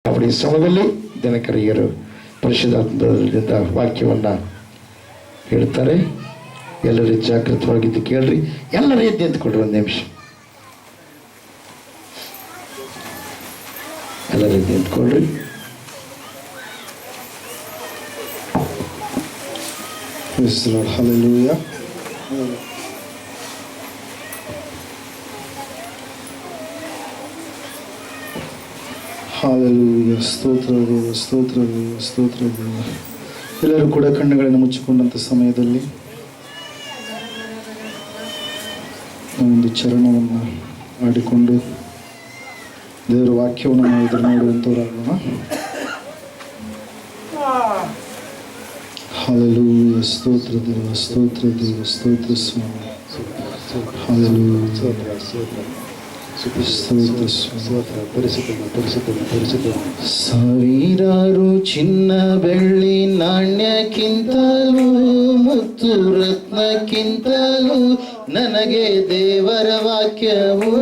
ಅವರ ಸಮಯದಲ್ಲಿ ದಿನಕರಿಯರು ಪರಿಶುದ್ಧಾತ್ಮದಿಂದ ವಾಕ್ಯವನ್ನು ಹೇಳ್ತಾರೆ. ಎಲ್ಲರೂ ಜಾಗೃತವಾಗಿದ್ದು ಕೇಳ್ರಿ. ಎಲ್ಲರೂ ಎದ್ದು ನಿಂತ್ಕೊಳ್ರಿ, ಒಂದು ನಿಮಿಷ ಎಲ್ಲರೂ ಎದ್ದು ನಿಂತ್ಕೊಳ್ರಿ. ಹಲ್ಲೆಲೂಯಾ. ಹಾಲೆಲೂಯಾ. ಸ್ತೋತ್ರ ದೇವ, ಸ್ತೋತ್ರ ದೇವ, ಸ್ತೋತ್ರ ದೇವ. ಎಲ್ಲರೂ ಕೂಡ ಕಣ್ಣುಗಳನ್ನು ಮುಚ್ಚಿಕೊಂಡಂಥ ಸಮಯದಲ್ಲಿ ನಾವೊಂದು ಚರಣವನ್ನು ಆಡಿಕೊಂಡು ದೇವರ ವಾಕ್ಯವನ್ನು ನಾವು ಎದುರು ನೋಡುವಂಥವರಾಗೋಣ. ಹಾಲೆಲೂಯಾ. ಸ್ತೋತ್ರ ದೇವ, ಸ್ತೋತ್ರ ದೇವ, ಸ್ತೋತ್ರ ಸ್ವಾಮಿ. ಹಾಲೆಲೂಯಾ. ಸಾವಿರಾರು ಚಿನ್ನ ಬೆಳ್ಳಿ ನಾಣ್ಯಕ್ಕಿಂತಲೂ ಮುತ್ತು ರತ್ನಕ್ಕಿಂತಲೂ ನನಗೆ ದೇವರ ವಾಕ್ಯವು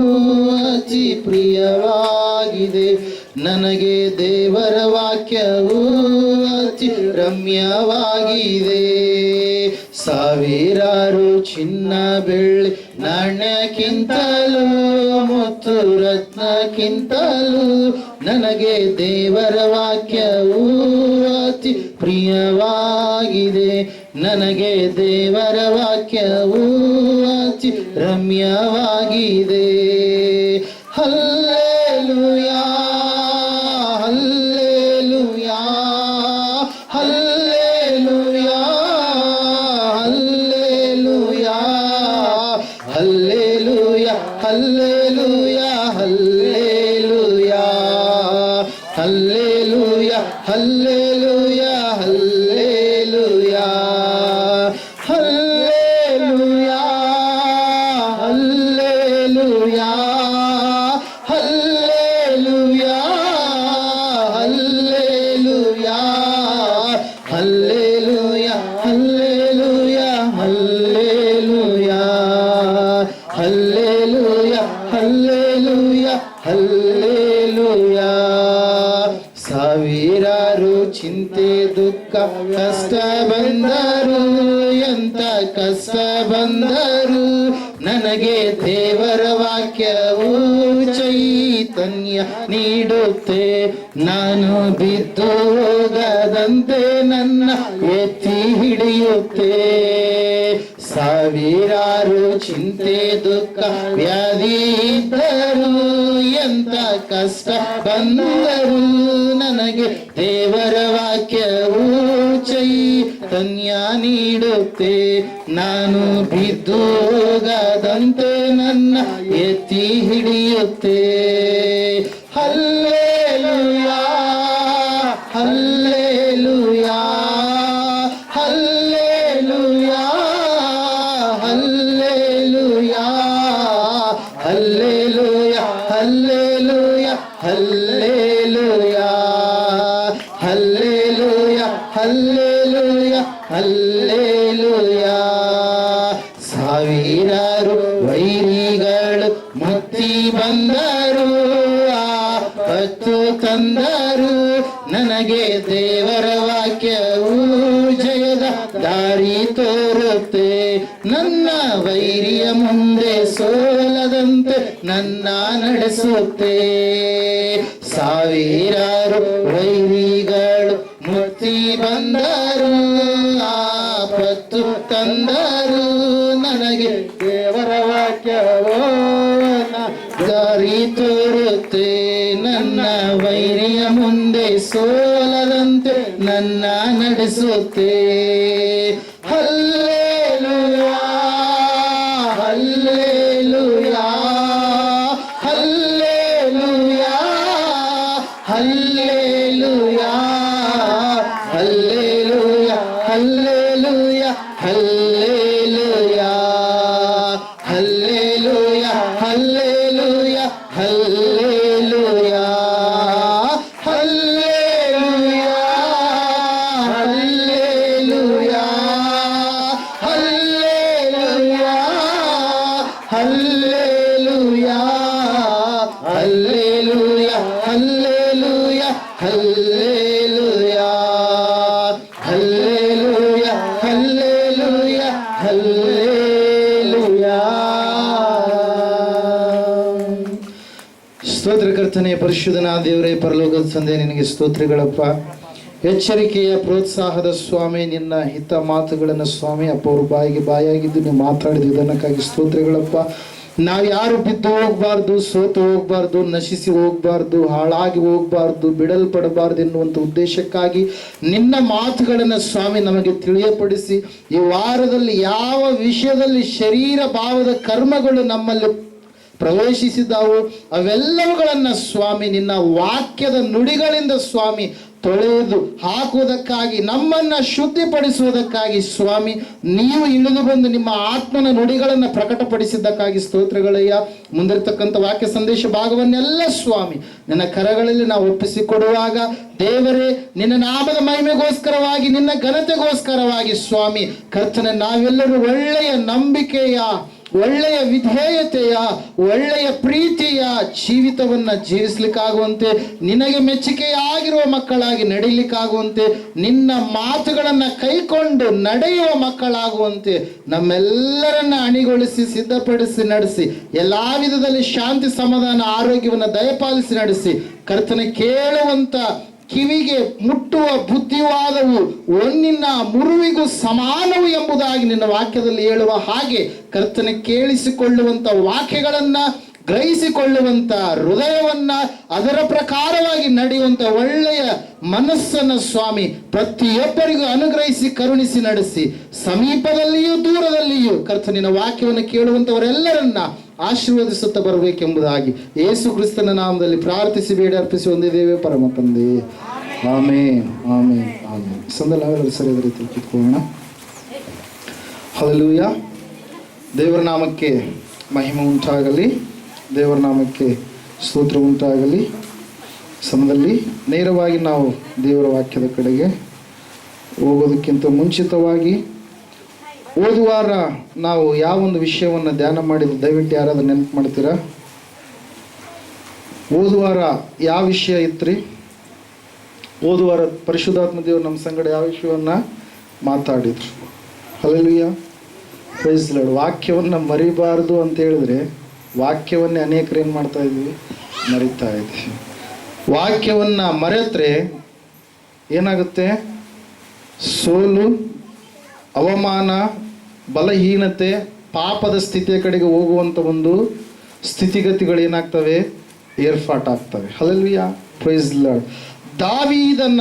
ಅತಿ ಪ್ರಿಯವಾಗಿದೆ. ನನಗೆ ದೇವರ ವಾಕ್ಯವು ಅತಿ ರಮ್ಯವಾಗಿದೆ. ಸಾವಿರಾರು ಚಿನ್ನ ಬೆಳ್ಳಿ ನಾಣ್ಯಕ್ಕಿಂತಲೂ ಮುತ್ತು ರತ್ನಕ್ಕಿಂತಲೂ ನನಗೆ ದೇವರ ವಾಕ್ಯವು ಅತಿ ಪ್ರಿಯವಾಗಿದೆ. ನನಗೆ ದೇವರ ವಾಕ್ಯವು ಅತಿ ರಮ್ಯವಾಗಿದೆ. Hallelujah, hallelujah, hallelujah, hallelujah, hallelujah, hallelujah, hallelujah, hallelujah, hallelujah, hallelujah, hallelujah, hallelujah, hallelujah, hallelujah, hallelujah, hallelujah, hallelujah, hallelujah, hallelujah, hallelujah. ಸಾವಿರಾರು ಚಿಂತೆ ದುಃಖ ಕಷ್ಟ ಬಂದರು, ಎಂತ ಕಷ್ಟ ಬಂದರು ನನಗೆ ದೇವರ ವಾಕ್ಯವು ಚೈತನ್ಯ ನೀಡುತ್ತೆ. ನಾನು ಬಿದ್ದು ಹೋಗದಂತೆ ನನ್ನ ಎತ್ತಿ ಹಿಡಿಯುತ್ತೆ. ಸಾವಿರಾರು ಚಿಂತೆ ದುಃಖ ವ್ಯಾಧಿ ಇದ್ದರು, ಎಂತ ಕಷ್ಟ ಬಂದರು ನನಗೆ ದೇವರ ವಾಕ್ಯವು ಚೈತನ್ಯ ನೀಡುತ್ತೆ. ನಾನು ಬಿದ್ದು ಹೋಗದಂತೆ ನನ್ನ ಎತ್ತಿ ಹಿಡಿಯುತ್ತೆ. Hallelujah, hallelujah, hallelujah, hallelujah, hallelujah, hallelujah, hallelujah, hallelujah, hallelujah, hallelujah. ಸಾವಿರಾರು ವೈರಿಗಳು ಮುಕ್ತಿ ಬಂದರು, ಆಪತ್ತು ತಂದರು ನನಗೆ ದೇವರ ವಾಕ್ಯವು ಜಯದ ದಾರಿ ತೋರುತ್ತೆ. ನನ್ನ ವೈರಿಯ ಮುಂದೆ ಸೋಲದಂತೆ ನನ್ನ ನಡೆಸುತ್ತೆ. ಸಾವಿರಾರು ವೈರಿಗಳು ಮುಕ್ತಿ ಬಂದರು, ಆಪತ್ತು ತಂದರು ನನಗೆ ದೇವರ ವಾಕ್ಯವೋ ದಾರಿ ತೋರುತ್ತೆ. ನನ್ನ ವೈರಿಯ ಮುಂದೆ ಸೋಲದಂತೆ ನನ್ನ ನಡೆಸುತ್ತೆ. Hallelujah, hallelujah, hallelujah, hallelujah, hallelujah, hallelujah, hallelujah, hallelujah, hallelujah, hallelujah, hallelujah, hallelujah, hallelujah, hallelujah, hallelujah, hallelujah, hallelujah hallelujah hallelujah hallelujah. ಸ್ತೋತ್ರ ಕರ್ತನೆ, ಪರಿಶುದ್ಧನಾದ ದೇವರೇ, ಪರಲೋಕದ ತಂದೆ, ನಿನಗೆ ಸ್ತೋತ್ರಗಳಪ್ಪ. ಎಚ್ಚರಿಕೆಯ ಪ್ರೋತ್ಸಾಹದ ಸ್ವಾಮಿ, ನಿನ್ನ ಹಿತ ಮಾತುಗಳನ್ನು ಸ್ವಾಮಿ ಅಪ್ಪ ಅವ್ರ ಬಾಯಾಗಿದ್ದು ನೀವು ಮಾತಾಡಿದ ವಿಧಾನಕ್ಕಾಗಿ ಸ್ತೋತ್ರಗಳಪ್ಪ. ನಾವು ಯಾರು ಬಿದ್ದು ಹೋಗ್ಬಾರ್ದು, ಸೋತು ಹೋಗ್ಬಾರ್ದು, ನಶಿಸಿ ಹೋಗ್ಬಾರ್ದು, ಹಾಳಾಗಿ ಹೋಗ್ಬಾರ್ದು, ಬಿಡಲ್ಪಡಬಾರ್ದು ಎನ್ನುವಂಥ ಉದ್ದೇಶಕ್ಕಾಗಿ ನಿನ್ನ ಮಾತುಗಳನ್ನು ಸ್ವಾಮಿ ನಮಗೆ ತಿಳಿಯಪಡಿಸಿ, ಈ ವಾರದಲ್ಲಿ ಯಾವ ವಿಷಯದಲ್ಲಿ ಶರೀರ ಭಾವದ ಕರ್ಮಗಳು ನಮ್ಮಲ್ಲಿ ಪ್ರವೇಶಿಸಿದ್ದಾವು ಅವೆಲ್ಲವುಗಳನ್ನು ಸ್ವಾಮಿ ನಿನ್ನ ವಾಕ್ಯದ ನುಡಿಗಳಿಂದ ಸ್ವಾಮಿ ತೊಳೆದು ಹಾಕುವುದಕ್ಕಾಗಿ, ನಮ್ಮನ್ನು ಶುದ್ಧಿಪಡಿಸುವುದಕ್ಕಾಗಿ ಸ್ವಾಮಿ ನೀವು ಇಳಿದು ಬಂದು ನಿಮ್ಮ ಆತ್ಮನ ನುಡಿಗಳನ್ನು ಪ್ರಕಟಪಡಿಸಿದ್ದಕ್ಕಾಗಿ ಸ್ತೋತ್ರಗಳಯ್ಯ. ಮುಂದಿರತಕ್ಕಂಥ ವಾಕ್ಯ ಸಂದೇಶ ಭಾಗವನ್ನೆಲ್ಲ ಸ್ವಾಮಿ ನಿನ್ನ ಕರಗಳಲ್ಲಿ ನಾವು ಒಪ್ಪಿಸಿಕೊಡುವಾಗ ದೇವರೇ, ನಿನ್ನ ನಾಮದ ಮಹಿಮೆಗೋಸ್ಕರವಾಗಿ, ನಿನ್ನ ಘನತೆಗೋಸ್ಕರವಾಗಿ ಸ್ವಾಮಿ ಕರ್ತನೆ, ನಾವೆಲ್ಲರೂ ಒಳ್ಳೆಯ ನಂಬಿಕೆಯ, ಒಳ್ಳೆಯ ವಿಧೇಯತೆಯ, ಒಳ್ಳೆಯ ಪ್ರೀತಿಯ ಜೀವಿತವನ್ನ ಜೀವಿಸ್ಲಿಕ್ಕಾಗುವಂತೆ, ನಿನಗೆ ಮೆಚ್ಚುಗೆಯಾಗಿರುವ ಮಕ್ಕಳಾಗಿ ನಡೀಲಿಕ್ಕಾಗುವಂತೆ, ನಿನ್ನ ಮಾತುಗಳನ್ನು ಕೈಕೊಂಡು ನಡೆಯುವ ಮಕ್ಕಳಾಗುವಂತೆ ನಮ್ಮೆಲ್ಲರನ್ನ ಅಣಿಗೊಳಿಸಿ, ಸಿದ್ಧಪಡಿಸಿ, ನಡೆಸಿ, ಎಲ್ಲಾ ವಿಧದಲ್ಲಿ ಶಾಂತಿ, ಸಮಾಧಾನ, ಆರೋಗ್ಯವನ್ನು ದಯಪಾಲಿಸಿ ನಡೆಸಿ ಕರ್ತನೆ, ಕೇಳುವಂತ ಕಿವಿಗೆ ಮುಟ್ಟುವ ಬುದ್ಧಿವಾದವು ಒನ್ನಿನ ಮುರುವಿಗೂ ಸಮಾನವು ಎಂಬುದಾಗಿ ನಿನ್ನ ವಾಕ್ಯದಲ್ಲಿ ಹೇಳುವ ಹಾಗೆ ಕರ್ತನೆ, ಕೇಳಿಸಿಕೊಳ್ಳುವಂತ ವಾಕ್ಯಗಳನ್ನ ಗ್ರಹಿಸಿಕೊಳ್ಳುವಂತ ಹೃದಯವನ್ನ, ಅದರ ಪ್ರಕಾರವಾಗಿ ನಡೆಯುವಂತ ಒಳ್ಳೆಯ ಮನಸ್ಸನ್ನು ಸ್ವಾಮಿ ಪ್ರತಿಯೊಬ್ಬರಿಗೂ ಅನುಗ್ರಹಿಸಿ, ಕರುಣಿಸಿ, ನಡೆಸಿ, ಸಮೀಪದಲ್ಲಿಯೂ ದೂರದಲ್ಲಿಯೂ ಕರ್ತನಿನ ವಾಕ್ಯವನ್ನು ಕೇಳುವಂತವರೆಲ್ಲರನ್ನ ಆಶೀರ್ವದಿಸುತ್ತಾ ಬರಬೇಕೆಂಬುದಾಗಿ ಯೇಸು ಕ್ರಿಸ್ತನ ನಾಮದಲ್ಲಿ ಪ್ರಾರ್ಥಿಸಿ ಬೇಡ ಅರ್ಪಿಸಿ ಹೊಂದಿದ್ದೇವೆ ಪರಮ ತಂದೆ. ಆಮೇನ್ ಆಮೇನ್ ಆಮೇನ್. ಸಂದಲಾಗಲು ಸರಿಯಾದ ರೀತಿಯಲ್ಲಿ ಕಿತ್ಕೊಳ್ಳೋಣ. ಹಲ್ಲೆಲೂಯಾ. ದೇವರ ನಾಮಕ್ಕೆ ಮಹಿಮೆ ಉಂಟಾಗಲಿ, ದೇವರ ನಾಮಕ್ಕೆ ಸ್ತೋತ್ರ ಉಂಟಾಗಲಿ. ಸಮಯದಲ್ಲಿ ನೇರವಾಗಿ ನಾವು ದೇವರ ವಾಕ್ಯದ ಕಡೆಗೆ ಹೋಗೋದಕ್ಕಿಂತ ಮುಂಚಿತವಾಗಿ ಹೋದ ವಾರ ನಾವು ಯಾವ ಒಂದು ವಿಷಯವನ್ನು ಧ್ಯಾನ ಮಾಡಿದ್ದು ದಯವಿಟ್ಟು ಯಾರಾದ್ರೂ ನೆನಪು ಮಾಡ್ತೀರಾ? ಹೋದ ವಾರ ಯಾವ ವಿಷಯ ಇತ್ರಿ? ಹೋದ ವಾರ ಪರಿಶುದ್ಧಾತ್ಮ ದೇವರು ನಮ್ಮ ಸಂಗಡ ಯಾವ ವಿಷಯವನ್ನು ಮಾತಾಡಿದ್ರು? Hallelujah, praise the Lord. ವಾಕ್ಯವನ್ನು ಮರಿಬಾರ್ದು ಅಂತ ಹೇಳಿದ್ರೆ ವಾಕ್ಯವನ್ನೇ ಅನೇಕರು ಏನು ಮಾಡ್ತಾ ಇದ್ವಿ? ಮರಿತಾ ಇದ್ವಿ. ವಾಕ್ಯವನ್ನು ಮರೆತರೆ ಏನಾಗುತ್ತೆ? ಸೋಲು, ಅವಮಾನ, ಬಲಹೀನತೆ, ಪಾಪದ ಸ್ಥಿತಿಯ ಕಡೆಗೆ ಹೋಗುವಂಥ ಒಂದು ಸ್ಥಿತಿಗತಿಗಳು ಏನಾಗ್ತವೆ? ಏರ್ಪಾಟಾಗ್ತವೆ. Hallelujah, praise the Lord. ದಾವೀದನ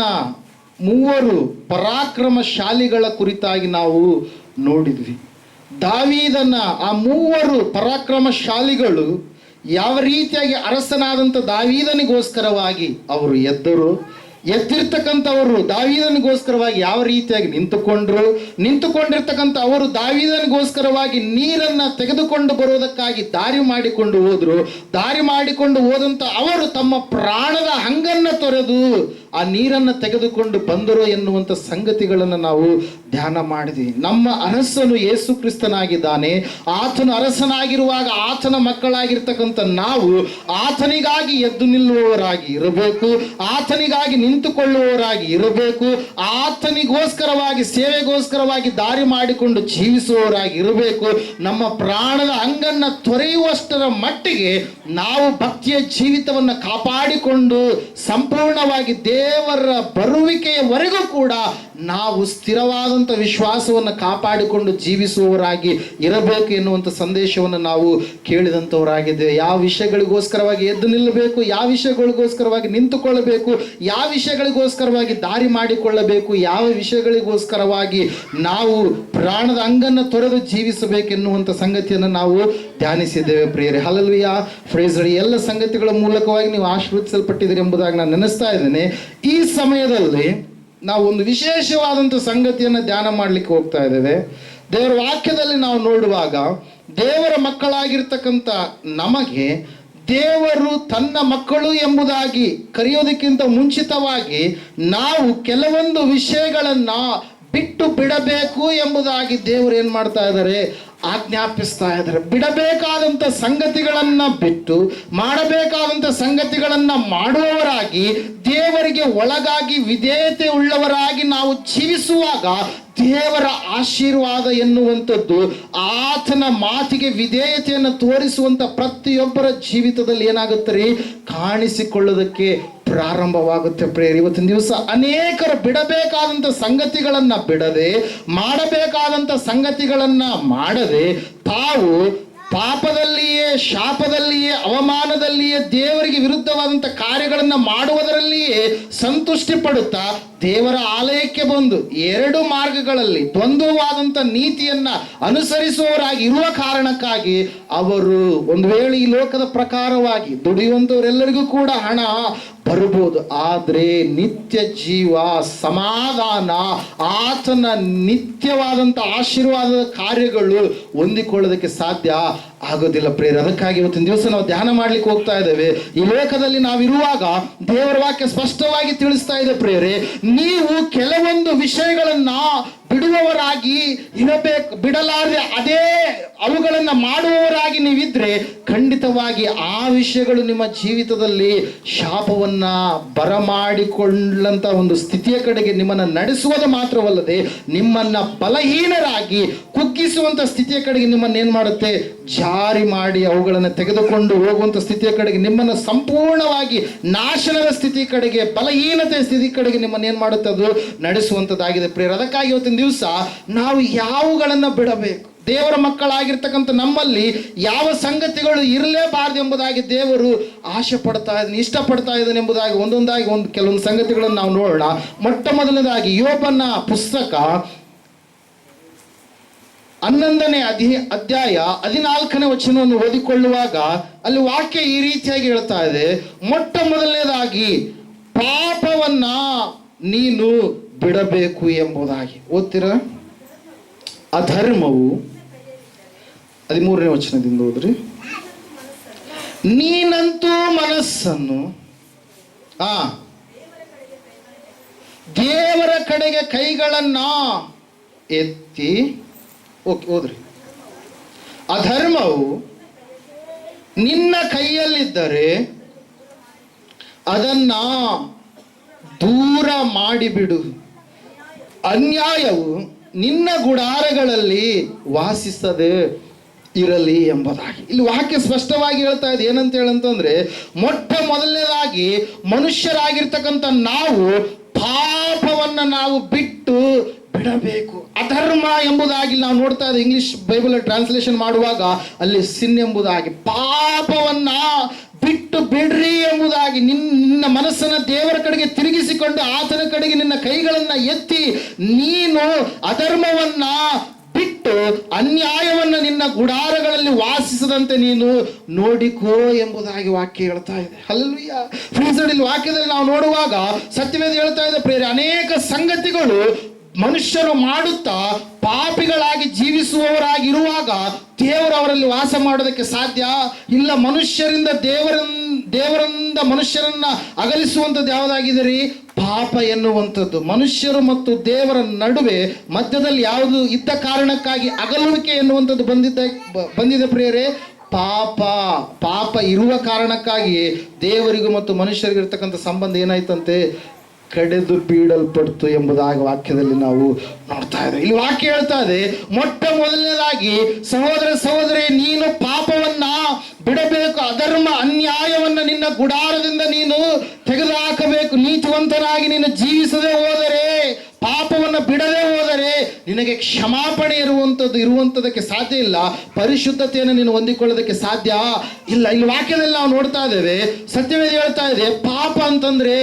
3 ಪರಾಕ್ರಮಶಾಲಿಗಳ ಕುರಿತಾಗಿ ನಾವು ನೋಡಿದ್ವಿ. ದಾವೀದನ ಆ 3 ಪರಾಕ್ರಮಶಾಲಿಗಳು ಯಾವ ರೀತಿಯಾಗಿ ಅರಸನಾದಂಥ ದಾವೀದನಿಗೋಸ್ಕರವಾಗಿ ಅವರು ಎದ್ದಿರ್ತಕ್ಕಂಥವರು ದಾವೀದನಿಗೋಸ್ಕರವಾಗಿ ಯಾವ ರೀತಿಯಾಗಿ ನಿಂತುಕೊಂಡಿರ್ತಕ್ಕಂಥ ಅವರು ದಾವೀದನಿಗೋಸ್ಕರವಾಗಿ ನೀರನ್ನು ತೆಗೆದುಕೊಂಡು ಬರುವುದಕ್ಕಾಗಿ ದಾರಿ ಮಾಡಿಕೊಂಡು ಹೋದಂಥ ಅವರು ತಮ್ಮ ಪ್ರಾಣದ ಹಂಗನ್ನು ತೊರೆದು ಆ ನೀರನ್ನು ತೆಗೆದುಕೊಂಡು ಬಂದರು ಎನ್ನುವಂಥ ಸಂಗತಿಗಳನ್ನು ನಾವು ಧ್ಯಾನ ಮಾಡಿದ್ವಿ. ನಮ್ಮ ಅರಸನು ಯೇಸು ಕ್ರಿಸ್ತನಾಗಿದ್ದಾನೆ. ಆತನು ಅರಸನಾಗಿರುವಾಗ ಆತನ ಮಕ್ಕಳಾಗಿರ್ತಕ್ಕಂಥ ನಾವು ಆತನಿಗಾಗಿ ಎದ್ದು ನಿಲ್ಲುವವರಾಗಿ ಇರಬೇಕು, ಆತನಿಗಾಗಿ ನಿಂತುಕೊಳ್ಳುವವರಾಗಿ ಇರಬೇಕು, ಆತನಿಗೋಸ್ಕರವಾಗಿ ಸೇವೆಗೋಸ್ಕರವಾಗಿ ದಾರಿ ಮಾಡಿಕೊಂಡು ಜೀವಿಸುವವರಾಗಿ ಇರಬೇಕು. ನಮ್ಮ ಪ್ರಾಣದ ಅಂಗನ್ನು ತೊರೆಯುವಷ್ಟರ ಮಟ್ಟಿಗೆ ನಾವು ಭಕ್ತಿಯ ಜೀವಿತವನ್ನು ಕಾಪಾಡಿಕೊಂಡು ಸಂಪೂರ್ಣವಾಗಿ ದೇವರ ಬರುವಿಕೆಯವರೆಗೂ ಕೂಡ ನಾವು ಸ್ಥಿರವಾದಂಥ ವಿಶ್ವಾಸವನ್ನು ಕಾಪಾಡಿಕೊಂಡು ಜೀವಿಸುವವರಾಗಿ ಇರಬೇಕು ಎನ್ನುವಂಥ ಸಂದೇಶವನ್ನು ನಾವು ಕೇಳಿದಂಥವರಾಗಿದ್ದೇವೆ. ಯಾವ ವಿಷಯಗಳಿಗೋಸ್ಕರವಾಗಿ ಎದ್ದು ನಿಲ್ಲಬೇಕು, ಯಾವ ವಿಷಯಗಳಿಗೋಸ್ಕರವಾಗಿ ನಿಂತುಕೊಳ್ಳಬೇಕು, ಯಾವ ವಿಷಯಗಳಿಗೋಸ್ಕರವಾಗಿ ದಾರಿ ಮಾಡಿಕೊಳ್ಳಬೇಕು, ಯಾವ ವಿಷಯಗಳಿಗೋಸ್ಕರವಾಗಿ ನಾವು ಪ್ರಾಣದ ಅಂಗನ್ನು ತೊರೆದು ಜೀವಿಸಬೇಕೆನ್ನುವಂಥ ಸಂಗತಿಯನ್ನು ನಾವು ಧ್ಯಾನಿಸಿದ್ದೇವೆ ಪ್ರಿಯರೇ. Hallelujah, praise the Lord. ಎಲ್ಲ ಸಂಗತಿಗಳ ಮೂಲಕವಾಗಿ ನೀವು ಆಶೀರ್ವದಿಸಲ್ಪಟ್ಟಿದ್ದೀರಿ ಎಂಬುದಾಗಿ ನಾನು ನೆನೆಸ್ತಾ ಇದ್ದೇನೆ. ಈ ಸಮಯದಲ್ಲಿ ನಾವು ಒಂದು ವಿಶೇಷವಾದಂಥ ಸಂಗತಿಯನ್ನು ಧ್ಯಾನ ಮಾಡಲಿಕ್ಕೆ ಹೋಗ್ತಾ ಇದ್ದೇವೆ. ದೇವರ ವಾಕ್ಯದಲ್ಲಿ ನಾವು ನೋಡುವಾಗ ದೇವರ ಮಕ್ಕಳಾಗಿರ್ತಕ್ಕಂಥ ನಮಗೆ ದೇವರು ತನ್ನ ಮಕ್ಕಳು ಎಂಬುದಾಗಿ ಕರೆಯೋದಕ್ಕಿಂತ ಮುಂಚಿತವಾಗಿ ನಾವು ಕೆಲವೊಂದು ವಿಷಯಗಳನ್ನು ಬಿಟ್ಟು ಬಿಡಬೇಕು ಎಂಬುದಾಗಿ ದೇವರು ಏನು ಮಾಡ್ತಾ ಇದ್ದಾರೆ? ಆಜ್ಞಾಪಿಸ್ತಾ ಇದ್ದಾರೆ. ಬಿಡಬೇಕಾದಂಥ ಸಂಗತಿಗಳನ್ನ ಬಿಟ್ಟು ಮಾಡಬೇಕಾದಂಥ ಸಂಗತಿಗಳನ್ನ ಮಾಡುವವರಾಗಿ, ದೇವರಿಗೆ ಒಳಗಾಗಿ ವಿಧೇಯತೆ ಉಳ್ಳವರಾಗಿ ನಾವು ಜೀವಿಸುವಾಗ ದೇವರ ಆಶೀರ್ವಾದ ಎನ್ನುವಂಥದ್ದು, ಆತನ ಮಾತಿಗೆ ವಿಧೇಯತೆಯನ್ನು ತೋರಿಸುವಂಥ ಪ್ರತಿಯೊಬ್ಬರ ಜೀವಿತದಲ್ಲಿ ಏನಾಗುತ್ತೆ ರೀ, ಕಾಣಿಸಿಕೊಳ್ಳೋದಕ್ಕೆ ಪ್ರಾರಂಭವಾಗುತ್ತೆ ಪ್ರೇರಿ. ಇವತ್ತಿನ ದಿವಸ ಅನೇಕರು ಬಿಡಬೇಕಾದಂಥ ಸಂಗತಿಗಳನ್ನ ಬಿಡದೆ, ಮಾಡಬೇಕಾದಂಥ ಸಂಗತಿಗಳನ್ನ ಮಾಡದೆ, ತಾವು ಪಾಪದಲ್ಲಿಯೇ, ಶಾಪದಲ್ಲಿಯೇ, ಅವಮಾನದಲ್ಲಿಯೇ, ದೇವರಿಗೆ ವಿರುದ್ಧವಾದಂಥ ಕಾರ್ಯಗಳನ್ನು ಮಾಡುವುದರಲ್ಲಿಯೇ ಸಂತುಷ್ಟಿ ಪಡುತ್ತಾ ದೇವರ ಆಲಯಕ್ಕೆ ಬಂದು ಎರಡು ಮಾರ್ಗಗಳಲ್ಲಿ ದ್ವಂದ್ವವಾದಂಥ ನೀತಿಯನ್ನ ಅನುಸರಿಸುವವರಾಗಿ ಇರುವ ಕಾರಣಕ್ಕಾಗಿ ಅವರು ಒಂದು ವೇಳೆ ಈ ಲೋಕದ ಪ್ರಕಾರವಾಗಿ ದುಡಿಯುವಂಥವರೆಲ್ಲರಿಗೂ ಕೂಡ ಹಣ ಬರ್ಬೋದು, ಆದರೆ ನಿತ್ಯ ಜೀವ, ಸಮಾಧಾನ, ಆತನ ನಿತ್ಯವಾದಂಥ ಆಶೀರ್ವಾದದ ಕಾರ್ಯಗಳು ಹೊಂದಿಕೊಳ್ಳೋದಕ್ಕೆ ಸಾಧ್ಯ ಆಗೋದಿಲ್ಲ ಪ್ರೇರೆ. ಅದಕ್ಕಾಗಿ ಇವತ್ತಿನ ದಿವಸ ನಾವು ಧ್ಯಾನ ಮಾಡ್ಲಿಕ್ಕೆ ಹೋಗ್ತಾ ಇದ್ದೇವೆ. ಈ ಲೋಕದಲ್ಲಿ ನಾವಿರುವಾಗ ದೇವರ ವಾಕ್ಯ ಸ್ಪಷ್ಟವಾಗಿ ತಿಳಿಸ್ತಾ ಇದೆ ಪ್ರೇರೆ, ನೀವು ಕೆಲವೊಂದು ವಿಷಯಗಳನ್ನ ಬಿಡುವವರಾಗಿ ಇರಬೇಕು. ಬಿಡಲಾರದೆ ಅದೇ ಅವುಗಳನ್ನ ಮಾಡುವವರಾಗಿ ನೀವಿದ್ರೆ ಖಂಡಿತವಾಗಿ ಆ ವಿಷಯಗಳು ನಿಮ್ಮ ಜೀವಿತದಲ್ಲಿ ಶಾಪವನ್ನ ಬರಮಾಡಿಕೊಳ್ಳಂತ ಒಂದು ಸ್ಥಿತಿಯ ಕಡೆಗೆ ನಿಮ್ಮನ್ನ ನಡೆಸುವುದು ಮಾತ್ರವಲ್ಲದೆ, ನಿಮ್ಮನ್ನ ಬಲಹೀನರಾಗಿ ಕುಗ್ಗಿಸುವಂತ ಸ್ಥಿತಿಯ ಕಡೆಗೆ ನಿಮ್ಮನ್ನ ಏನ್ ಮಾಡುತ್ತೆ, ಜಾರಿ ಮಾಡಿ ಅವುಗಳನ್ನು ತೆಗೆದುಕೊಂಡು ಹೋಗುವಂತ ಸ್ಥಿತಿಯ ಕಡೆಗೆ, ನಿಮ್ಮನ್ನು ಸಂಪೂರ್ಣವಾಗಿ ನಾಶನದ ಸ್ಥಿತಿ ಕಡೆಗೆ, ಬಲಹೀನತೆ ಸ್ಥಿತಿ ಕಡೆಗೆ ನಿಮ್ಮನ್ನು ಏನ್ ಮಾಡುತ್ತೆ, ಅದು ನಡೆಸುವಂಥದ್ದಾಗಿದೆ ಪ್ರೇರ. ಅದಕ್ಕಾಗಿ ಇವತ್ತಿನ ದಿವಸ ನಾವು ಯಾವುಗಳನ್ನು ಬಿಡಬೇಕು, ದೇವರ ಮಕ್ಕಳಾಗಿರ್ತಕ್ಕಂಥ ನಮ್ಮಲ್ಲಿ ಯಾವ ಸಂಗತಿಗಳು ಇರಲೇಬಾರದು ಎಂಬುದಾಗಿ ದೇವರು ಆಶೆ ಪಡ್ತಾ ಇದ್ದಾನೆ, ಇಷ್ಟಪಡ್ತಾ ಇದ್ದಾನೆ ಎಂಬುದಾಗಿ ಒಂದೊಂದಾಗಿ ಕೆಲವೊಂದು ಸಂಗತಿಗಳನ್ನು ನಾವು ನೋಡೋಣ. ಮೊಟ್ಟ ಮೊದಲನೇದಾಗಿ ಯೋಬನ ಪುಸ್ತಕ 11ನೇ ಅಧ್ಯಾಯ 14ನೇ ವಚನವನ್ನು ಓದಿಕೊಳ್ಳುವಾಗ ಅಲ್ಲಿ ವಾಕ್ಯ ಈ ರೀತಿಯಾಗಿ ಹೇಳ್ತಾ ಇದೆ, ಮೊಟ್ಟ ಮೊದಲನೇದಾಗಿ ಪಾಪವನ್ನ ನೀನು ಬಿಡಬೇಕು ಎಂಬುದಾಗಿ. ಓದ್ತೀರ? ಅಧರ್ಮವು 13ನೇ ವಚನದಿಂದ ಓದ್ರಿ. ನೀನಂತೂ ಮನಸ್ಸನ್ನು ದೇವರ ಕಡೆಗೆ ಕೈಗಳನ್ನ ಎತ್ತಿ, ಓಕೆ ಓದ್ರಿ. ಅಧರ್ಮವು ನಿನ್ನ ಕೈಯಲ್ಲಿದ್ದರೆ ಅದನ್ನ ದೂರ ಮಾಡಿಬಿಡು, ಅನ್ಯಾಯವು ನಿನ್ನ ಗುಡಾರಗಳಲ್ಲಿ ವಾಸಿಸದೆ ಇರಲಿ ಎಂಬುದಾಗಿ. ಇಲ್ಲಿ ವಾಕ್ಯ ಸ್ಪಷ್ಟವಾಗಿ ಹೇಳ್ತಾ ಇದೆ. ಏನಂತ ಹೇಳಂತಂದ್ರೆ, ಮೊಟ್ಟ ಮೊದಲನೇದಾಗಿ ಮನುಷ್ಯರಾಗಿರ್ತಕ್ಕಂಥ ನಾವು ಪಾಪವನ್ನ ನಾವು ಬಿಟ್ಟು ಬಿಡಬೇಕು. ಅಧರ್ಮ ಎಂಬುದಾಗಿ ನಾವು ನೋಡ್ತಾ ಇದ್ದೇವೆ. ಇಂಗ್ಲಿಷ್ ಬೈಬಲ್ ಟ್ರಾನ್ಸ್ಲೇಷನ್ ಮಾಡುವಾಗ ಅಲ್ಲಿ ಸಿನ್ ಎಂಬುದಾಗಿ, ಪಾಪವನ್ನ ಬಿಟ್ಟು ಬಿಡ್ರಿ ಎಂಬುದಾಗಿ, ನಿನ್ನ ಮನಸ್ಸನ್ನ ದೇವರ ಕಡೆಗೆ ತಿರುಗಿಸಿಕೊಂಡು ಆತನ ಕಡೆಗೆ ನಿನ್ನ ಕೈಗಳನ್ನ ಎತ್ತಿ ನೀನು ಅಧರ್ಮವನ್ನ ಬಿಟ್ಟು ಅನ್ಯಾಯವನ್ನ ನಿನ್ನ ಗುಡಾರಗಳಲ್ಲಿ ವಾಸಿಸದಂತೆ ನೀನು ನೋಡಿಕೋ ಎಂಬುದಾಗಿ ವಾಕ್ಯ ಹೇಳ್ತಾ ಇದೆ. ಹಲ್ಲೆಲೂಯಾ. ಫ್ರೆಂಡ್ಸ್, ಇಲ್ಲಿ ವಾಕ್ಯದಲ್ಲಿ ನಾವು ನೋಡುವಾಗ ಸತ್ಯವೇದ ಹೇಳ್ತಾ ಇದೆ ಪ್ರೇರೆ, ಅನೇಕ ಸಂಗತಿಗಳು ಮನುಷ್ಯರು ಮಾಡುತ್ತಾ ಪಾಪಿಗಳಾಗಿ ಜೀವಿಸುವವರಾಗಿರುವಾಗ ದೇವರು ಅವರಲ್ಲಿ ವಾಸ ಮಾಡೋದಕ್ಕೆ ಸಾಧ್ಯ ಇಲ್ಲ. ಮನುಷ್ಯರಿಂದ ದೇವರಿಂದ ಮನುಷ್ಯರನ್ನ ಅಗಲಿಸುವಂಥದ್ದು ಯಾವುದಾಗಿದೆ ರೀ? ಪಾಪ ಎನ್ನುವಂಥದ್ದು. ಮನುಷ್ಯರು ಮತ್ತು ದೇವರ ನಡುವೆ ಮಧ್ಯದಲ್ಲಿ ಯಾವುದು ಇದ್ದ ಕಾರಣಕ್ಕಾಗಿ ಅಗಲುವಿಕೆ ಎನ್ನುವಂಥದ್ದು ಬಂದಿದೆ ಪ್ರಿಯರೇ. ಪಾಪ ಇರುವ ಕಾರಣಕ್ಕಾಗಿ ದೇವರಿಗೂ ಮತ್ತು ಮನುಷ್ಯರಿಗೂ ಇರ್ತಕ್ಕಂಥ ಸಂಬಂಧ ಏನಾಯ್ತಂತೆ, ಕಡೆದು ಬೀಡಲ್ಪಡ್ತು ಎಂಬುದಾಗಿ ವಾಕ್ಯದಲ್ಲಿ ನಾವು ನೋಡ್ತಾ ಇದ್ದೇವೆ. ಇಲ್ಲಿ ವಾಕ್ಯ ಹೇಳ್ತಾ ಇದೆ, ಮೊಟ್ಟ ಮೊದಲನೇದಾಗಿ ಸಹೋದರಿ, ನೀನು ಪಾಪವನ್ನ ಬಿಡಬೇಕು, ಅಧರ್ಮ ಅನ್ಯಾಯವನ್ನ ನಿನ್ನ ಗುಡಾರದಿಂದ ನೀನು ತೆಗೆದುಹಾಕಬೇಕು. ನೀತಿವಂತನಾಗಿ ನೀನು ಜೀವಿಸದೆ ಹೋದರೆ, ಪಾಪವನ್ನು ಬಿಡದೆ ಹೋದರೆ ನಿನಗೆ ಕ್ಷಮಾಪಣೆ ಇರುವಂಥದ್ದಕ್ಕೆ ಸಾಧ್ಯ ಇಲ್ಲ. ಪರಿಶುದ್ಧತೆಯನ್ನು ನೀನು ಹೊಂದಿಕೊಳ್ಳೋದಕ್ಕೆ ಸಾಧ್ಯ ಇಲ್ಲ. ಇಲ್ಲಿ ವಾಕ್ಯದಲ್ಲಿ ನಾವು ನೋಡ್ತಾ ಇದ್ದೇವೆ, ಸತ್ಯವೇದ ಹೇಳ್ತಾ ಇದೆ, ಪಾಪ ಅಂತಂದ್ರೆ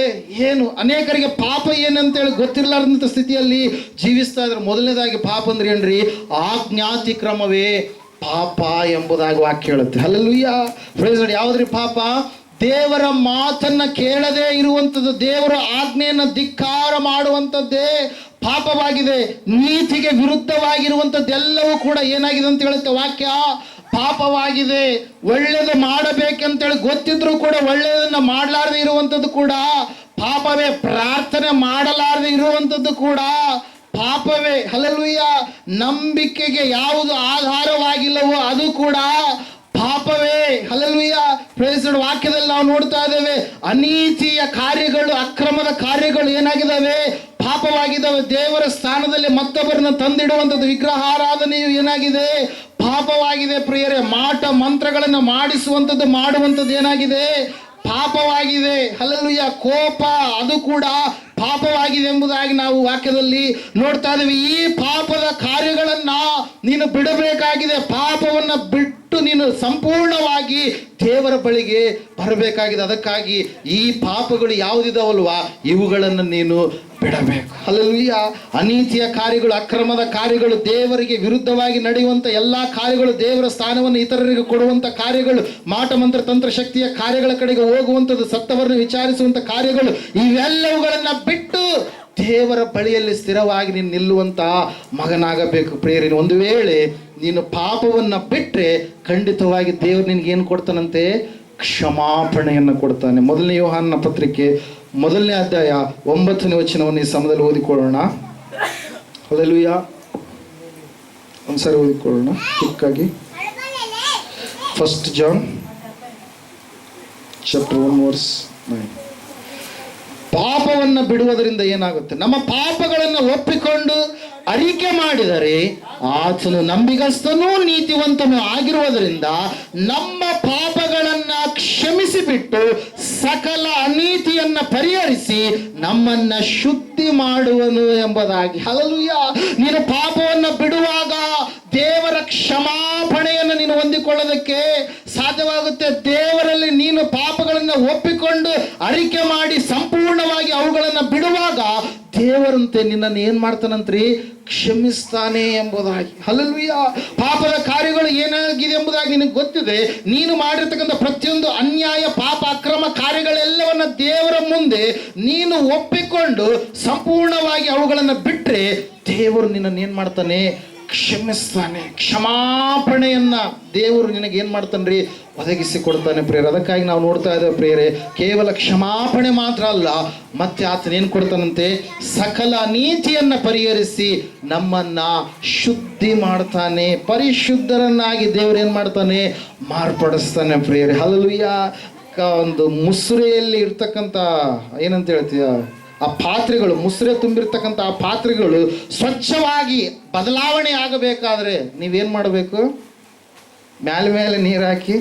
ಏನು? ಅನೇಕರಿಗೆ ಪಾಪ ಏನಂತೇಳಿ ಗೊತ್ತಿರಲಾರ್ದಂಥ ಸ್ಥಿತಿಯಲ್ಲಿ ಜೀವಿಸ್ತಾ ಇದ್ದಾರೆ. ಮೊದಲನೇದಾಗಿ ಪಾಪ ಅಂದ್ರೆ ಏನ್ರಿ? ಆಜ್ಞಾತಿಕ್ರಮವೇ ಪಾಪ ಎಂಬುದಾಗಿ ವಾಕ್ಯ ಹೇಳುತ್ತೆ. ಹಲ್ಲೆಲೂಯಾ. Praise Lord. ಯಾವುದ್ರಿ ಪಾಪ? ದೇವರ ಮಾತನ್ನ ಕೇಳದೇ ಇರುವಂಥದ್ದು, ದೇವರ ಆಜ್ಞೆಯನ್ನು ಧಿಕ್ಕಾರ ಮಾಡುವಂಥದ್ದೇ ಪಾಪವಾಗಿದೆ. ನೀತಿಗೆ ವಿರುದ್ಧವಾಗಿರುವಂಥದ್ದೆಲ್ಲವೂ ಕೂಡ ಏನಾಗಿದೆ ಅಂತ ಹೇಳುತ್ತೆ ವಾಕ್ಯ, ಪಾಪವಾಗಿದೆ. ಒಳ್ಳೆಯದು ಮಾಡಬೇಕಂತೇಳಿ ಗೊತ್ತಿದ್ರು ಕೂಡ ಒಳ್ಳೆಯದನ್ನ ಮಾಡಲಾರದೆ ಇರುವಂಥದ್ದು ಕೂಡ ಪಾಪವೇ. ಪ್ರಾರ್ಥನೆ ಮಾಡಲಾರದೆ ಇರುವಂಥದ್ದು ಕೂಡ ಪಾಪವೇ ಹಲ್ಲೆಲೂಯಾ ನಂಬಿಕೆಗೆ ಯಾವುದು ಆಧಾರವಾಗಿಲ್ಲವೋ ಅದು ಕೂಡ ಪಾಪವೇ ಹಲ್ಲೆಲೂಯಾ. Praise lord. ವಾಕ್ಯದಲ್ಲಿ ನಾವು ನೋಡ್ತಾ ಇದ್ದೇವೆ ಅನೀತಿಯ ಕಾರ್ಯಗಳು, ಅಕ್ರಮದ ಕಾರ್ಯಗಳು ಏನಾಗಿದ್ದಾವೆ? ಪಾಪವಾಗಿದ್ದಾವೆ. ದೇವರ ಸ್ಥಾನದಲ್ಲಿ ಮತ್ತೊಬ್ಬರನ್ನ ತಂದಿಡುವಂಥದ್ದು, ವಿಗ್ರಹಾರಾಧನೆಯು ಏನಾಗಿದೆ? ಪಾಪವಾಗಿದೆ ಪ್ರಿಯರೇ. ಮಾಟ ಮಂತ್ರಗಳನ್ನು ಮಾಡಿಸುವಂಥದ್ದು, ಮಾಡುವಂಥದ್ದು ಏನಾಗಿದೆ? ಪಾಪವಾಗಿದೆ. ಹಲ್ಲೆಲೂಯಾ. ಕೋಪ ಅದು ಕೂಡ ಪಾಪವಾಗಿದೆ ಎಂಬುದಾಗಿ ನಾವು ವಾಕ್ಯದಲ್ಲಿ ನೋಡ್ತಾ ಇದ್ದೀವಿ. ಈ ಪಾಪದ ಕಾರ್ಯಗಳನ್ನ ನೀನು ಬಿಡಬೇಕಾಗಿದೆ. ಪಾಪವನ್ನ ಬಿಟ್ಟು ನೀನು ಸಂಪೂರ್ಣವಾಗಿ ದೇವರ ಬಳಿಗೆ ಬರಬೇಕಾಗಿದೆ. ಅದಕ್ಕಾಗಿ ಈ ಪಾಪಗಳು ಯಾವುದಿದಾವಲ್ವಾ ಇವುಗಳನ್ನು ನೀನು ಬಿಡಬೇಕು. ಹಲ್ಲೆಲೂಯಾ. ಅನೀತಿಯ ಕಾರ್ಯಗಳು, ಅಕ್ರಮದ ಕಾರ್ಯಗಳು, ದೇವರಿಗೆ ವಿರುದ್ಧವಾಗಿ ನಡೆಯುವಂಥ ಎಲ್ಲ ಕಾರ್ಯಗಳು, ದೇವರ ಸ್ಥಾನವನ್ನು ಇತರರಿಗೆ ಕೊಡುವಂಥ ಕಾರ್ಯಗಳು, ಮಾಟ ಮಂತ್ರ ತಂತ್ರ ಶಕ್ತಿಯ ಕಾರ್ಯಗಳ ಕಡೆಗೆ ಹೋಗುವಂಥದ್ದು, ಸತ್ತವರನ್ನು ವಿಚಾರಿಸುವಂಥ ಕಾರ್ಯಗಳು, ಇವೆಲ್ಲವುಗಳನ್ನ ಬಿಟ್ಟು ದೇವರ ಬಳಿಯಲ್ಲಿ ಸ್ಥಿರವಾಗಿ ನೀನು ನಿಲ್ಲುವಂತ ಮಗನಾಗಬೇಕು ಪ್ರಿಯರೇ. ಒಂದು ವೇಳೆ ನೀನು ಪಾಪವನ್ನ ಬಿಟ್ಟರೆ ಖಂಡಿತವಾಗಿ ದೇವರು ನಿನ್ಗೆ ಏನು ಕೊಡ್ತಾನಂತೆ? ಕ್ಷಮಾಪಣೆಯನ್ನು ಕೊಡ್ತಾನೆ. ಮೊದಲನೇ ಯೋಹಾನನ ಪತ್ರಿಕೆ 1ನೇ ಅಧ್ಯಾಯ 9ನೇ ವಚನವನ್ನು ಈ ಸಮಯದಲ್ಲಿ ಓದಿಕೊಳ್ಳೋಣ. ಹಲ್ಲೆಲೂಯಾ. ಒಂದ್ಸರಿ ಓದಿಕೊಳ್ಳೋಣ ಕ್ವಿಕ್ಕಾಗಿ. 1 John chapter 1 verse 9. ಪಾಪವನ್ನು ಬಿಡುವುದರಿಂದ ಏನಾಗುತ್ತೆ? ನಮ್ಮ ಪಾಪಗಳನ್ನು ಒಪ್ಪಿಕೊಂಡು ಅರಿಕೆ ಮಾಡಿದರೆ ಆತನು ನಂಬಿಗಸ್ತನೂ ನೀತಿವಂತನೂ ಆಗಿರುವುದರಿಂದ ನಮ್ಮ ಪಾಪಗಳನ್ನ ಕ್ಷಮಿಸಿಬಿಟ್ಟು ಸಕಲ ಅನೀತಿಯನ್ನ ಪರಿಹರಿಸಿ ನಮ್ಮನ್ನ ಶುದ್ಧಿ ಮಾಡುವನು ಎಂಬುದಾಗಿ. ಹಲ್ಲೆಲೂಯಾ. ನೀನು ಪಾಪವನ್ನ ಬಿಡುವಾಗ ದೇವರ ಕ್ಷಮಾಪಣೆಯನ್ನು ನೀನು ಹೊಂದಿಕೊಳ್ಳೋದಕ್ಕೆ ಸಾಧ್ಯವಾಗುತ್ತೆ. ದೇವರಲ್ಲಿ ನೀನು ಪಾಪಗಳನ್ನು ಒಪ್ಪಿಕೊಂಡು ಅರಿಕೆ ಮಾಡಿ ಸಂಪೂರ್ಣವಾಗಿ ಅವುಗಳನ್ನು ಬಿಡುವಾಗ ದೇವರಂತೆ ನಿನ್ನನ್ನು ಏನ್ ಮಾಡ್ತಾನಂತ್ರಿ? ಕ್ಷಮಿಸ್ತಾನೆ ಎಂಬುದಾಗಿ. ಹಲ್ಲೆಲೂಯಾ. ಪಾಪದ ಕಾರ್ಯಗಳು ಏನಾಗಿದೆ ಎಂಬುದಾಗಿ ನಿನಗೆ ಗೊತ್ತಿದೆ. ನೀನು ಮಾಡಿರ್ತಕ್ಕಂಥ ಪ್ರತಿಯೊಂದು ಅನ್ಯಾಯ, ಪಾಪ, ಅಕ್ರಮ ಕಾರ್ಯಗಳೆಲ್ಲವನ್ನ ದೇವರ ಮುಂದೆ ನೀನು ಒಪ್ಪಿಕೊಂಡು ಸಂಪೂರ್ಣವಾಗಿ ಅವುಗಳನ್ನು ಬಿಟ್ಟರೆ ದೇವರು ನಿನ್ನನ್ನು ಏನ್ ಮಾಡ್ತಾನೆ? ಕ್ಷಮಿಸ್ತಾನೆ. ಕ್ಷಮಾಪಣೆಯನ್ನ ದೇವರು ನಿನಗೆ ಏನ್ ಮಾಡ್ತಾನ್ರಿ? ಒದಗಿಸಿ ಕೊಡ್ತಾನೆ ಪ್ರಿಯರೇ. ಅದಕ್ಕಾಗಿ ನಾವು ನೋಡ್ತಾ ಇದ್ದೇವೆ ಪ್ರಿಯರೇ, ಕೇವಲ ಕ್ಷಮಾಪಣೆ ಮಾತ್ರ ಅಲ್ಲ, ಮತ್ತೆ ಆತನ ಏನ್ ಕೊಡ್ತಾನಂತೆ? ಸಕಲ ನೀತಿಯನ್ನ ಪರಿಹರಿಸಿ ನಮ್ಮನ್ನ ಶುದ್ಧಿ ಮಾಡ್ತಾನೆ. ಪರಿಶುದ್ಧರನ್ನಾಗಿ ದೇವರು ಏನ್ ಮಾಡ್ತಾನೆ? ಮಾರ್ಪಡಿಸ್ತಾನೆ ಪ್ರಿಯರೇ. ಹಲ್ಲೆಲೂಯಾ. ಒಂದು ಮುಸುರೆಯಲ್ಲಿ ಇರ್ತಕ್ಕಂಥ ಏನಂತ ಹೇಳ್ತೀಯ ಆ ಪಾತ್ರೆಗಳು, ಮುಸುರೆ ತುಂಬಿರ್ತಕ್ಕಂಥ ಆ ಪಾತ್ರೆಗಳು ಸ್ವಚ್ಛವಾಗಿ ಬದಲಾವಣೆ ಆಗಬೇಕಾದ್ರೆ ನೀವೇನು ಮಾಡಬೇಕು? ಮೇಲೆ ನೀರು ಹಾಕಿ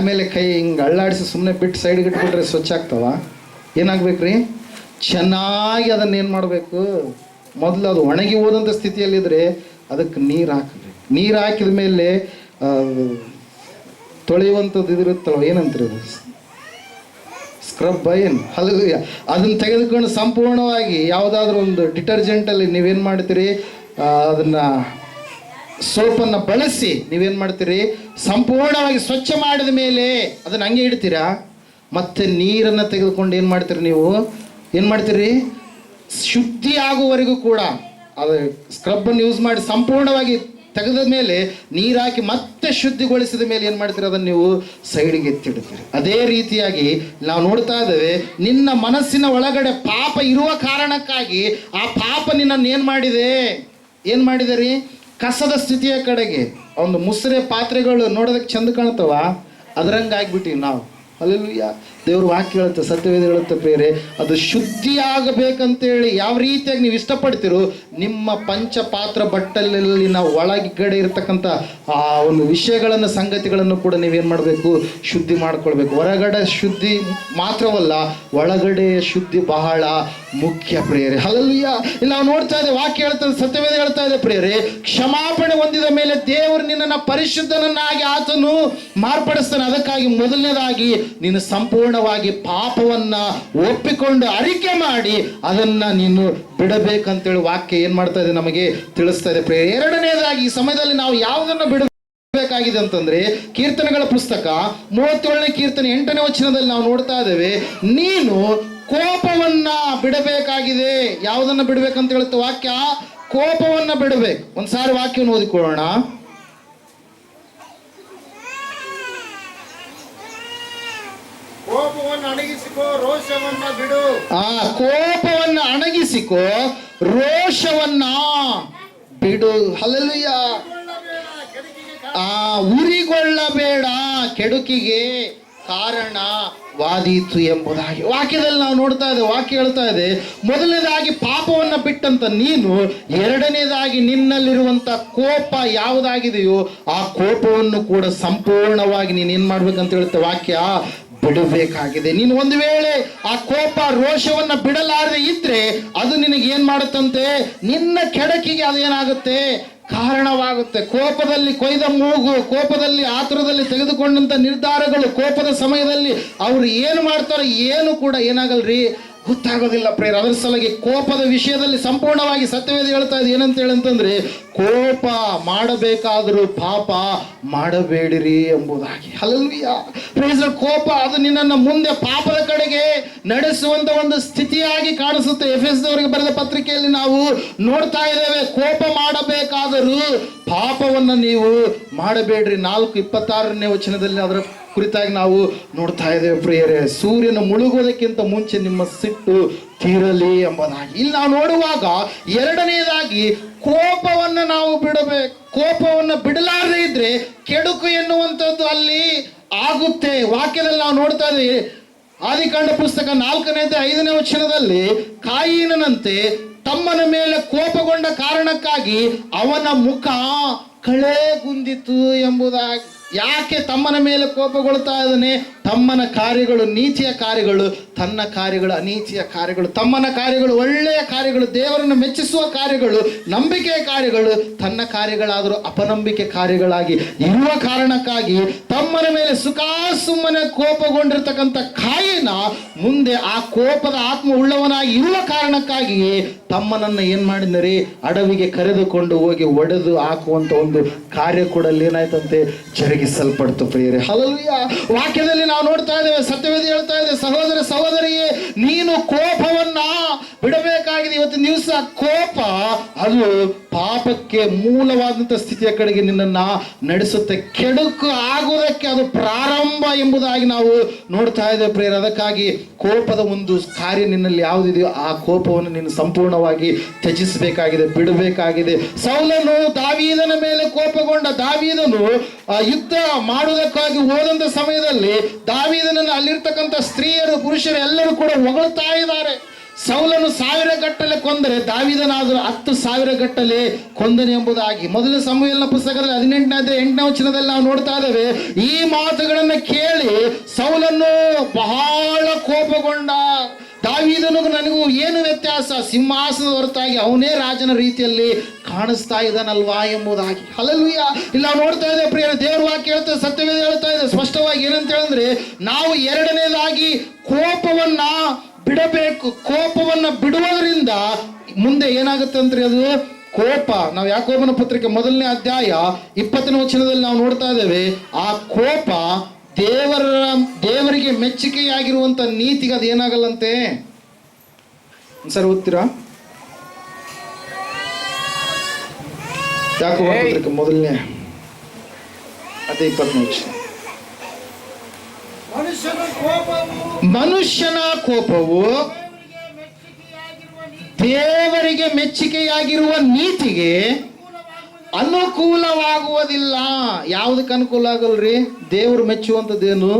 ಮೇಲೆ ಕೈ ಹಿಂಗೆ ಅಳ್ಳಾಡಿಸಿ ಸುಮ್ಮನೆ ಬಿಟ್ಟು ಸೈಡ್ಗೆ ಇಟ್ಬಿಟ್ರೆ ಸ್ವಚ್ಛ ಆಗ್ತಾವ? ಏನಾಗ್ಬೇಕ್ರಿ? ಚೆನ್ನಾಗಿ ಅದನ್ನು ಏನು ಮಾಡಬೇಕು? ಮೊದಲು ಅದು ಒಣಗಿ ಹೋದಂಥ ಸ್ಥಿತಿಯಲ್ಲಿದ್ದರೆ ಅದಕ್ಕೆ ನೀರು ಹಾಕಬೇಕು. ನೀರು ಹಾಕಿದ ಮೇಲೆ ತೊಳೆಯುವಂಥದ್ದು ಇದಿರುತ್ತಲ್ವ, ಏನಂತೀರಿ ಅದು? ಸ್ಕ್ರಬ್ ಏನು? ಹಲ್ಲೆಲೂಯಾ. ಅದನ್ನು ತೆಗೆದುಕೊಂಡು ಸಂಪೂರ್ಣವಾಗಿ ಯಾವುದಾದ್ರೂ ಒಂದು ಡಿಟರ್ಜೆಂಟಲ್ಲಿ ನೀವೇನು ಮಾಡ್ತೀರಿ? ಅದನ್ನು ಸೋಪನ್ನು ಬಳಸಿ ನೀವೇನು ಮಾಡ್ತೀರಿ? ಸಂಪೂರ್ಣವಾಗಿ ಸ್ವಚ್ಛ ಮಾಡಿದ ಮೇಲೆ ಅದನ್ನು ಹಂಗೆ ಇಡ್ತೀರಾ? ಮತ್ತೆ ನೀರನ್ನು ತೆಗೆದುಕೊಂಡು ಏನು ಮಾಡ್ತೀರಿ? ನೀವು ಏನು ಮಾಡ್ತೀರಿ? ಶುದ್ಧಿ ಆಗುವವರೆಗೂ ಕೂಡ ಅದು ಸ್ಕ್ರಬ್ಬನ್ನು ಯೂಸ್ ಮಾಡಿ ಸಂಪೂರ್ಣವಾಗಿ ತೆಗೆದ ಮೇಲೆ ನೀರು ಹಾಕಿ ಮತ್ತೆ ಶುದ್ಧಿಗೊಳಿಸಿದ ಮೇಲೆ ಏನು ಮಾಡ್ತೀರಿ? ಅದನ್ನು ನೀವು ಸೈಡಿಗೆ ಎತ್ತಿಡ್ತೀರಿ. ಅದೇ ರೀತಿಯಾಗಿ ನಾವು ನೋಡ್ತಾ ಇದ್ದೇವೆ, ನಿನ್ನ ಮನಸ್ಸಿನ ಒಳಗಡೆ ಪಾಪ ಇರುವ ಕಾರಣಕ್ಕಾಗಿ ಆ ಪಾಪ ನಿನ್ನನ್ನು ಏನು ಮಾಡಿದೆ ರೀ? ಕಸದ ಸ್ಥಿತಿಯ ಕಡೆಗೆ. ಒಂದು ಮುಸುರೆ ಪಾತ್ರೆಗಳು ನೋಡೋದಕ್ಕೆ ಚಂದ ಕಾಣ್ತವ, ಅದರಂಗೆ ಆಗ್ಬಿಟ್ಟಿವಿ ನಾವು. ಹಲ್ಲೆಲೂಯಾ. ದೇವ್ರ ವಾಕ್ಯ ಹೇಳುತ್ತೆ, ಸತ್ಯವೇದ ಹೇಳುತ್ತೆ ಪ್ರಿಯರೇ, ಅದು ಶುದ್ಧಿಯಾಗಬೇಕಂತೇಳಿ ಯಾವ ರೀತಿಯಾಗಿ ನೀವು ಇಷ್ಟಪಡ್ತೀರೋ ನಿಮ್ಮ ಪಂಚಪಾತ್ರ ಬಟ್ಟಲಲ್ಲಿನ ಒಳಗಡೆ ಇರತಕ್ಕಂಥ ಆ ಒಂದು ವಿಷಯಗಳನ್ನು, ಸಂಗತಿಗಳನ್ನು ಕೂಡ ನೀವೇನು ಮಾಡಬೇಕು? ಶುದ್ಧಿ ಮಾಡ್ಕೊಳ್ಬೇಕು. ಹೊರಗಡೆ ಶುದ್ಧಿ ಮಾತ್ರವಲ್ಲ, ಒಳಗಡೆಯ ಶುದ್ಧಿ ಬಹಳ ಮುಖ್ಯ ಪ್ರಿಯರೇ. ಹಲ್ಲೆಲೂಯಾ. ಇಲ್ಲಿ ನಾವು ನೋಡ್ತಾ ಇದ್ದೇವೆ, ವಾಕ್ಯ ಹೇಳ್ತಾ ಇದೆ, ಸತ್ಯವೇದ ಹೇಳ್ತಾ ಇದೆ ಪ್ರಿಯರೇ, ಕ್ಷಮಾಪಣೆ ಹೊಂದಿದ ಮೇಲೆ ದೇವರು ನಿನ್ನನ್ನು ಪರಿಶುದ್ಧನನ್ನಾಗಿ ಆತನು ಮಾರ್ಪಡಿಸ್ತಾನೆ. ಅದಕ್ಕಾಗಿ ಮೊದಲನೇದಾಗಿ ನೀನು ಸಂಪೂರ್ಣವಾಗಿ ಪಾಪವನ್ನ ಒಪ್ಪಿಕೊಂಡು ಅರಿಕೆ ಮಾಡಿ ಅದನ್ನ ನೀನು ಬಿಡಬೇಕಂತೇಳಿ ವಾಕ್ಯ ಏನ್ ಮಾಡ್ತಾ ಇದೆ? ನಮಗೆ ತಿಳಿಸ್ತಾ ಇದೆ ಪ್ರಿಯರೇ. ಎರಡನೇದಾಗಿ ಈ ಸಮಯದಲ್ಲಿ ನಾವು ಯಾವುದನ್ನು ಬಿಡಬೇಕಾಗಿದೆ ಅಂತಂದ್ರೆ, ಕೀರ್ತನೆಗಳ ಪುಸ್ತಕ 37ನೇ ಕೀರ್ತನೆ 8ನೇ ವಚನದಲ್ಲಿ ನಾವು ನೋಡ್ತಾ ಇದ್ದೇವೆ, ನೀನು ಕೋಪವನ್ನ ಬಿಡಬೇಕಾಗಿದೆ. ಯಾವುದನ್ನ ಬಿಡಬೇಕಂತ ಹೇಳುತ್ತೆ ವಾಕ್ಯ? ಕೋಪವನ್ನ ಬಿಡಬೇಕು. ಒಂದ್ಸಾರಿ ವಾಕ್ಯವನ್ನು ಓದಿಕೊಳ್ಳೋಣ. ಕೋಪವನ್ನು ಅಣಗಿಸಿಕೋ, ರೋಷವನ್ನ ಬಿಡು. ಕೋಪವನ್ನು ಅಣಗಿಸಿಕೋ, ರೋಷವನ್ನ ಬಿಡು. ಹಲ್ಲೆಲೂಯ. ಉರಿಗೊಳ್ಳಬೇಡ, ಕೆಡುಕಿಗೆ ಕಾರಣವಾದೀತು ಎಂಬುದಾಗಿ ವಾಕ್ಯದಲ್ಲಿ ನಾವು ನೋಡ್ತಾ ಇದ್ದೇವೆ. ವಾಕ್ಯ ಹೇಳ್ತಾ ಇದೆ, ಮೊದಲನೇದಾಗಿ ಪಾಪವನ್ನ ಬಿಟ್ಟಂತ ನೀನು, ಎರಡನೇದಾಗಿ ನಿನ್ನಲ್ಲಿರುವಂತ ಕೋಪ ಯಾವುದಾಗಿದೆಯೋ ಆ ಕೋಪವನ್ನು ಕೂಡ ಸಂಪೂರ್ಣವಾಗಿ ನೀನು ಏನ್ ಮಾಡ್ಬೇಕಂತ ಹೇಳುತ್ತೆ ವಾಕ್ಯ, ಬಿಡಬೇಕಾಗಿದೆ. ನೀನು ಒಂದು ವೇಳೆ ಆ ಕೋಪ ರೋಷವನ್ನ ಬಿಡಲಾರದೆ ಇದ್ರೆ ಅದು ನಿನಗೆ ಏನ್ ಮಾಡುತ್ತಂತೆ, ನಿನ್ನ ಕೆಡಕಿಗೆ ಅದೇನಾಗುತ್ತೆ, ಕಾರಣವಾಗುತ್ತೆ. ಕೋಪದಲ್ಲಿ ಕೊಯ್ದ ಮೂಗು, ಕೋಪದಲ್ಲಿ ಆತುರದಲ್ಲಿ ತೆಗೆದುಕೊಂಡಂತ ನಿರ್ಧಾರಗಳು, ಕೋಪದ ಸಮಯದಲ್ಲಿ ಅವರು ಏನು ಮಾಡ್ತಾರೆ ಏನು ಕೂಡ ಏನಾಗಲ್ರಿ, ಗೊತ್ತಾಗೋದಿಲ್ಲ ಪ್ರೇರ. ಅದರ ಸಲುವಾಗಿ ಕೋಪದ ವಿಷಯದಲ್ಲಿ ಸಂಪೂರ್ಣವಾಗಿ ಸತ್ಯವೇದ ಹೇಳ್ತಾ ಇದೆ ಏನಂತ ಹೇಳಂತಂದ್ರೆ, ಕೋಪ ಮಾಡಬೇಕಾದರೂ ಪಾಪ ಮಾಡಬೇಡಿರಿ ಎಂಬುದಾಗಿ. ಹಲ್ಲೆಲೂಯಾ. Praise Lord. ಕೋಪ ಅದು ನಿನ್ನನ್ನು ಮುಂದೆ ಪಾಪದ ಕಡೆಗೆ ನಡೆಸುವಂತ ಒಂದು ಸ್ಥಿತಿಯಾಗಿ ಕಾಣಿಸುತ್ತೆ. ಎಫೆಸದವರಿಗೆ ಬರೆದ ಪತ್ರಿಕೆಯಲ್ಲಿ ನಾವು ನೋಡ್ತಾ ಇದ್ದೇವೆ, ಕೋಪ ಮಾಡಬೇಕಾದರೂ ಪಾಪವನ್ನು ನೀವು ಮಾಡಬೇಡ್ರಿ. 4:26 ವಚನದಲ್ಲಿ ಅದರ ಕುರಿತಾಗಿ ನಾವು ನೋಡ್ತಾ ಇದ್ದೇವೆ ಪ್ರಿಯರೇ. ಸೂರ್ಯನ ಮುಳುಗುವುದಕ್ಕಿಂತ ಮುಂಚೆ ನಿಮ್ಮ ಸಿಟ್ಟು ತೀರಲಿ ಎಂಬುದಾಗಿ. ಇಲ್ಲಿ ನಾವು ನೋಡುವಾಗ ಎರಡನೇದಾಗಿ ಕೋಪವನ್ನು ನಾವು ಬಿಡಬೇಕು. ಕೋಪವನ್ನು ಬಿಡಲಾರದೆ ಇದ್ರೆ ಕೆಡುಕು ಎನ್ನುವಂಥದ್ದು ಅಲ್ಲಿ ಆಗುತ್ತೆ. ವಾಕ್ಯದಲ್ಲಿ ನಾವು ನೋಡ್ತಾ ಇದ್ದೀವಿ, ಆದಿಕಾಂಡ ಪುಸ್ತಕ 4:5 ವಚನದಲ್ಲಿ, ಕಾಯಿನನಂತೆ ತಮ್ಮನ ಮೇಲೆ ಕೋಪಗೊಂಡ ಕಾರಣಕ್ಕಾಗಿ ಅವನ ಮುಖ ಕಳೆಗುಂದಿತು ಎಂಬುದಾಗಿ. ಯಾಕೆ ತಮ್ಮನ ಮೇಲೆ ಕೋಪಗೊಳ್ತಾ ಇದ್ದಾನೆ? ತಮ್ಮನ ಕಾರ್ಯಗಳು ನೀತಿಯ ಕಾರ್ಯಗಳು, ತನ್ನ ಕಾರ್ಯಗಳು ಅನೀತಿಯ ಕಾರ್ಯಗಳು. ತಮ್ಮನ ಕಾರ್ಯಗಳು ಒಳ್ಳೆಯ ಕಾರ್ಯಗಳು, ದೇವರನ್ನು ಮೆಚ್ಚಿಸುವ ಕಾರ್ಯಗಳು, ನಂಬಿಕೆಯ ಕಾರ್ಯಗಳು. ತನ್ನ ಕಾರ್ಯಗಳಾದರೂ ಅಪನಂಬಿಕೆ ಕಾರ್ಯಗಳಾಗಿ ಇರುವ ಕಾರಣಕ್ಕಾಗಿ ತಮ್ಮನ ಮೇಲೆ ಸುಮ್ಮನೆ ಕೋಪಗೊಂಡಿರ್ತಕ್ಕಂಥ ಕಾಯಿನ ಮುಂದೆ ಆ ಕೋಪದ ಆತ್ಮ ಉಳ್ಳವನಾಗಿ ಇರುವ ಕಾರಣಕ್ಕಾಗಿ ತಮ್ಮನನ್ನು ಏನ್ ಮಾಡಿದರೆ ಅಡವಿಗೆ ಕರೆದುಕೊಂಡು ಹೋಗಿ ಒಡೆದು ಹಾಕುವಂತ ಒಂದು ಕಾರ್ಯ ಕೂಡ ಅಲ್ಲಿ ಏನಾಯ್ತಂತೆ, ಜರುಗಿಸಲ್ಪಡ್ತು ಪ್ರಿಯರೇ. ಹಲ್ಲೆಲೂಯಾ. ವಾಕ್ಯದಲ್ಲಿ ನಾವು ನೋಡ್ತಾ ಇದ್ದೇವೆ, ಸತ್ಯವೇದ ಹೇಳ್ತಾ ಇದೆ, ಸಹೋದರ ಸಹೋದರಿಯೇ, ನೀನು ಕೋಪವನ್ನ ಬಿಡಬೇಕಾಗಿದೆ. ಇವತ್ತಿನ ದಿವಸ ಕೋಪ ಅದು ಪಾಪಕ್ಕೆ ಮೂಲವಾದಂಥ ಸ್ಥಿತಿಯ ಕಡೆಗೆ ನಿನ್ನನ್ನ ನಡೆಸುತ್ತೆ. ಕೆಡುಕು ಆಗುವುದಕ್ಕೆ ಅದು ಪ್ರಾರಂಭ ಎಂಬುದಾಗಿ ನಾವು ನೋಡ್ತಾ ಇದ್ದೇವೆ ಪ್ರಿಯರೇ. ಅದಕ್ಕಾಗಿ ಕೋಪದ ಒಂದು ಕಾರ್ಯ ನಿನ್ನಲ್ಲಿ ಯಾವುದಿದೆಯೋ ಆ ಕೋಪವನ್ನು ನೀನು ಸಂಪೂರ್ಣವಾಗಿ ತ್ಯಜಿಸಬೇಕಾಗಿದೆ, ಬಿಡಬೇಕಾಗಿದೆ. ಸೌಲನು ದಾವೀದನ ಮೇಲೆ ಕೋಪಗೊಂಡ. ದಾವೀದನು ಯುದ್ಧ ಮಾಡುವುದಕ್ಕಾಗಿ ಹೋದಂತ ಸಮಯದಲ್ಲಿ ದಾವೀದನನ್ನು ಅಲ್ಲಿರ್ತಕ್ಕಂಥ ಸ್ತ್ರೀಯರು ಪುರುಷರು ಎಲ್ಲರೂ ಕೂಡ ಹೊಗಳ್ತಾ ಇದ್ದಾರೆ. ಸೌಲನು 1000 ಗಟ್ಟಲೆ ಕೊಂದರೆ ದಾವೀದನಾದರೂ 10,000 ಗಟ್ಟಲೆ ಕೊಂದನೆ ಎಂಬುದಾಗಿ. ಮೊದಲ ಸಮುವೇಲನ ಪುಸ್ತಕದಲ್ಲಿ 18ನೇ ವಚನದಲ್ಲಿ ನಾವು ನೋಡ್ತಾ ಇದ್ದೇವೆ. ಈ ಮಾತುಗಳನ್ನು ಕೇಳಿ ಸೌಲನು ಬಹಳ ಕೋಪಗೊಂಡ. ದಾವೀದನು ನನಗೂ ಏನು ವ್ಯತ್ಯಾಸ, ಸಿಂಹಾಸನದ ಹೊರತಾಗಿ ಅವನೇ ರಾಜನ ರೀತಿಯಲ್ಲಿ ಕಾಣಿಸ್ತಾ ಇದ್ದಾನಲ್ವಾ ಎಂಬುದಾಗಿ. ಹಲ್ಲೆಲೂಯಾ. ಇಲ್ಲಿ ನಾವು ನೋಡ್ತಾ ಇದ್ದೇವೆ ಪ್ರಿಯ, ದೇವರ ವಾಕ್ಯ ಹೇಳ್ತಾ, ಸತ್ಯವೇದ ಹೇಳ್ತಾ ಇದೆ ಸ್ಪಷ್ಟವಾಗಿ ಏನಂತ ಹೇಳಿದ್ರೆ, ನಾವು ಎರಡನೇದಾಗಿ ಕೋಪವನ್ನ ಬಿಡಬೇಕು. ಕೋಪವನ್ನ ಬಿಡುವುದರಿಂದ ಮುಂದೆ ಏನಾಗುತ್ತೆ ಅಂದ್ರೆ ಅದು ಕೋಪ. ನಾವು ಯಾಕೋಬನ ಪತ್ರಿಕೆ 1ನೇ ಅಧ್ಯಾಯ 20ನೇ ವಚನದಲ್ಲಿ ನಾವು ನೋಡ್ತಾ ಇದ್ದೇವೆ, ಆ ಕೋಪ ದೇವರಿಗೆ ಮೆಚ್ಚುಗೆಯಾಗಿರುವಂತ ನೀತಿಗೆ ಅದು ಏನಾಗಲ್ಲಂತೆ. ಸರ್ ಓದ್ತೀರಾ? ಯಾಕೋಬನ ಪತ್ರಿಕೆ 1ನೇ ಅಧ್ಯಾಯ 20ನೇ ವಚನ. ಮನುಷ್ಯನ ಕೋಪವು ದೇವರಿಗೆ ಮೆಚ್ಚುಗೆಯಾಗಿರುವ ನೀತಿಗೆ ಅನುಕೂಲವಾಗುವುದಿಲ್ಲ. ಯಾವುದಕ್ಕೆ ಅನುಕೂಲ ಆಗಲ್ರಿ? ದೇವರು ಮೆಚ್ಚುವಂಥದ್ದೇನು?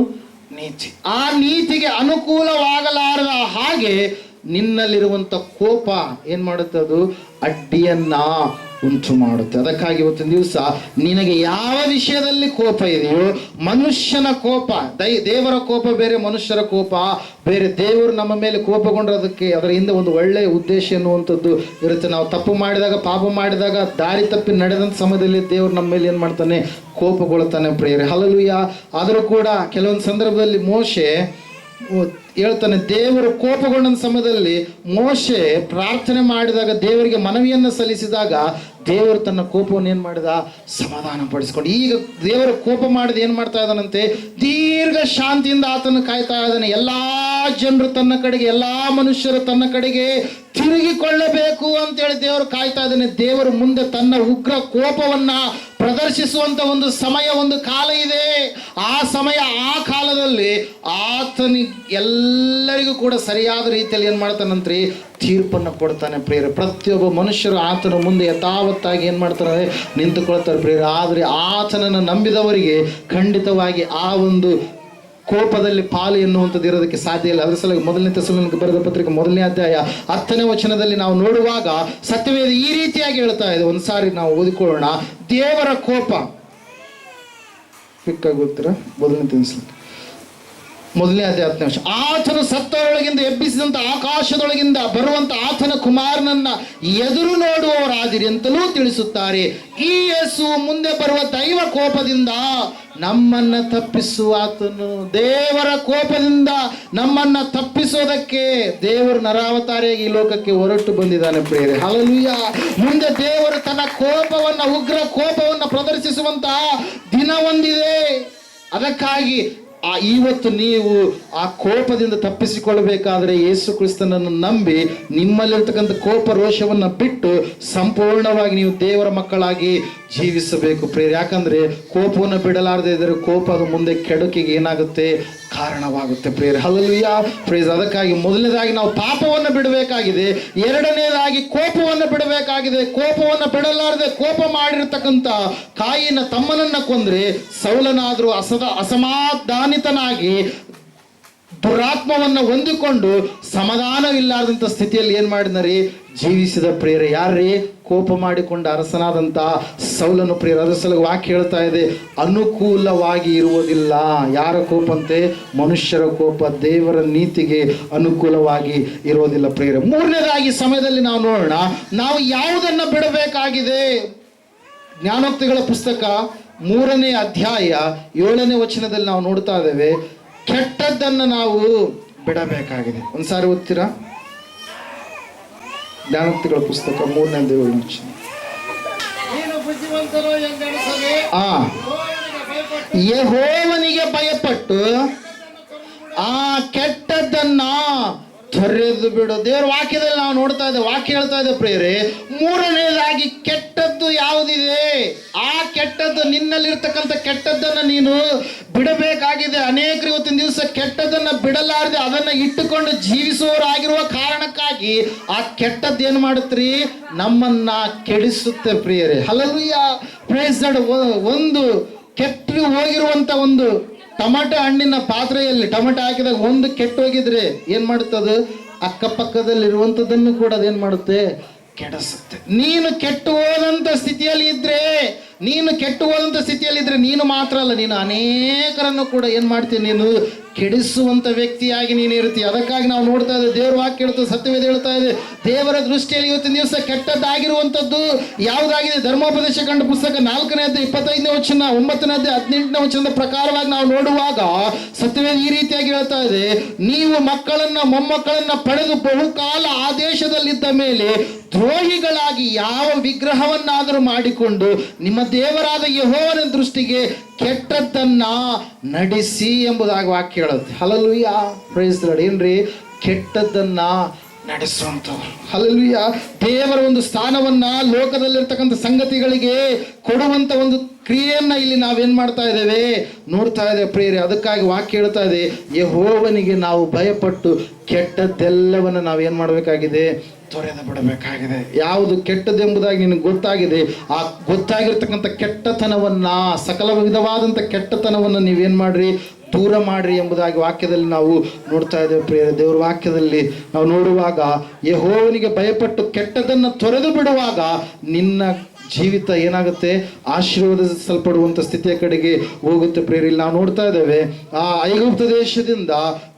ನೀತಿ. ಆ ನೀತಿಗೆ ಅನುಕೂಲವಾಗಲಾರದ ಹಾಗೆ ನಿನ್ನಲ್ಲಿರುವಂಥ ಕೋಪ ಏನ್ ಮಾಡುತ್ತೆ? ಅದು ಅಡ್ಡಿಯನ್ನ ಉಂಟು ಮಾಡುತ್ತೆ. ಅದಕ್ಕಾಗಿ ಇವತ್ತಿನ ದಿವಸ ನಿನಗೆ ಯಾವ ವಿಷಯದಲ್ಲಿ ಕೋಪ ಇದೆಯೋ, ಮನುಷ್ಯನ ಕೋಪ, ದೇವರ ಕೋಪ ಬೇರೆ, ಮನುಷ್ಯರ ಕೋಪ ಬೇರೆ. ದೇವರು ನಮ್ಮ ಮೇಲೆ ಕೋಪಗೊಂಡಿರೋದಕ್ಕೆ ಅದರ ಹಿಂದೆ ಒಂದು ಒಳ್ಳೆಯ ಉದ್ದೇಶ ಎನ್ನುವಂಥದ್ದು ಇರುತ್ತೆ. ನಾವು ತಪ್ಪು ಮಾಡಿದಾಗ, ಪಾಪ ಮಾಡಿದಾಗ, ದಾರಿ ತಪ್ಪಿ ನಡೆದಂಥ ಸಮಯದಲ್ಲಿ ದೇವರು ನಮ್ಮ ಮೇಲೆ ಏನು ಮಾಡ್ತಾನೆ? ಕೋಪಗೊಳ್ತಾನೆ ಪ್ರಿಯರೇ. ಹಲ್ಲೆಲೂಯಾ. ಆದರೂ ಕೂಡ ಕೆಲವೊಂದು ಸಂದರ್ಭದಲ್ಲಿ ಮೋಶೆ ಹೇಳ್ತಾನೆ, ದೇವರು ಕೋಪಗೊಂಡ ಸಮಯದಲ್ಲಿ ಮೋಶೆ ಪ್ರಾರ್ಥನೆ ಮಾಡಿದಾಗ, ದೇವರಿಗೆ ಮನವಿಯನ್ನು ಸಲ್ಲಿಸಿದಾಗ ದೇವರು ತನ್ನ ಕೋಪವನ್ನು ಏನು ಮಾಡಿದ? ಸಮಾಧಾನ ಪಡಿಸ್ಕೊಂಡು. ಈಗ ದೇವರು ಕೋಪ ಮಾಡಿದ ಏನು ಮಾಡ್ತಾ ಇದ್ದಾನಂತೆ? ದೀರ್ಘ ಶಾಂತಿಯಿಂದ ಆತನ ಕಾಯ್ತಾ ಇದ್ದಾನೆ. ಎಲ್ಲಾ ಜನರು ತನ್ನ ಕಡೆಗೆ, ಎಲ್ಲಾ ಮನುಷ್ಯರು ತನ್ನ ಕಡೆಗೆ ತಿರುಗಿಕೊಳ್ಳಬೇಕು ಅಂತೇಳಿ ದೇವರು ಕಾಯ್ತಾ ಇದ್ದಾನೆ. ದೇವರು ಮುಂದೆ ತನ್ನ ಉಗ್ರ ಕೋಪವನ್ನ ಪ್ರದರ್ಶಿಸುವಂತ ಒಂದು ಸಮಯ, ಒಂದು ಕಾಲ ಇದೆ. ಆ ಸಮಯ, ಆ ಕಾಲದಲ್ಲಿ ಆತನಿಗೆ ಎಲ್ಲರಿಗೂ ಕೂಡ ಸರಿಯಾದ ರೀತಿಯಲ್ಲಿ ಏನ್ ಮಾಡ್ತಾನಂತ್ರಿ, ತೀರ್ಪನ್ನು ಕೊಡ್ತಾನೆ ಪ್ರಿಯರೇ. ಪ್ರತಿಯೊಬ್ಬ ಮನುಷ್ಯರು ಆತನ ಮುಂದೆ ಯಥಾವತ್ತಾಗಿ ಏನ್ ಮಾಡ್ತಾರೆ, ನಿಂತುಕೊಳ್ತಾರೆ ಪ್ರಿಯರೇ. ಆದರೆ ಆತನನ್ನು ನಂಬಿದವರಿಗೆ ಖಂಡಿತವಾಗಿ ಆ ಒಂದು ಕೋಪದಲ್ಲಿ ಪಾಲು ಎನ್ನುವಂಥದ್ದು ಇರೋದಕ್ಕೆ ಸಾಧ್ಯ ಇಲ್ಲ. ಅದರ ಸಲುವಾಗಿ ಮೊದಲನೇ ತೆಸಲೋನಿಕರಿಗೆ ಬರೆದ ಪತ್ರಿಕೆ 1ನೇ ಅಧ್ಯಾಯ 10ನೇ ವಚನದಲ್ಲಿ ನಾವು ನೋಡುವಾಗ ಸತ್ಯವೇದ ಈ ರೀತಿಯಾಗಿ ಹೇಳ್ತಾ ಇದೆ. ಒಂದ್ಸಾರಿ ನಾವು ಓದಿಕೊಳ್ಳೋಣ. ದೇವರ ಕೋಪ ಗೊತ್ತೀರಾ? 1ನೇ ಅಧ್ಯಾಯ 10ನೇ ವಚನ. ಆತನು ಸತ್ತವರೊಳಗಿಂದ ಎಬ್ಬಿಸಿದಂತ ಆಕಾಶದೊಳಗಿಂದ ಬರುವಂತ ಆತನ ಕುಮಾರನನ್ನ ಎದುರು ನೋಡುವವರಾದಿರಿ ಅಂತಲೂ ತಿಳಿಸುತ್ತಾರೆ. ಈ ಯೇಸು ಮುಂದೆ ಬರುವ ದೈವ ಕೋಪದಿಂದ ನಮ್ಮನ್ನ ತಪ್ಪಿಸುವ ಆತನು. ದೇವರ ಕೋಪದಿಂದ ನಮ್ಮನ್ನ ತಪ್ಪಿಸೋದಕ್ಕೆ ದೇವರು ನರಾವತಾರಿಯಾಗಿ ಈ ಲೋಕಕ್ಕೆ ಹೊರಟು ಬಂದಿದ್ದಾನೆ ಪ್ರಿಯರೇ. ಹಲ್ಲೆಲೂಯಾ. ಮುಂದೆ ದೇವರು ತನ್ನ ಕೋಪವನ್ನ, ಉಗ್ರ ಕೋಪವನ್ನ ಪ್ರದರ್ಶಿಸುವಂತಹ ದಿನ ಒಂದಿದೆ. ಅದಕ್ಕಾಗಿ ಇವತ್ತು ನೀವು ಆ ಕೋಪದಿಂದ ತಪ್ಪಿಸಿಕೊಳ್ಳಬೇಕಾದ್ರೆ ಯೇಸು ಕ್ರಿಸ್ತನನ್ನು ನಂಬಿ ನಿಮ್ಮಲ್ಲಿರ್ತಕ್ಕಂಥ ಕೋಪ ರೋಷವನ್ನ ಬಿಟ್ಟು ಸಂಪೂರ್ಣವಾಗಿ ನೀವು ದೇವರ ಮಕ್ಕಳಾಗಿ ಜೀವಿಸಬೇಕು ಪ್ರಿಯರೇ. ಯಾಕಂದ್ರೆ ಕೋಪವನ್ನು ಬಿಡಲಾರದೆ ಇದ್ದರೆ ಕೋಪ ಅದು ಮುಂದೆ ಕೆಡುಕಿಗೆ ಏನಾಗುತ್ತೆ, ಕಾರಣವಾಗುತ್ತೆ ಪ್ರಿಯರೇ. Hallelujah, praise. ಅದಕ್ಕಾಗಿ ಮೊದಲನೇದಾಗಿ ನಾವು ಪಾಪವನ್ನು ಬಿಡಬೇಕಾಗಿದೆ. ಎರಡನೇದಾಗಿ ಕೋಪವನ್ನು ಬಿಡಬೇಕಾಗಿದೆ. ಕೋಪವನ್ನು ಬಿಡಲಾರದೆ ಕೋಪ ಮಾಡಿರ್ತಕ್ಕಂಥ ಕಾಯಿನ ತಮ್ಮನನ್ನ ಕೊಂದ್ರೆ ಸೌಲನಾದ್ರೂ ಅಸಮಾಧಾನಿತನಾಗಿ ದುರಾತ್ಮವನ್ನು ಹೊಂದಿಕೊಂಡು ಸಮಾಧಾನವಿಲ್ಲಾರ್ದಂಥ ಸ್ಥಿತಿಯಲ್ಲಿ ಏನ್ ಮಾಡಿದ್ರಿ, ಜೀವಿಸಿದ ಪ್ರಿಯರೇ. ಯಾರ್ರೀ? ಕೋಪ ಮಾಡಿಕೊಂಡ ಅರಸನಾದಂಥ ಸೌಲನು ಪ್ರಿಯರೇ. ಅದರ ಸಲುವಾಗಿ ವಾಕ್ಯ ಹೇಳ್ತಾ ಇದೆ, ಅನುಕೂಲವಾಗಿ ಇರುವುದಿಲ್ಲ. ಯಾರ ಕೋಪ ಅಂತೆ? ಮನುಷ್ಯರ ಕೋಪ ದೇವರ ನೀತಿಗೆ ಅನುಕೂಲವಾಗಿ ಇರೋದಿಲ್ಲ ಪ್ರಿಯರೇ. ಮೂರನೇದಾಗಿ ಸಮಯದಲ್ಲಿ ನಾವು ನೋಡೋಣ, ನಾವು ಯಾವುದನ್ನ ಬಿಡಬೇಕಾಗಿದೆ. ಜ್ಞಾನೋಕ್ತಿಗಳ ಪುಸ್ತಕ 3ನೇ ಅಧ್ಯಾಯ 7ನೇ ವಚನದಲ್ಲಿ ನಾವು ನೋಡ್ತಾ ಇದ್ದೇವೆ, ಕೆಟ್ಟದ್ದನ್ನು ನಾವು ಬಿಡಬೇಕಾಗಿದೆ. ಒಂದ್ಸಾರಿ ಓದ್ತೀರಾ? ಜ್ಞಾನೋಕ್ತಿಗಳ ಪುಸ್ತಕ 3ನೇ ಅಧ್ಯಾಯ 7ನೇ ವಚನ. ಯೆಹೋವನಿಗೆ ಭಯಪಟ್ಟು ಆ ಕೆಟ್ಟದ್ದನ್ನ ತೊರೆದು ಬಿಡು. ದೇವರ ವಾಕ್ಯದಲ್ಲಿ ನಾವು ನೋಡ್ತಾ ಇದ್ದೇವೆ, ವಾಕ್ಯ ಹೇಳ್ತಾ ಇದೆ ಪ್ರಿಯರೇ. ಮೂರನೇದಾಗಿ ಕೆಟ್ಟದ್ದು ಯಾವುದಿದೆ, ಆ ಕೆಟ್ಟದ್ದು, ನಿನ್ನಲ್ಲಿರ್ತಕ್ಕಂಥ ಕೆಟ್ಟದ್ದನ್ನು ನೀನು ಬಿಡಬೇಕಾಗಿದೆ. ಅನೇಕರು ಇವತ್ತಿನ ದಿವಸ ಕೆಟ್ಟದನ್ನ ಬಿಡಲಾರದೆ ಅದನ್ನ ಇಟ್ಟುಕೊಂಡು ಜೀವಿಸುವವರಾಗಿರುವ ಕಾರಣಕ್ಕಾಗಿ ಆ ಕೆಟ್ಟದ್ದು ಏನು ಮಾಡುತ್ತೀರಿ, ನಮ್ಮನ್ನ ಕೆಡಿಸುತ್ತೆ ಪ್ರಿಯರೇ. Hallelujah, praise God. ಒಂದು ಕೆಟ್ಟು ಹೋಗಿರುವಂತ ಒಂದು ಟೊಮೆಟೊ ಹಣ್ಣಿನ ಪಾತ್ರೆಯಲ್ಲಿ ಟೊಮೆಟೊ ಹಾಕಿದಾಗ ಒಂದು ಕೆಟ್ಟು ಹೋಗಿದ್ರೆ ಏನ್ ಮಾಡುತ್ತದು, ಅಕ್ಕಪಕ್ಕದಲ್ಲಿರುವಂಥದ್ದನ್ನು ಕೂಡ ಅದೇನ್ ಮಾಡುತ್ತೆ, ಕೆಡಿಸುತ್ತೆ. ನೀನು ಕೆಟ್ಟು ಹೋದಂತ ಸ್ಥಿತಿಯಲ್ಲಿ ಇದ್ರೆ, ನೀನು ಮಾತ್ರ ಅಲ್ಲ, ನೀನು ಅನೇಕರನ್ನು ಕೂಡ ಏನ್ ಮಾಡ್ತೀನಿ, ನೀನು ಕೆಡಿಸುವಂತ ವ್ಯಕ್ತಿಯಾಗಿ ನೀನು ಇರ್ತೀಯ. ಅದಕ್ಕಾಗಿ ನಾವು ನೋಡ್ತಾ ಇದ್ದೇವೆ, ದೇವರ ವಾಕ್ಯ ಹೇಳ್ತದೆ, ಸತ್ಯವೇದ ಹೇಳ್ತಾ ಇದೆ, ದೇವರ ದೃಷ್ಟಿಯಲ್ಲಿ ಇವತ್ತಿನ ದಿವಸ ಕೆಟ್ಟದ್ದಾಗಿರುವಂಥದ್ದು ಯಾವುದಾಗಿದೆ. ಧರ್ಮೋಪದೇಶ ಕಂಡ ಪುಸ್ತಕ 4ನೇ ಅಧ್ಯಾಯ 25ನೇ ವಚನ, 9ನೇ ಅಧ್ಯಾಯ 18ನೇ ವಚನದ ಪ್ರಕಾರವಾಗಿ ನಾವು ನೋಡುವಾಗ ಸತ್ಯವೇದ ಈ ರೀತಿಯಾಗಿ ಹೇಳ್ತಾ ಇದೆ, ನೀವು ಮಕ್ಕಳನ್ನ ಮೊಮ್ಮಕ್ಕಳನ್ನ ಪಡೆದು ಬಹುಕಾಲ ಆ ದೇಶದಲ್ಲಿದ್ದ ಮೇಲೆ ದ್ರೋಹಿಗಳಾಗಿ ಯಾವ ವಿಗ್ರಹವನ್ನಾದರೂ ಮಾಡಿಕೊಂಡು ನಿಮ್ಮ ದೇವರಾದ ಯೆಹೋವನ ದೃಷ್ಟಿಗೆ ಕೆಟ್ಟದ್ದನ್ನ ನಡೆಸಿ ಎಂಬುದಾಗಿ ವಾಕ್ಯ ಹೇಳುತ್ತೆ. Hallelujah, praise the Lord. ಏನ್ರಿ? ಕೆಟ್ಟದ್ದನ್ನ ನಡೆಸುವಂಥವ್ರು. ಹಲ್ಲೆಲೂಯಾ. ದೇವರ ಒಂದು ಸ್ಥಾನವನ್ನ ಲೋಕದಲ್ಲಿರ್ತಕ್ಕಂಥ ಸಂಗತಿಗಳಿಗೆ ಕೊಡುವಂತ ಒಂದು ಕ್ರಿಯೆಯನ್ನ ಇಲ್ಲಿ ನಾವೇನ್ ಮಾಡ್ತಾ ಇದ್ದೇವೆ, ನೋಡ್ತಾ ಇದ್ದೇವೆ ಪ್ರಿಯರೇ. ಅದಕ್ಕಾಗಿ ವಾಕ್ಯ ಹೇಳ್ತಾ ಇದೆ, ಯೆಹೋವನಿಗೆ ನಾವು ಭಯಪಟ್ಟು ಕೆಟ್ಟದ್ದೆಲ್ಲವನ್ನ ನಾವೇನ್ ಮಾಡಬೇಕಾಗಿದೆ, ತೊರೆದು ಬಿಡಬೇಕಾಗಿದೆ. ಯಾವುದು ಕೆಟ್ಟದೆಂಬುದಾಗಿ ನಿನಗೆ ಗೊತ್ತಾಗಿದೆ, ಆ ಗೊತ್ತಾಗಿರ್ತಕ್ಕಂಥ ಕೆಟ್ಟತನವನ್ನ, ಸಕಲ ವಿಧವಾದಂಥ ಕೆಟ್ಟತನವನ್ನು ನೀವೇನ್ ಮಾಡ್ರಿ, ದೂರ ಮಾಡ್ರಿ ಎಂಬುದಾಗಿ ವಾಕ್ಯದಲ್ಲಿ ನಾವು ನೋಡ್ತಾ ಇದ್ದೇವೆ ಪ್ರಿಯರೇ. ದೇವರ ವಾಕ್ಯದಲ್ಲಿ ನಾವು ನೋಡುವಾಗ ಯೆಹೋವನಿಗೆ ಭಯಪಟ್ಟು ಕೆಟ್ಟದನ್ನು ತೊರೆದು ಬಿಡುವಾಗ ನಿನ್ನ ಜೀವಿತ ಏನಾಗುತ್ತೆ, ಆಶೀರ್ವದಿಸಲ್ಪಡುವಂಥ ಸ್ಥಿತಿಯ ಕಡೆಗೆ ಹೋಗುತ್ತೆ ಪ್ರಿಯರೇ. ಇಲ್ಲಿ ನಾವು ನೋಡ್ತಾ ಇದ್ದೇವೆ, ಆ ಐಗುಪ್ತ ದೇಶದಿಂದ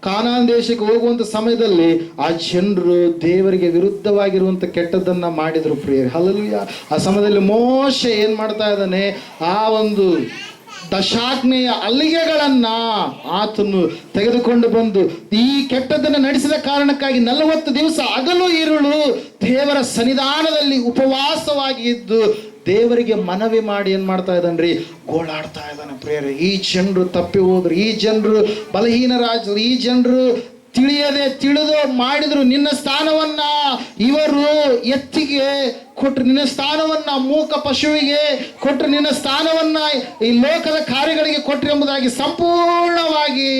ಕಾನಾನ್ ದೇಶಕ್ಕೆ ಹೋಗುವಂಥ ಸಮಯದಲ್ಲಿ ಆ ಜನರು ದೇವರಿಗೆ ವಿರುದ್ಧವಾಗಿರುವಂಥ ಕೆಟ್ಟದ್ದನ್ನ ಮಾಡಿದ್ರು ಪ್ರಿಯರೇ. ಹಲ್ಲೆಲೂಯಾ. ಆ ಸಮಯದಲ್ಲಿ ಮೋಶೆ ಏನ್ ಮಾಡ್ತಾ ಇದ್ದಾನೆ, ಆ ಒಂದು ದಶಾಜ್ಞೆಯ ಅಲ್ಲಿಗೆಗಳನ್ನ ಆತನು ತೆಗೆದುಕೊಂಡು ಬಂದು ಈ ಕೆಟ್ಟದ್ದನ್ನು ನಡೆಸಿದ ಕಾರಣಕ್ಕಾಗಿ 40 ದಿವಸ ಹಗಲು ಇರುಳು ದೇವರ ಸನ್ನಿಧಾನದಲ್ಲಿ ಉಪವಾಸವಾಗಿ ಇದ್ದು ದೇವರಿಗೆ ಮನವಿ ಮಾಡಿ ಏನ್ ಮಾಡ್ತಾ ಇದ್ದಾನ್ರಿ, ಗೋಳಾಡ್ತಾ ಇದ್ದಾನೆ ಪ್ರಿಯರೇ. ಈ ಜನರು ತಪ್ಪಿ ಹೋದ್ರು, ಈ ಜನರು ಬಲಹೀನರಾಜರು, ಈ ಜನರು ತಿಳಿಯದೆ ತಿಳಿದು ಮಾಡಿದ್ರು, ನಿನ್ನ ಸ್ಥಾನವನ್ನ ಇವರು ಎತ್ತಿಗೆ ಕೊಟ್ಟರು. ನಿನ್ನ ಸ್ಥಾನವನ್ನ ಮೂಕ ಪಶುವಿಗೆ ಕೊಟ್ಟರು, ನಿನ್ನ ಸ್ಥಾನವನ್ನ ಈ ಲೋಕದ ಕಾರ್ಯಗಳಿಗೆ ಕೊಟ್ಟರು ಎಂಬುದಾಗಿ ಸಂಪೂರ್ಣವಾಗಿ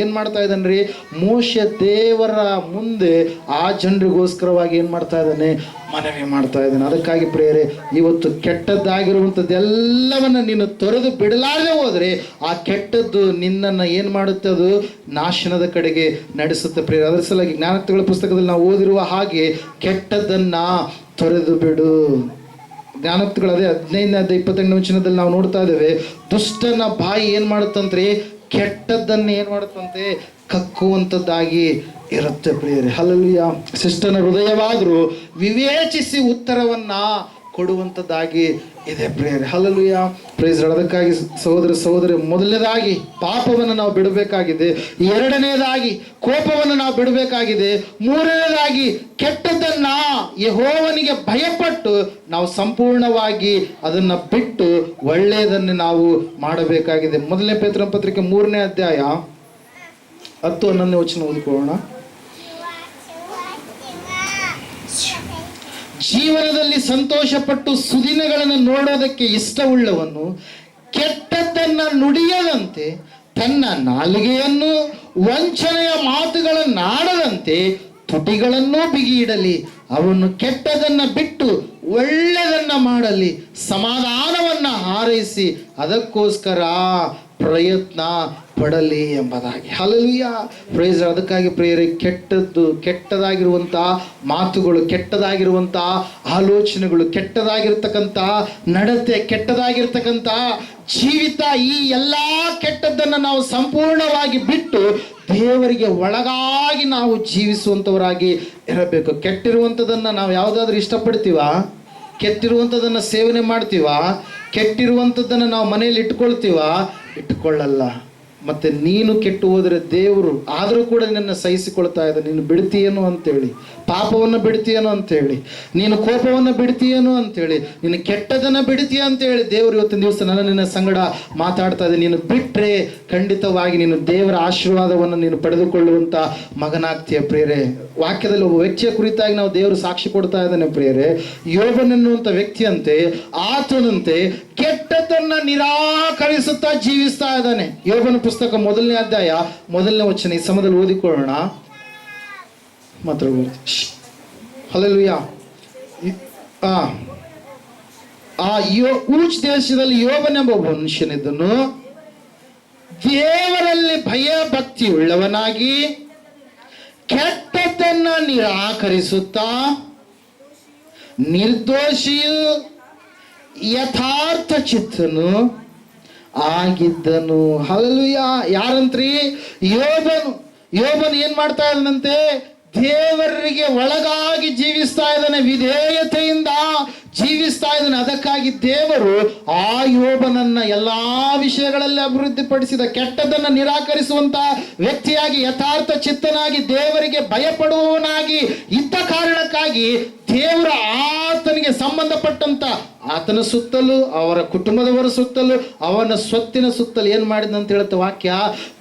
ಏನ್ ಮಾಡ್ತಾ ಇದ್ದಾನ್ರಿ? ಮೋಶೆ ದೇವರ ಮುಂದೆ ಆ ಜನರಿಗೋಸ್ಕರವಾಗಿ ಏನ್ ಮಾಡ್ತಾ ಇದ್ದಾನೆ? ಮನವಿ ಮಾಡ್ತಾ ಇದ್ದಾನೆ. ಅದಕ್ಕಾಗಿ ಪ್ರಿಯರೇ, ಇವತ್ತು ಕೆಟ್ಟದ್ದಾಗಿರುವಂಥದ್ದೆಲ್ಲವನ್ನ ನೀನು ತೊರೆದು ಬಿಡಲಾರದೆ ಹೋದ್ರೆ ಆ ಕೆಟ್ಟದ್ದು ನಿನ್ನನ್ನು ಏನು ಮಾಡುತ್ತೆ? ಅದು ನಾಶನದ ಕಡೆಗೆ ನಡೆಸುತ್ತೆ ಪ್ರಿಯರೇ. ಅದರ ಸಲುವಾಗಿ ಜ್ಞಾನೋಕ್ತಿಗಳ ಪುಸ್ತಕದಲ್ಲಿ ನಾವು ಓದಿರುವ ಹಾಗೆ ಕೆಟ್ಟದ್ದನ್ನ ತೊರೆದು ಬಿಡು. ಜ್ಞಾನೋಕ್ತಿಗಳು ಅದೇ 15-28 ವಚನದಲ್ಲಿ ನಾವು ನೋಡ್ತಾ ಇದ್ದೇವೆ. ದುಷ್ಟನ ಬಾಯಿ ಏನ್ ಮಾಡುತ್ತಂತ್ರಿ? ಕೆಟ್ಟದ್ದನ್ನು ಏನ್ ಮಾಡುತ್ತಂತೆ? ಕಕ್ಕುವಂಥದ್ದಾಗಿ ಇರುತ್ತೆ ಪ್ರಿಯರೇ. ಹಲ್ಲೆಲೂಯಾ. ಶಿಷ್ಟನ ಹೃದಯವಾದರೂ ವಿವೇಚಿಸಿ ಉತ್ತರವನ್ನ ಕೊಡುವಂಥದ್ದಾಗಿ ಇದೆ ಪ್ರಿಯರೇ. ಹಲ್ಲೆಲೂಯಾ. Praise Lord. ಅದಕ್ಕಾಗಿ ಸಹೋದರಿ, ಮೊದಲನೇದಾಗಿ ಪಾಪವನ್ನು ನಾವು ಬಿಡಬೇಕಾಗಿದೆ, ಎರಡನೇದಾಗಿ ಕೋಪವನ್ನು ನಾವು ಬಿಡಬೇಕಾಗಿದೆ, ಮೂರನೇದಾಗಿ ಕೆಟ್ಟದ್ದನ್ನ ಯೆಹೋವನಿಗೆ ಭಯಪಟ್ಟು ನಾವು ಸಂಪೂರ್ಣವಾಗಿ ಅದನ್ನ ಬಿಟ್ಟು ಒಳ್ಳೆಯದನ್ನು ನಾವು ಮಾಡಬೇಕಾಗಿದೆ. ಮೊದಲನೇ ಪೇತ್ರನ ಪತ್ರಿಕೆ 3ನೇ ಅಧ್ಯಾಯ 10-11 ವಚನ ಓದಿಕೊಳ್ಳೋಣ. ಜೀವನದಲ್ಲಿ ಸಂತೋಷಪಟ್ಟು ಸುದಿನಗಳನ್ನು ನೋಡೋದಕ್ಕೆ ಇಷ್ಟವುಳ್ಳವನು ಕೆಟ್ಟದ್ದನ್ನ ನುಡಿಯದಂತೆ ತನ್ನ ನಾಲಿಗೆಯನ್ನು ವಂಚನೆಯ ಮಾತುಗಳನ್ನಾಡದಂತೆ ತುಟಿಗಳನ್ನೂ ಬಿಗಿ ಇಡಲಿ. ಅವನು ಕೆಟ್ಟದನ್ನ ಬಿಟ್ಟು ಒಳ್ಳೆಯದನ್ನ ಮಾಡಲಿ, ಸಮಾಧಾನವನ್ನ ಹಾರೈಸಿ ಅದಕ್ಕೋಸ್ಕರ ಪ್ರಯತ್ನ ಪಡಲಿ ಎಂಬುದಾಗಿ. ಹಲ್ಲೆಲೂಯಾ. ಪ್ರೈಸ್. ಅದಕ್ಕಾಗಿ ಪ್ರಿಯರೇ, ಕೆಟ್ಟದಾಗಿರುವಂಥ ಮಾತುಗಳು, ಕೆಟ್ಟದಾಗಿರುವಂಥ ಆಲೋಚನೆಗಳು, ಕೆಟ್ಟದಾಗಿರ್ತಕ್ಕಂಥ ನಡತೆ, ಕೆಟ್ಟದಾಗಿರ್ತಕ್ಕಂಥ ಜೀವಿತ, ಈ ಎಲ್ಲ ಕೆಟ್ಟದ್ದನ್ನು ನಾವು ಸಂಪೂರ್ಣವಾಗಿ ಬಿಟ್ಟು ದೇವರಿಗೆ ಒಳಗಾಗಿ ನಾವು ಜೀವಿಸುವಂಥವರಾಗಿ ಇರಬೇಕು. ಕೆಟ್ಟಿರುವಂಥದ್ದನ್ನು ನಾವು ಯಾವುದಾದ್ರೂ ಇಷ್ಟಪಡ್ತೀವಾ? ಕೆಟ್ಟಿರುವಂಥದ್ದನ್ನು ಸೇವನೆ ಮಾಡ್ತೀವಾ? ಕೆಟ್ಟಿರುವಂಥದ್ದನ್ನು ನಾವು ಮನೆಯಲ್ಲಿ ಇಟ್ಕೊಳ್ಳಲ್ಲ. ಮತ್ತೆ ನೀನು ಕೆಟ್ಟು ಹೋದರೆ ದೇವರು ಆದರೂ ಕೂಡ ನಿನ್ನನ್ನು ಸಹಿಸಿಕೊಳ್ತಾ ಇದ್ದ. ನೀನು ಬಿಡ್ತೀಯೇನೋ ಅಂತೇಳಿ, ಪಾಪವನ್ನು ಬಿಡ್ತೀಯೇನೋ ಅಂತೇಳಿ, ನೀನು ಕೋಪವನ್ನು ಬಿಡ್ತೀಯೇನೋ ಅಂತೇಳಿ, ನೀನು ಕೆಟ್ಟದನ್ನು ಬಿಡ್ತೀಯ ಅಂತೇಳಿ ದೇವರು ಇವತ್ತಿನ ದಿವಸ ನಿನ್ನ ಸಂಗಡ ಮಾತಾಡ್ತಾ ಇದೆ. ನೀನು ಬಿಟ್ಟರೆ ಖಂಡಿತವಾಗಿ ನೀನು ದೇವರ ಆಶೀರ್ವಾದವನ್ನು ನೀನು ಪಡೆದುಕೊಳ್ಳುವಂಥ ಮಗನಾಗ್ತೀಯ ಪ್ರಿಯರೇ. ವಾಕ್ಯದಲ್ಲಿ ಒಬ್ಬ ವ್ಯಕ್ತಿಯ ಕುರಿತಾಗಿ ನಾವು ದೇವರು ಸಾಕ್ಷಿ ಕೊಡ್ತಾ ಇದ್ದಾನೆ ಪ್ರಿಯರೇ. ಯೋಬನೆನ್ನುವಂಥ ವ್ಯಕ್ತಿಯಂತೆ, ಆತನಂತೆ ಕೆಟ್ಟದನ್ನ ನಿರಾಕರಿಸುತ್ತಾ ಜೀವಿಸ್ತಾ ಇದ್ದಾನೆ. ಯೋಬನ ಪುಸ್ತಕ 1ನೇ ಅಧ್ಯಾಯ 1ನೇ ವಚನ ಈ ಸಮಯದಲ್ಲಿ ಓದಿಕೊಳ್ಳೋಣ. ಮಾತ್ರ ಹಲ್ಲೆಲೂಯಾ. ಊಚ್ ದೇಶದಲ್ಲಿ ಯೋಬನೆಂಬ ಮನುಷ್ಯನಿದ್ದನು. ದೇವರಲ್ಲಿ ಭಯ ಭಕ್ತಿ ಉಳ್ಳವನಾಗಿ ಕೆಟ್ಟದ್ದನ್ನ ನಿರಾಕರಿಸುತ್ತಾ ನಿರ್ದೋಷಿಯು ಯಥಾರ್ಥ ಚಿತ್ತನು ಆಗಿದ್ದನು. ಹಲ್ಲೆಲೂಯಾ. ಯಾರಂತ್ರಿ? ಯೋಬನು ಏನ್ ಮಾಡ್ತಾ ಇದ್ದಾನಂತೆ? ದೇವರಿಗೆ ಒಳಗಾಗಿ ಜೀವಿಸ್ತಾ ಇದ್ದಾನೆ, ವಿಧೇಯತೆಯಿಂದ ಜೀವಿಸ್ತಾ ಇದ್ದಾನೆ. ಅದಕ್ಕಾಗಿ ದೇವರು ಆ ಯೋಬನನ್ನ ಎಲ್ಲಾ ವಿಷಯಗಳಲ್ಲಿ ಅಭಿವೃದ್ಧಿಪಡಿಸಿದ. ಕೆಟ್ಟದನ್ನ ನಿರಾಕರಿಸುವಂತ ವ್ಯಕ್ತಿಯಾಗಿ, ಯಥಾರ್ಥ ಚಿತ್ತನಾಗಿ, ದೇವರಿಗೆ ಭಯಪಡುವವನಾಗಿ ಇದ್ದ ಕಾರಣಕ್ಕಾಗಿ ದೇವರ ಆತನಿಗೆ ಸಂಬಂಧಪಟ್ಟಂತ ಆತನ ಸುತ್ತಲೂ, ಅವರ ಕುಟುಂಬದವರ ಸುತ್ತಲೂ, ಅವನ ಸ್ವತ್ತಿನ ಸುತ್ತಲೂ ಏನ್ ಮಾಡಿದಂತ ಹೇಳುತ್ತೆ ವಾಕ್ಯ?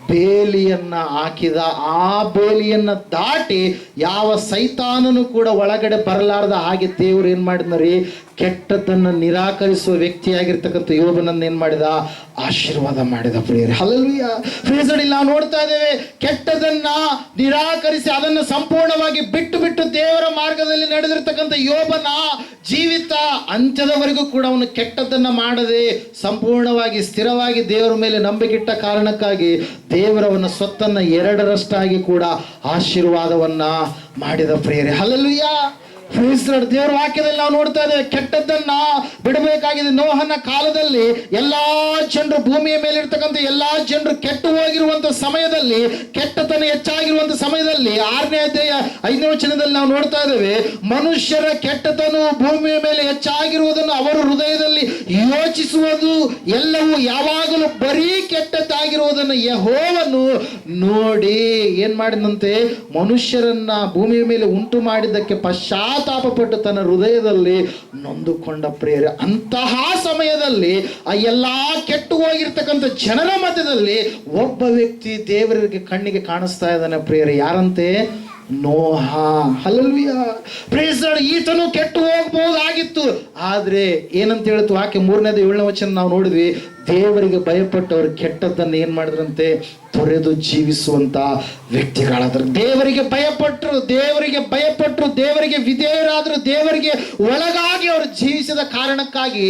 ಬೇಲಿಯನ್ನ ಹಾಕಿದ. ಆ ಬೇಲಿಯನ್ನ ದಾಟಿ ಯಾವ ಸೈತಾನನು ಕೂಡ ಒಳಗಡೆ ಬರಲಾರದ ಹಾಗೆ ದೇವರು ಏನ್ ಮಾಡಿದ್ನರಿ? ಕೆಟ್ಟದನ್ನು ನಿರಾಕರಿಸುವ ವ್ಯಕ್ತಿಯಾಗಿರ್ತಕ್ಕಂಥ ಯೋಬನನ್ನು ಏನ್ ಮಾಡಿದ? ಆಶೀರ್ವಾದ ಮಾಡಿದ ಪ್ರಿಯರೇ. ಹಲ್ಲೆಲೂಯಾ. ಪ್ರಿಯರೇ, ನಾವು ನೋಡ್ತಾ ಇದ್ದೇವೆ, ಕೆಟ್ಟದನ್ನ ನಿರಾಕರಿಸಿ ಅದನ್ನು ಸಂಪೂರ್ಣವಾಗಿ ಬಿಟ್ಟು ದೇವರ ಮಾರ್ಗದಲ್ಲಿ ನಡೆದಿರ್ತಕ್ಕಂಥ ಯೋಬನ ಜೀವಿತ ಅಂತ್ಯದವರೆಗೂ ಕೂಡ ಅವನು ಕೆಟ್ಟದನ್ನ ಮಾಡದೆ ಸಂಪೂರ್ಣವಾಗಿ ಸ್ಥಿರವಾಗಿ ದೇವರ ಮೇಲೆ ನಂಬಿಕಿಟ್ಟ ಕಾರಣಕ್ಕಾಗಿ ದೇವರವನ್ನ ಸ್ವತ್ತನ್ನ 2ರಷ್ಟಾಗಿ ಕೂಡ ಆಶೀರ್ವಾದವನ್ನ ಮಾಡಿದ ಪ್ರಿಯರೇ. ಹಲ್ಲೆಲೂಯಾ. ದೇವರ ವಾಕ್ಯದಲ್ಲಿ ನಾವು ನೋಡ್ತಾ ಇದ್ದೇವೆ, ಕೆಟ್ಟದ್ದನ್ನ ಬಿಡಬೇಕಾಗಿದೆ. ನೋಹನ ಕಾಲದಲ್ಲಿ ಎಲ್ಲಾ ಜನರು, ಭೂಮಿಯ ಮೇಲೆ ಇರ್ತಕ್ಕಂಥ ಎಲ್ಲಾ ಜನರು ಕೆಟ್ಟು ಹೋಗಿರುವಂತ ಸಮಯದಲ್ಲಿ, ಕೆಟ್ಟತನ ಹೆಚ್ಚಾಗಿರುವಂತ ಸಮಯದಲ್ಲಿ 6ನೇ ಅಧ್ಯಾಯ 5ನೇ ವಚನದಲ್ಲಿ ನಾವು ನೋಡ್ತಾ ಇದ್ದೇವೆ, ಮನುಷ್ಯರ ಕೆಟ್ಟತನ ಭೂಮಿಯ ಮೇಲೆ ಹೆಚ್ಚಾಗಿರುವುದನ್ನು ಅವರು ಹೃದಯದಲ್ಲಿ ಯೋಚಿಸುವುದು ಎಲ್ಲವೂ ಯಾವಾಗಲೂ ಬರೀ ಕೆಟ್ಟದ್ದಾಗಿರುವುದನ್ನು ಯೆಹೋವನು ನೋಡಿ ಏನ್ ಮಾಡಿದಂತೆ? ಮನುಷ್ಯರನ್ನ ಭೂಮಿಯ ಮೇಲೆ ಉಂಟು ಮಾಡಿದ್ದಕ್ಕೆ ಪಶ್ಚಾತ್ತಾಪಪಟ್ಟು ತನ್ನ ಹೃದಯದಲ್ಲಿ ನೊಂದುಕೊಂಡ ಪ್ರಿಯರೇ. ಅಂತಹ ಸಮಯದಲ್ಲಿ ಆ ಎಲ್ಲಾ ಕೆಟ್ಟು ಹೋಗಿರ್ತಕ್ಕಂಥ ಜನರ ಮಧ್ಯದಲ್ಲಿ ಒಬ್ಬ ವ್ಯಕ್ತಿ ದೇವರಿಗೆ ಕಣ್ಣಿಗೆ ಕಾಣಿಸ್ತಾ ಇದ್ದಾನೆ ಪ್ರಿಯರೇ. ಯಾರಂತೆ? ನೋಹ. Hallelujah, praise Lord. ಈತನು ಕೆಟ್ಟು ಹೋಗಬಹುದಾಗಿತ್ತು, ಆದ್ರೆ ಏನಂತ ಹೇಳ್ತು ವಾಕ್ಯ 3ನೇದು 7ನೇ ವಚನ ನಾವು ನೋಡಿದ್ವಿ. ದೇವರಿಗೆ ಭಯಪಟ್ಟವರು ಕೆಟ್ಟದ್ದನ್ನು ಏನ್ ಮಾಡಿದ್ರಂತೆ? ತೊರೆದು ಜೀವಿಸುವಂತ ವ್ಯಕ್ತಿಗಳಾದ್ರು. ದೇವರಿಗೆ ಭಯಪಟ್ಟರು, ದೇವರಿಗೆ ವಿಧೇಯರಾದ್ರು, ದೇವರಿಗೆ ಒಳಗಾಗಿ ಅವರು ಜೀವಿಸಿದ ಕಾರಣಕ್ಕಾಗಿ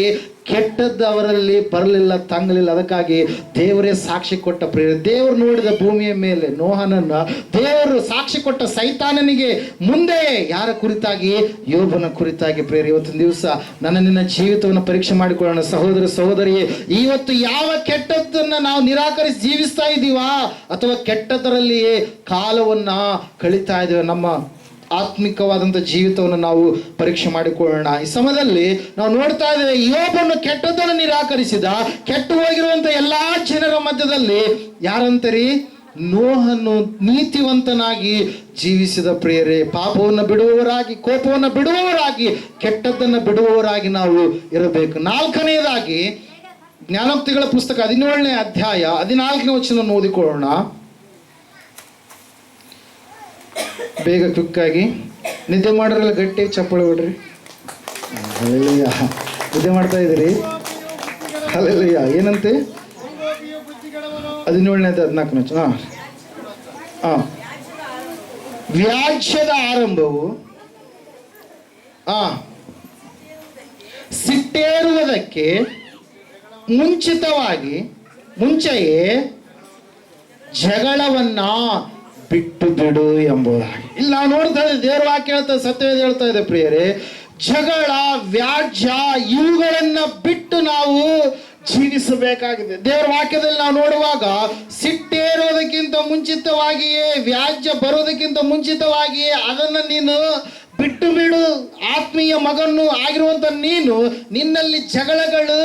ಕೆಟ್ಟದ್ದು ಅವರಲ್ಲಿ ಬರಲಿಲ್ಲ, ತಂಗಲಿಲ್ಲ. ಅದಕ್ಕಾಗಿ ದೇವರೇ ಸಾಕ್ಷಿ ಕೊಟ್ಟ ಪ್ರಿಯರೇ, ದೇವರು ನೋಡಿದ ಭೂಮಿಯ ಮೇಲೆ ನೋಹನನ್ನ, ದೇವರು ಸಾಕ್ಷಿ ಕೊಟ್ಟ ಸೈತಾನನಿಗೆ ಮುಂದೆ ಯಾರ ಕುರಿತಾಗಿ? ಯೋಬನ ಕುರಿತಾಗಿ. ಪ್ರಿಯರೇ, ಇವತ್ತಿನ ದಿವಸ ನಿನ್ನ ಜೀವಿತವನ್ನು ಪರೀಕ್ಷೆ ಮಾಡಿಕೊಳ್ಳೋಣ. ಸಹೋದರ ಸಹೋದರಿ, ಇವತ್ತು ಯಾವ ಕೆಟ್ಟದ್ದನ್ನ ನಾವು ನಿರಾಕರಿಸಿ ಜೀವಿಸ್ತಾ ಇದ್ದೀವಾ, ಅಥವಾ ಕೆಟ್ಟದರಲ್ಲಿಯೇ ಕಾಲವನ್ನ ಕಳೀತಾ ಇದ್ದೇವೆ? ನಮ್ಮ ಆತ್ಮಿಕವಾದಂಥ ಜೀವಿತವನ್ನು ನಾವು ಪರೀಕ್ಷೆ ಮಾಡಿಕೊಳ್ಳೋಣ. ಈ ಸಮಯದಲ್ಲಿ ನಾವು ನೋಡ್ತಾ ಇದ್ದೇವೆ, ಯೋಬನು ಕೆಟ್ಟದ್ದನ್ನು ನಿರಾಕರಿಸಿದ. ಕೆಟ್ಟು ಹೋಗಿರುವಂತ ಎಲ್ಲಾ ಜನರ ಮಧ್ಯದಲ್ಲಿ ಯಾರಂತರಿ? ನೋಹನು ನೀತಿವಂತನಾಗಿ ಜೀವಿಸಿದ ಪ್ರಿಯರೇ. ಪಾಪವನ್ನು ಬಿಡುವವರಾಗಿ, ಕೋಪವನ್ನು ಬಿಡುವವರಾಗಿ, ಕೆಟ್ಟದ್ದನ್ನು ಬಿಡುವವರಾಗಿ ನಾವು ಇರಬೇಕು. 4ನೇದಾಗಿ ಜ್ಞಾನೋಕ್ತಿಗಳ ಪುಸ್ತಕ 17ನೇ ಅಧ್ಯಾಯ 14ನೇ ವಚನವನ್ನು ಓದಿಕೊಳ್ಳೋಣ. ಬೇಗ ಕ್ವಿಕ್ಕಾಗಿ. ನಿದ್ದೆ ಮಾಡೋರೆಲ್ಲ ಗಟ್ಟಿ ಚಪ್ಪಳಿ ಹೊಡ್ರಿ. ಹಲ್ಲೆಲೂಯಾ, ನಿದ್ದೆ ಮಾಡ್ತಾ ಇದ್ದೀರಿ? ಹಲ್ಲೆಲೂಯಾ. ಏನಂತೆ? 17ನೇದು 14ನೇ ವಚನ. ವ್ಯಾಜ್ಯದ ಆರಂಭವು ಸಿಟ್ಟೇರುವುದಕ್ಕೆ ಮುಂಚೆಯೇ ಜಗಳವನ್ನ ಬಿಟ್ಟು ಬಿಡು ಎಂಬುದಾಗಿ. ಇಲ್ಲಿ ನಾವು ನೋಡ್ತಾ ಇದ್ದೇವೆ, ದೇವರ ವಾಕ್ಯ ಹೇಳ್ತಾ, ಸತ್ಯವೇದ ಹೇಳ್ತಾ ಇದೆ ಪ್ರಿಯರೇ, ಜಗಳ, ವ್ಯಾಜ್ಯ ಇವುಗಳನ್ನ ಬಿಟ್ಟು ನಾವು ಜೀವಿಸಬೇಕಾಗಿದೆ. ದೇವರ ವಾಕ್ಯದಲ್ಲಿ ನಾವು ನೋಡುವಾಗ ಸಿಟ್ಟೇರೋದಕ್ಕಿಂತ ಮುಂಚಿತವಾಗಿಯೇ, ವ್ಯಾಜ್ಯ ಬರೋದಕ್ಕಿಂತ ಮುಂಚಿತವಾಗಿಯೇ ಅದನ್ನ ನೀನು ಬಿಟ್ಟು ಬಿಡು. ಆತ್ಮೀಯ ಮಗನು ಆಗಿರುವಂತ ನೀನು, ನಿನ್ನಲ್ಲಿ ಜಗಳಗಳು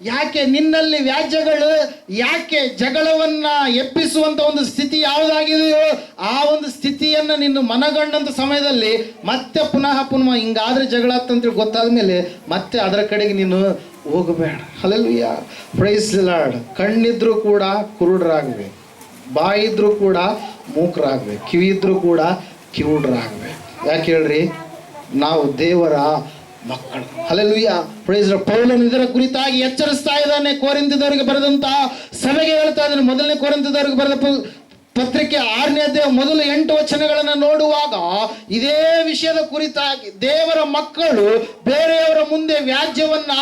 ಯಾಕೆ? ನಿನ್ನಲ್ಲಿ ವ್ಯಾಜ್ಯಗಳು ಯಾಕೆ? ಜಗಳವನ್ನ ಎಬ್ಬಿಸುವಂತ ಒಂದು ಸ್ಥಿತಿ ಯಾವುದಾಗಿದೆಯೋ ಆ ಒಂದು ಸ್ಥಿತಿಯನ್ನ ನಿನ್ನ ಮನಗಂಡಂತ ಸಮಯದಲ್ಲಿ ಮತ್ತೆ ಪುನಃ ಹಿಂಗಾದ್ರೆ ಜಗಳ ಅಂತೇಳಿ ಗೊತ್ತಾದ ಮೇಲೆ ಮತ್ತೆ ಅದರ ಕಡೆಗೆ ನೀನು ಹೋಗಬೇಡ. Hallelujah, praise the Lord. ಕಣ್ಣಿದ್ರು ಕೂಡ ಕುರುಡರಾಗಬೇಕು, ಬಾಯಿದ್ರು ಕೂಡ ಮೂಕರಾಗಬೇಕು, ಕಿವಿ ಇದ್ರು ಕೂಡ ಕಿವುಡರಾಗಬೇಕು. ಯಾಕೆ ಹೇಳ್ರಿ? ನಾವು ದೇವರ ಮಕ್ಕಳು. Hallelujah, praise the Lord. ಪೌಲನು ಇದರ ಕುರಿತಾಗಿ ಎಚ್ಚರಿಸ್ತಾ ಇದ್ದಾನೆ. ಕೊರಿಂಥದವರಿಗೆ ಬರೆದಂತ ಸಭೆಗೆ ಹೇಳ್ತಾ ಇದ್ದಾನೆ. 1ನೇ ಕೊರಿಂಥದವರಿಗೆ ಬರೆದ ಪತ್ರಿಕೆ 6ನೇ ಅಧ್ಯಾಯ ಮೊದಲು 8 ವಚನಗಳನ್ನು ನೋಡುವಾಗ ಇದೇ ವಿಷಯದ ಕುರಿತಾಗಿ ದೇವರ ಮಕ್ಕಳು ಬೇರೆಯವರ ಮುಂದೆ ವ್ಯಾಜ್ಯವನ್ನ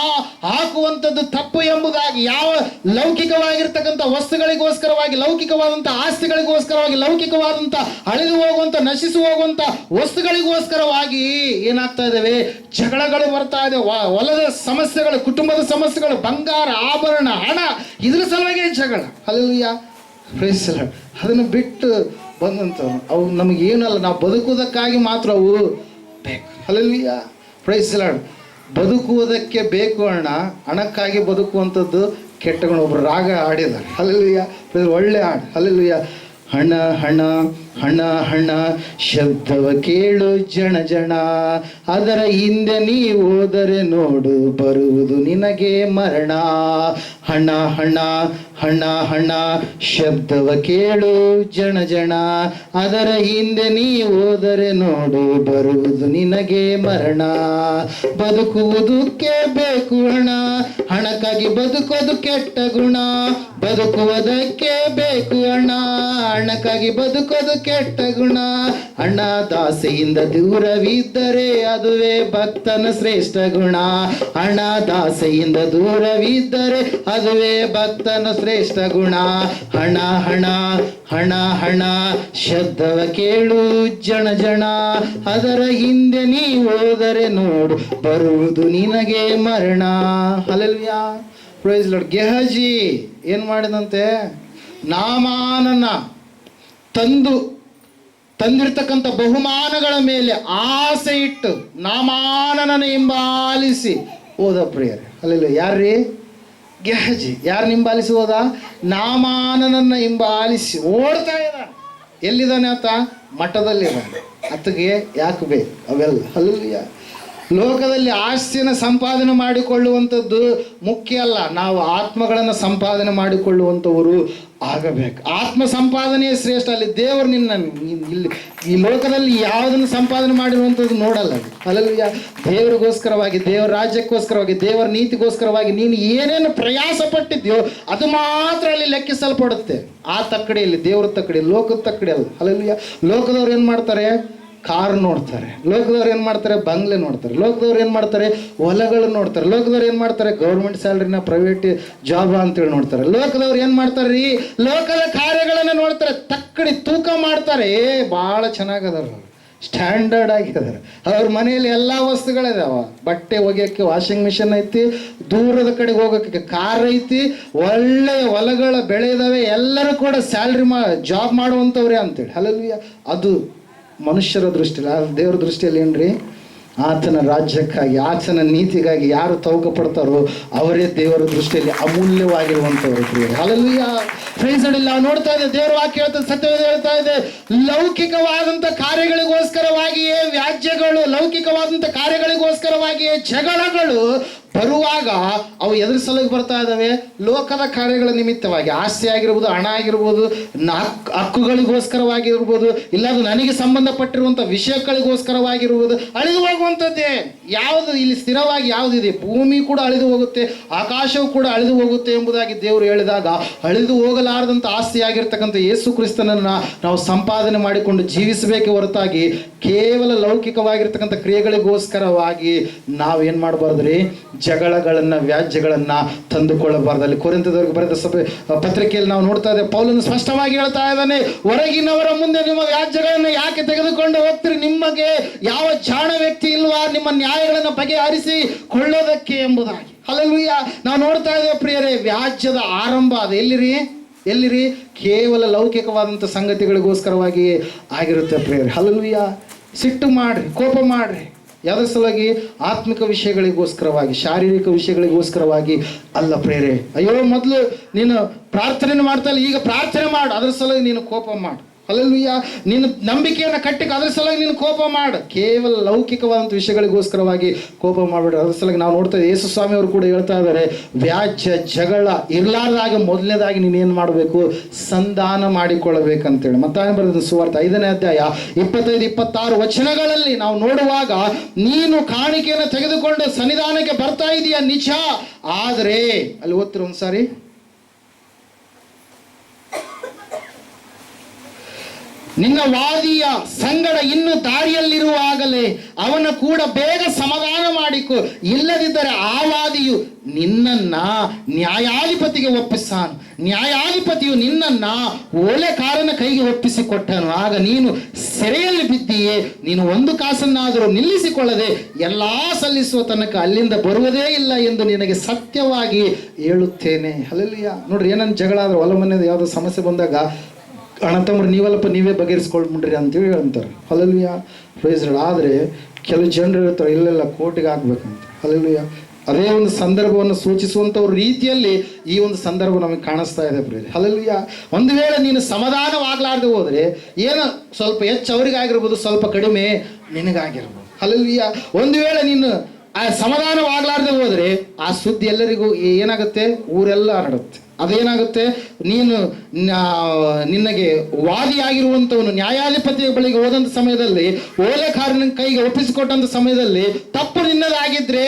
ಹಾಕುವಂಥದ್ದು ತಪ್ಪು ಎಂಬುದಾಗಿ, ಯಾವ ಲೌಕಿಕವಾಗಿರ್ತಕ್ಕಂಥ ವಸ್ತುಗಳಿಗೋಸ್ಕರವಾಗಿ, ಲೌಕಿಕವಾದಂಥ ಆಸ್ತಿಗಳಿಗೋಸ್ಕರವಾಗಿ, ಲೌಕಿಕವಾದಂಥ ಅಳಿದು ಹೋಗುವಂಥ, ನಶಿಸಿ ಹೋಗುವಂಥ ವಸ್ತುಗಳಿಗೋಸ್ಕರವಾಗಿ ಏನಾಗ್ತಾ ಇದ್ದಾವೆ? ಜಗಳಗಳು ಬರ್ತಾ ಇದೆ. ಹೊಲದ ಸಮಸ್ಯೆಗಳು, ಕುಟುಂಬದ ಸಮಸ್ಯೆಗಳು, ಬಂಗಾರ, ಆಭರಣ, ಹಣ, ಇದ್ರ ಸಲುವಾಗಿ ಜಗಳ. Hallelujah, praise the Lord. ಅದನ್ನು ಬಿಟ್ಟು ಬಂದಂಥವು ಅವು ನಮಗೇನಲ್ಲ, ನಾವು ಬದುಕುವುದಕ್ಕಾಗಿ ಮಾತ್ರ ಅವು ಬೇಕು. Hallelujah, praise the Lord. ಬದುಕುವುದಕ್ಕೆ ಬೇಕು ಹಣ, ಹಣಕ್ಕಾಗಿ ಬದುಕುವಂಥದ್ದು ಕೆಟ್ಟ ಗುಣ. ಒಬ್ಬರು ರಾಗ ಹಾಡಿದ್ದಾರೆ. ಹಲ್ಲೆಲೂಯಾ, ಒಳ್ಳೆ ಹಾಡು. ಹಲ್ಲೆಲೂಯಾ. ಹಣ ಹಣ ಹಣ ಹಣ ಶಬ್ದವ ಕೇಳು ಜಣ ಜಣ, ಅದರ ಹಿಂದೆ ನೀ ಹೋದರೆ ನೋಡು ಬರುವುದು ನಿನಗೆ ಮರಣ. ಹಣ ಹಣ ಹಣ ಹಣ ಶಬ್ದವ ಕೇಳು ಜಣ ಜಣ, ಅದರ ಹಿಂದೆ ನೀ ಹೋದರೆ ನೋಡು ಬರುವುದು ನಿನಗೆ ಮರಣ. ಬದುಕುವುದಕ್ಕೆ ಬೇಕು ಹಣ, ಹಣಕ್ಕಾಗಿ ಬದುಕೋದು ಕೆಟ್ಟ ಗುಣ. ಬದುಕುವುದಕ್ಕೆ ಬೇಕು ಹಣ, ಹಣಕ್ಕಾಗಿ ಬದುಕೋದು ಕೆಟ್ಟ ಗುಣ. ಹಣ ದಾಸೆಯಿಂದ ದೂರವಿದ್ದರೆ ಅದುವೇ ಭಕ್ತನ ಶ್ರೇಷ್ಠ ಗುಣ. ಹಣ ದಾಸೆಯಿಂದ ದೂರವಿದ್ದರೆ ಅದುವೇ ಭಕ್ತನ ಶ್ರೇಷ್ಠ ಗುಣ. ಹಣ ಹಣ ಹಣ ಹಣ ಶಬ್ದವ ಕೇಳು ಜಣ ಜಣ, ಅದರ ಹಿಂದೆ ನೀ ಹೋದರೆ ನೋಡು ಬರುವುದು ನಿನಗೆ ಮರಣ. Hallelujah, praise lord. ಗೆಹಜಿ ಏನ್ ಮಾಡಿದಂತೆ? ನಾಮಾನನ ತಂದಿರ್ತಕ್ಕಂಥ ಬಹುಮಾನಗಳ ಮೇಲೆ ಆಸೆ ಇಟ್ಟು ನಾಮಾನನ ಹಿಂಬಾಲಿಸಿ ಹೋದ ಪ್ರಿಯರೇ. ಅಲ್ಲೆಲ್ಲ ಯಾರ್ರೀ? ಗೆಹಜಿ. ಯಾರು ಹಿಂಬಾಲಿಸಿ ಹೋದ? ನಾಮಾನನನ್ನ ಹಿಂಬಾಲಿಸಿ ಓಡ್ತಾ ಇದ್ದಾನೆ. ಎಲ್ಲಿದ್ದಾನೆ ಆತ? ಮಠದಲ್ಲಿದ್ದಾನೆ. ಆತಗೆ ಯಾಕೆ ಬೇಕು ಅವೆಲ್ಲ? ಹಲ್ಲೆಲೂಯಾ. ಲೋಕದಲ್ಲಿ ಆಸ್ತಿಯನ್ನು ಸಂಪಾದನೆ ಮಾಡಿಕೊಳ್ಳುವಂಥದ್ದು ಮುಖ್ಯ ಅಲ್ಲ. ನಾವು ಆತ್ಮಗಳನ್ನು ಸಂಪಾದನೆ ಮಾಡಿಕೊಳ್ಳುವಂಥವರು ಆಗಬೇಕು. ಆತ್ಮ ಸಂಪಾದನೆಯೇ ಶ್ರೇಷ್ಠ. ಅಲ್ಲಿ ದೇವರು ಇಲ್ಲಿ ಈ ಲೋಕದಲ್ಲಿ ಯಾವುದನ್ನು ಸಂಪಾದನೆ ಮಾಡಿರುವಂಥದ್ದು ನೋಡಲ್ಲ. ಅಲ್ಲಲ್ಯ, ದೇವರಿಗೋಸ್ಕರವಾಗಿ, ದೇವರ ರಾಜ್ಯಕ್ಕೋಸ್ಕರವಾಗಿ, ದೇವರ ನೀತಿಗೋಸ್ಕರವಾಗಿ ನೀನು ಏನೇನು ಪ್ರಯಾಸ ಪಟ್ಟಿದ್ಯೋ ಅದು ಮಾತ್ರ ಅಲ್ಲಿ ಲೆಕ್ಕಿಸಲ್ಪಡುತ್ತೆ. ಆ ತಕ್ಕಡಿಯಲ್ಲಿ, ದೇವ್ರ ತಕ್ಕಡಿ, ಲೋಕದ ತಕ್ಕಡಿ ಅಲ್ಲ. ಅಲ್ಲಲ್ಯ, ಲೋಕದವ್ರು ಏನು ಮಾಡ್ತಾರೆ? ಕಾರ್ ನೋಡ್ತಾರೆ. ಲೋಕದವ್ರು ಏನು ಮಾಡ್ತಾರೆ? ಬಂಗ್ಲೆ ನೋಡ್ತಾರೆ. ಲೋಕದವ್ರು ಏನು ಮಾಡ್ತಾರೆ? ಹೊಲಗಳು ನೋಡ್ತಾರೆ. ಲೋಕದವ್ರು ಏನು ಮಾಡ್ತಾರೆ? ಗೌರ್ಮೆಂಟ್ ಸ್ಯಾಲ್ರಿನ, ಪ್ರೈವೇಟ್ ಜಾಬ್ ಅಂತೇಳಿ ನೋಡ್ತಾರೆ. ಲೋಕದವ್ರು ಏನು ಮಾಡ್ತಾರೆ ರೀ? ಲೋಕದ ಕಾರ್ಯಗಳನ್ನು ನೋಡ್ತಾರೆ. ತಕ್ಕಡಿ ತೂಕ ಮಾಡ್ತಾರೆ. ಭಾಳ ಚೆನ್ನಾಗದಾರ, ಸ್ಟ್ಯಾಂಡರ್ಡ್ ಆಗಿದ್ದಾರೆ. ಅವ್ರ ಮನೆಯಲ್ಲಿ ಎಲ್ಲ ವಸ್ತುಗಳಿದಾವ. ಬಟ್ಟೆ ಒಗೆಯೋಕ್ಕೆ ವಾಷಿಂಗ್ ಮಿಷಿನ್ ಐತಿ, ದೂರದ ಕಡೆಗೆ ಹೋಗೋಕ್ಕೆ ಕಾರ್ ಐತಿ, ಒಳ್ಳೆಯ ಹೊಲಗಳ ಬೆಳೆ ಇದಾವೆ. ಎಲ್ಲರೂ ಕೂಡ ಸ್ಯಾಲ್ರಿ ಜಾಬ್ ಮಾಡುವಂಥವ್ರೆ ಅಂತೇಳಿ. ಅಲ್ಲಲ್ವಿಯ, ಅದು ಮನುಷ್ಯರ ದೃಷ್ಟಿಯಲ್ಲಿ. ದೇವ್ರ ದೃಷ್ಟಿಯಲ್ಲಿ ಏನ್ರಿ? ಆತನ ರಾಜ್ಯಕ್ಕಾಗಿ, ಆತನ ನೀತಿಗಾಗಿ ಯಾರು ತವಕ ಪಡ್ತಾರೋ ಅವರೇ ದೇವರ ದೃಷ್ಟಿಯಲ್ಲಿ ಅಮೂಲ್ಯವಾಗಿರುವಂಥವ್ರು. ಹಲ್ಲೆಲೂಯ. ಫ್ರೆಂಡ್ಸ್, ನಾವು ನೋಡ್ತಾ ಇದ್ದೇವೆ, ದೇವರ ವಾಕ್ಯ ಹೇಳ್ತದೆ, ಸತ್ಯವೇದ ಹೇಳ್ತಾ ಇದೆ, ಲೌಕಿಕವಾದಂಥ ಕಾರ್ಯಗಳಿಗೋಸ್ಕರವಾಗಿಯೇ ವ್ಯಾಜ್ಯಗಳು, ಲೌಕಿಕವಾದಂಥ ಕಾರ್ಯಗಳಿಗೋಸ್ಕರವಾಗಿಯೇ ಜಗಳಗಳು ಬರುವಾಗ ಅವು ಎದುರು ಸಲುವಾಗಿ ಬರ್ತಾ ಇದ್ದಾವೆ. ಲೋಕದ ಕಾರ್ಯಗಳ ನಿಮಿತ್ತವಾಗಿ, ಆಸ್ತಿ ಆಗಿರ್ಬೋದು, ಹಣ ಆಗಿರ್ಬೋದು, ಹಕ್ಕುಗಳಿಗೋಸ್ಕರವಾಗಿರ್ಬೋದು, ಇಲ್ಲಾಂದ್ರೆ ನನಗೆ ಸಂಬಂಧಪಟ್ಟಿರುವಂಥ ವಿಷಯಗಳಿಗೋಸ್ಕರವಾಗಿರ್ಬೋದು, ಅಳಿದು ಹೋಗುವಂಥದ್ದೇ. ಯಾವುದು ಇಲ್ಲಿ ಸ್ಥಿರವಾಗಿ ಯಾವುದಿದೆ? ಭೂಮಿ ಕೂಡ ಅಳಿದು ಹೋಗುತ್ತೆ, ಆಕಾಶವು ಕೂಡ ಅಳಿದು ಹೋಗುತ್ತೆ ಎಂಬುದಾಗಿ ದೇವರು ಹೇಳಿದಾಗ, ಅಳಿದು ಹೋಗಲಾರದಂಥ ಆಸ್ತಿ ಆಗಿರ್ತಕ್ಕಂಥ ಯೇಸು ಕ್ರಿಸ್ತನನ್ನು ನಾವು ಸಂಪಾದನೆ ಮಾಡಿಕೊಂಡು ಜೀವಿಸಬೇಕೆ ಹೊರತಾಗಿ ಕೇವಲ ಲೌಕಿಕವಾಗಿರ್ತಕ್ಕಂಥ ಕ್ರಿಯೆಗಳಿಗೋಸ್ಕರವಾಗಿ ನಾವೇನು ಮಾಡಬಾರ್ದ್ರಿ? ಜಗಳಗಳನ್ನು, ವ್ಯಾಜ್ಯಗಳನ್ನು ತಂದುಕೊಳ್ಳಬಾರ್ದು. ಅಲ್ಲಿ ಕೊರಿಂಥದವರಿಗೆ ಬರೆದ ಪತ್ರಿಕೆಯಲ್ಲಿ ನಾವು ನೋಡ್ತಾ ಇದ್ದೇವೆ, ಪೌಲನು ಸ್ಪಷ್ಟವಾಗಿ ಹೇಳ್ತಾ ಇದ್ದಾನೆ, ಹೊರಗಿನವರ ಮುಂದೆ ನಿಮ್ಮ ವ್ಯಾಜ್ಯಗಳನ್ನು ಯಾಕೆ ತೆಗೆದುಕೊಂಡು ಹೋಗ್ತೀರಿ? ನಿಮಗೆ ಯಾವ ಜಾಣ ವ್ಯಕ್ತಿ ಇಲ್ವಾ ನಿಮ್ಮ ನ್ಯಾಯಗಳನ್ನು ಬಗೆಹರಿಸಿ ಕೊಳ್ಳೋದಕ್ಕೆ ಎಂಬುದಾಗಿ. ಹಲ್ಲೆಲೂಯ. ನಾವು ನೋಡ್ತಾ ಇದ್ದೇವೆ ಪ್ರಿಯರೇ, ವ್ಯಾಜ್ಯದ ಆರಂಭ ಅದು ಎಲ್ಲಿರಿ? ಕೇವಲ ಲೌಕಿಕವಾದಂಥ ಸಂಗತಿಗಳಿಗೋಸ್ಕರವಾಗಿ ಆಗಿರುತ್ತೆ ಪ್ರಿಯರೇ. ಹಲ್ಲೆಲೂಯ. ಸಿಟ್ಟು ಮಾಡ್ರಿ, ಕೋಪ ಮಾಡ್ರಿ, ಯಾವುದ್ರ ಸಲುವಾಗಿ? ಆತ್ಮಿಕ ವಿಷಯಗಳಿಗೋಸ್ಕರವಾಗಿ, ಶಾರೀರಿಕ ವಿಷಯಗಳಿಗೋಸ್ಕರವಾಗಿ ಅಲ್ಲ ಪ್ರೇರೆ. ಅಯ್ಯೋ, ಮೊದಲು ನೀನು ಪ್ರಾರ್ಥನೆ ಮಾಡ್ತಾ ಇಲ್ಲ, ಈಗ ಪ್ರಾರ್ಥನೆ ಮಾಡು, ಅದ್ರ ಸಲುವಾಗಿ ನೀನು ಕೋಪ ಮಾಡು. ಹಲ್ಲೆಲೂಯ. ನಿನ್ನ ನಂಬಿಕೆಯನ್ನು ಕಟ್ಟಿಗೆ, ಅದ್ರ ಸಲುವಾಗಿ ನೀನು ಕೋಪ ಮಾಡು. ಕೇವಲ ಲೌಕಿಕವಾದಂಥ ವಿಷಯಗಳಿಗೋಸ್ಕರವಾಗಿ ಕೋಪ ಮಾಡಬೇಡ. ಅದ್ರ ಸಲುವಾಗಿ ನಾವು ನೋಡ್ತಾ ಇದ್ದೀವಿ, ಯೇಸು ಸ್ವಾಮಿ ಅವರು ಕೂಡ ಹೇಳ್ತಾ ಇದ್ದಾರೆ, ವ್ಯಾಜ್ಯ ಜಗಳ ಇರಲಾರ್ದಾಗ ಮೊದಲನೇದಾಗಿ ನೀನೇನು ಮಾಡಬೇಕು? ಸಂಧಾನ ಮಾಡಿಕೊಳ್ಳಬೇಕಂತೇಳಿ. ಮತ್ತಾಯ ಬರೆದ ಸುವಾರ್ತೆ 5ನೇ ಅಧ್ಯಾಯ 25-26 ವಚನಗಳಲ್ಲಿ ನಾವು ನೋಡುವಾಗ, ನೀನು ಕಾಣಿಕೆಯನ್ನು ತೆಗೆದುಕೊಂಡು ಸನ್ನಿಧಾನಕ್ಕೆ ಬರ್ತಾ ಇದೀಯ ನಿಜ, ಆದರೆ ಅಲ್ಲಿ ಓದ್ತಿರ ಒಂದ್ಸಾರಿ, ನಿನ್ನ ವಾದಿಯ ಸಂಗಡ ಇನ್ನು ದಾರಿಯಲ್ಲಿರುವಾಗಲೇ ಅವನ ಕೂಡ ಬೇಗ ಸಮಾಧಾನ ಮಾಡಿಕೊ, ಇಲ್ಲದಿದ್ದರೆ ಆ ವಾದಿಯು ನಿನ್ನನ್ನ ನ್ಯಾಯಾಧಿಪತಿಗೆ ಒಪ್ಪಿಸಾನು, ನ್ಯಾಯಾಧಿಪತಿಯು ನಿನ್ನನ್ನ ಓಲೆಕಾರನ ಕೈಗೆ ಒಪ್ಪಿಸಿಕೊಟ್ಟನು, ಆಗ ನೀನು ಸೆರೆಯಲ್ಲಿ ಬಿದ್ದೀಯೇ. ನೀನು ಒಂದು ಕಾಸನ್ನಾದರೂ ನಿಲ್ಲಿಸಿಕೊಳ್ಳದೆ ಎಲ್ಲಾ ಸಲ್ಲಿಸುವ ತನಕ ಅಲ್ಲಿಂದ ಬರುವುದೇ ಇಲ್ಲ ಎಂದು ನಿನಗೆ ಸತ್ಯವಾಗಿ ಹೇಳುತ್ತೇನೆ. ಹಲ್ಲೆಲೂಯಾ. ನೋಡ್ರಿ, ಏನನ್ನ ಜಗಳ ಆದ್ರೆ, ಹೊಲ ಮನೆಯದು ಯಾವುದೋ ಸಮಸ್ಯೆ ಬಂದಾಗ, ಅಣ್ಣ ತಮ್ಮರು ನೀವೇ ಬಗೆಹರಿಸ್ಕೊಳ್ಬಿಡ್ರಿ ಅಂತೇಳಿ ಹೇಳ್ತಾರೆ. ಹಲ್ಲೆಲೂಯಾ. Praise Lord. ಆದರೆ ಕೆಲವು ಜನರು ಇರ್ತಾರೆ, ಇಲ್ಲೆಲ್ಲ ಕೋರ್ಟಿಗೆ ಹಾಕ್ಬೇಕಂತ. ಹಲ್ಲೆಲೂಯಾ. ಅದೇ ಒಂದು ಸಂದರ್ಭವನ್ನು ಸೂಚಿಸುವಂಥ ರೀತಿಯಲ್ಲಿ ಈ ಒಂದು ಸಂದರ್ಭ ನಮಗೆ ಕಾಣಿಸ್ತಾ ಇದೆ ಪ್ರಿಯರೇ. ಹಲ್ಲೆಲೂಯಾ. ಒಂದು ವೇಳೆ ನೀನು ಸಮಾಧಾನವಾಗಲಾರದೆ ಹೋದರೆ, ಏನೋ ಸ್ವಲ್ಪ ಹೆಚ್ಚು ಅವರಿಗಾಗಿರ್ಬೋದು, ಸ್ವಲ್ಪ ಕಡಿಮೆ ನಿನಗಾಗಿರ್ಬೋದು. ಹಲ್ಲೆಲೂಯಾ. ಒಂದು ವೇಳೆ ನೀನು ಆ ಸಮಾಧಾನವಾಗಲಾರದೆ ಹೋದರೆ ಆ ಸುದ್ದಿ ಎಲ್ಲರಿಗೂ ಏನಾಗುತ್ತೆ? ಊರೆಲ್ಲ ಹರಡುತ್ತೆ. ಅದೇನಾಗುತ್ತೆ? ನೀನು ನಿನಗೆ ವಾದಿಯಾಗಿರುವಂಥವನು ನ್ಯಾಯಾಧಿಪತಿಯ ಬಳಿಗೆ ಹೋದಂಥ ಸಮಯದಲ್ಲಿ, ಓಲೆಕಾರನ ಕೈಗೆ ಒಪ್ಪಿಸಿಕೊಟ್ಟಂಥ ಸಮಯದಲ್ಲಿ ತಪ್ಪು ನಿನ್ನದಾಗಿದ್ರೆ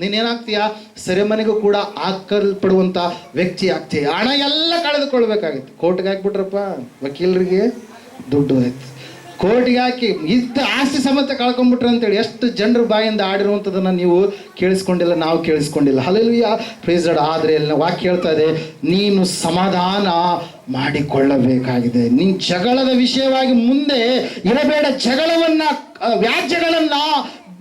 ನೀನೇನಾಗ್ತೀಯ? ಸೆರೆಮನೆಗೂ ಕೂಡ ಹಾಕಲ್ಪಡುವಂಥ ವ್ಯಕ್ತಿ ಆಗ್ತೀಯ. ಹಣ ಎಲ್ಲ ಕಳೆದುಕೊಳ್ಬೇಕಾಗಿತ್ತು. ಕೋರ್ಟ್ಗೆ ಹಾಕ್ಬಿಟ್ರಪ್ಪ, ವಕೀಲರಿಗೆ ದುಡ್ಡು ಆಯ್ತು, ಕೋರ್ಟಿಗೆ ಹಾಕಿ ಇದ್ದ ಆಸ್ತಿ ಸಮೇತ ಕಳ್ಕೊಂಡ್ಬಿಟ್ರೆ ಅಂತೇಳಿ ಎಷ್ಟು ಜನರ ಬಾಯಿಂದ ಆಡಿರುವಂಥದ್ದನ್ನು ನೀವು ಕೇಳಿಸ್ಕೊಂಡಿಲ್ಲ, ನಾವು ಕೇಳಿಸ್ಕೊಂಡಿಲ್ಲ. ಹಲ್ಲೆಲೂಯಾ. Praise Lord. ಆದರೆ ವಾಕ್ಯ ಹೇಳ್ತಾ ಇದೆ, ನೀನು ಸಮಾಧಾನ ಮಾಡಿಕೊಳ್ಳಬೇಕಾಗಿದೆ. ನೀನು ಜಗಳದ ವಿಷಯವಾಗಿ ಮುಂದೆ ಇರಬೇಡ. ಜಗಳವನ್ನ, ವ್ಯಾಜ್ಯಗಳನ್ನ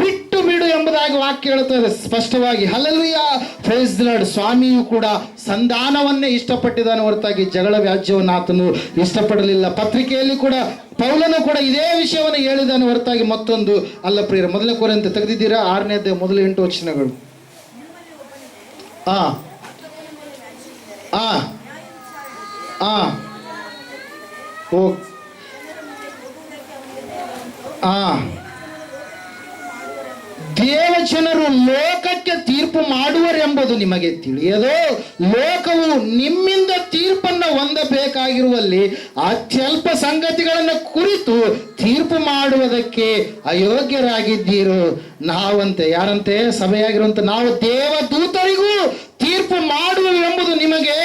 ಬಿಟ್ಟು ಬಿಡು ಎಂಬುದಾಗಿ ವಾಕ್ಯ ಹೇಳ್ತಾ ಇದೆ ಸ್ಪಷ್ಟವಾಗಿ. ಹಲ್ಲೆಲೂಯಾ. Praise lord. ಸ್ವಾಮಿಯು ಕೂಡ ಸಂಧಾನವನ್ನೇ ಇಷ್ಟಪಟ್ಟಿದ್ದಾನೆ ಹೊರತಾಗಿ ಜಗಳ ವ್ಯಾಜ್ಯವನ್ನು ಆತನು ಇಷ್ಟಪಡಲಿಲ್ಲ. ಪತ್ರಿಕೆಯಲ್ಲಿ ಕೂಡ ಪೌಲನು ಕೂಡ ಇದೇ ವಿಷಯವನ್ನು ಹೇಳಿದ್ದಾನೆ ಹೊರತಾಗಿ ಮತ್ತೊಂದು ಅಲ್ಲ ಪ್ರಿಯರೇ. 1 ಕೊರಿಂಥ ತೆಗೆದಿದ್ದೀರಾ? 6ನೇ ಅಧ್ಯಾಯ ಮೊದಲ 8 ವಚನಗಳು. ದೇವಜನರು ಲೋಕ ಲೋಕಕ್ಕೆ ತೀರ್ಪು ಮಾಡುವರೆಂಬುದು ನಿಮಗೆ ತಿಳಿಯದೋ? ಲೋಕವು ನಿಮ್ಮಿಂದ ತೀರ್ಪನ್ನು ಹೊಂದಬೇಕಾಗಿರುವಲ್ಲಿ ಅತ್ಯಲ್ಪ ಸಂಗತಿಗಳನ್ನು ಕುರಿತು ತೀರ್ಪು ಮಾಡುವುದಕ್ಕೆ ಅಯೋಗ್ಯರಾಗಿದ್ದೀರೋ. ನಾವಂತೆ, ಯಾರಂತೆ? ಸಭೆಯಾಗಿರುವಂತ ನಾವು ದೇವದೂತರಿಗೂ ತೀರ್ಪು ಮಾಡುವೆಂಬುದು ನಿಮಗೆ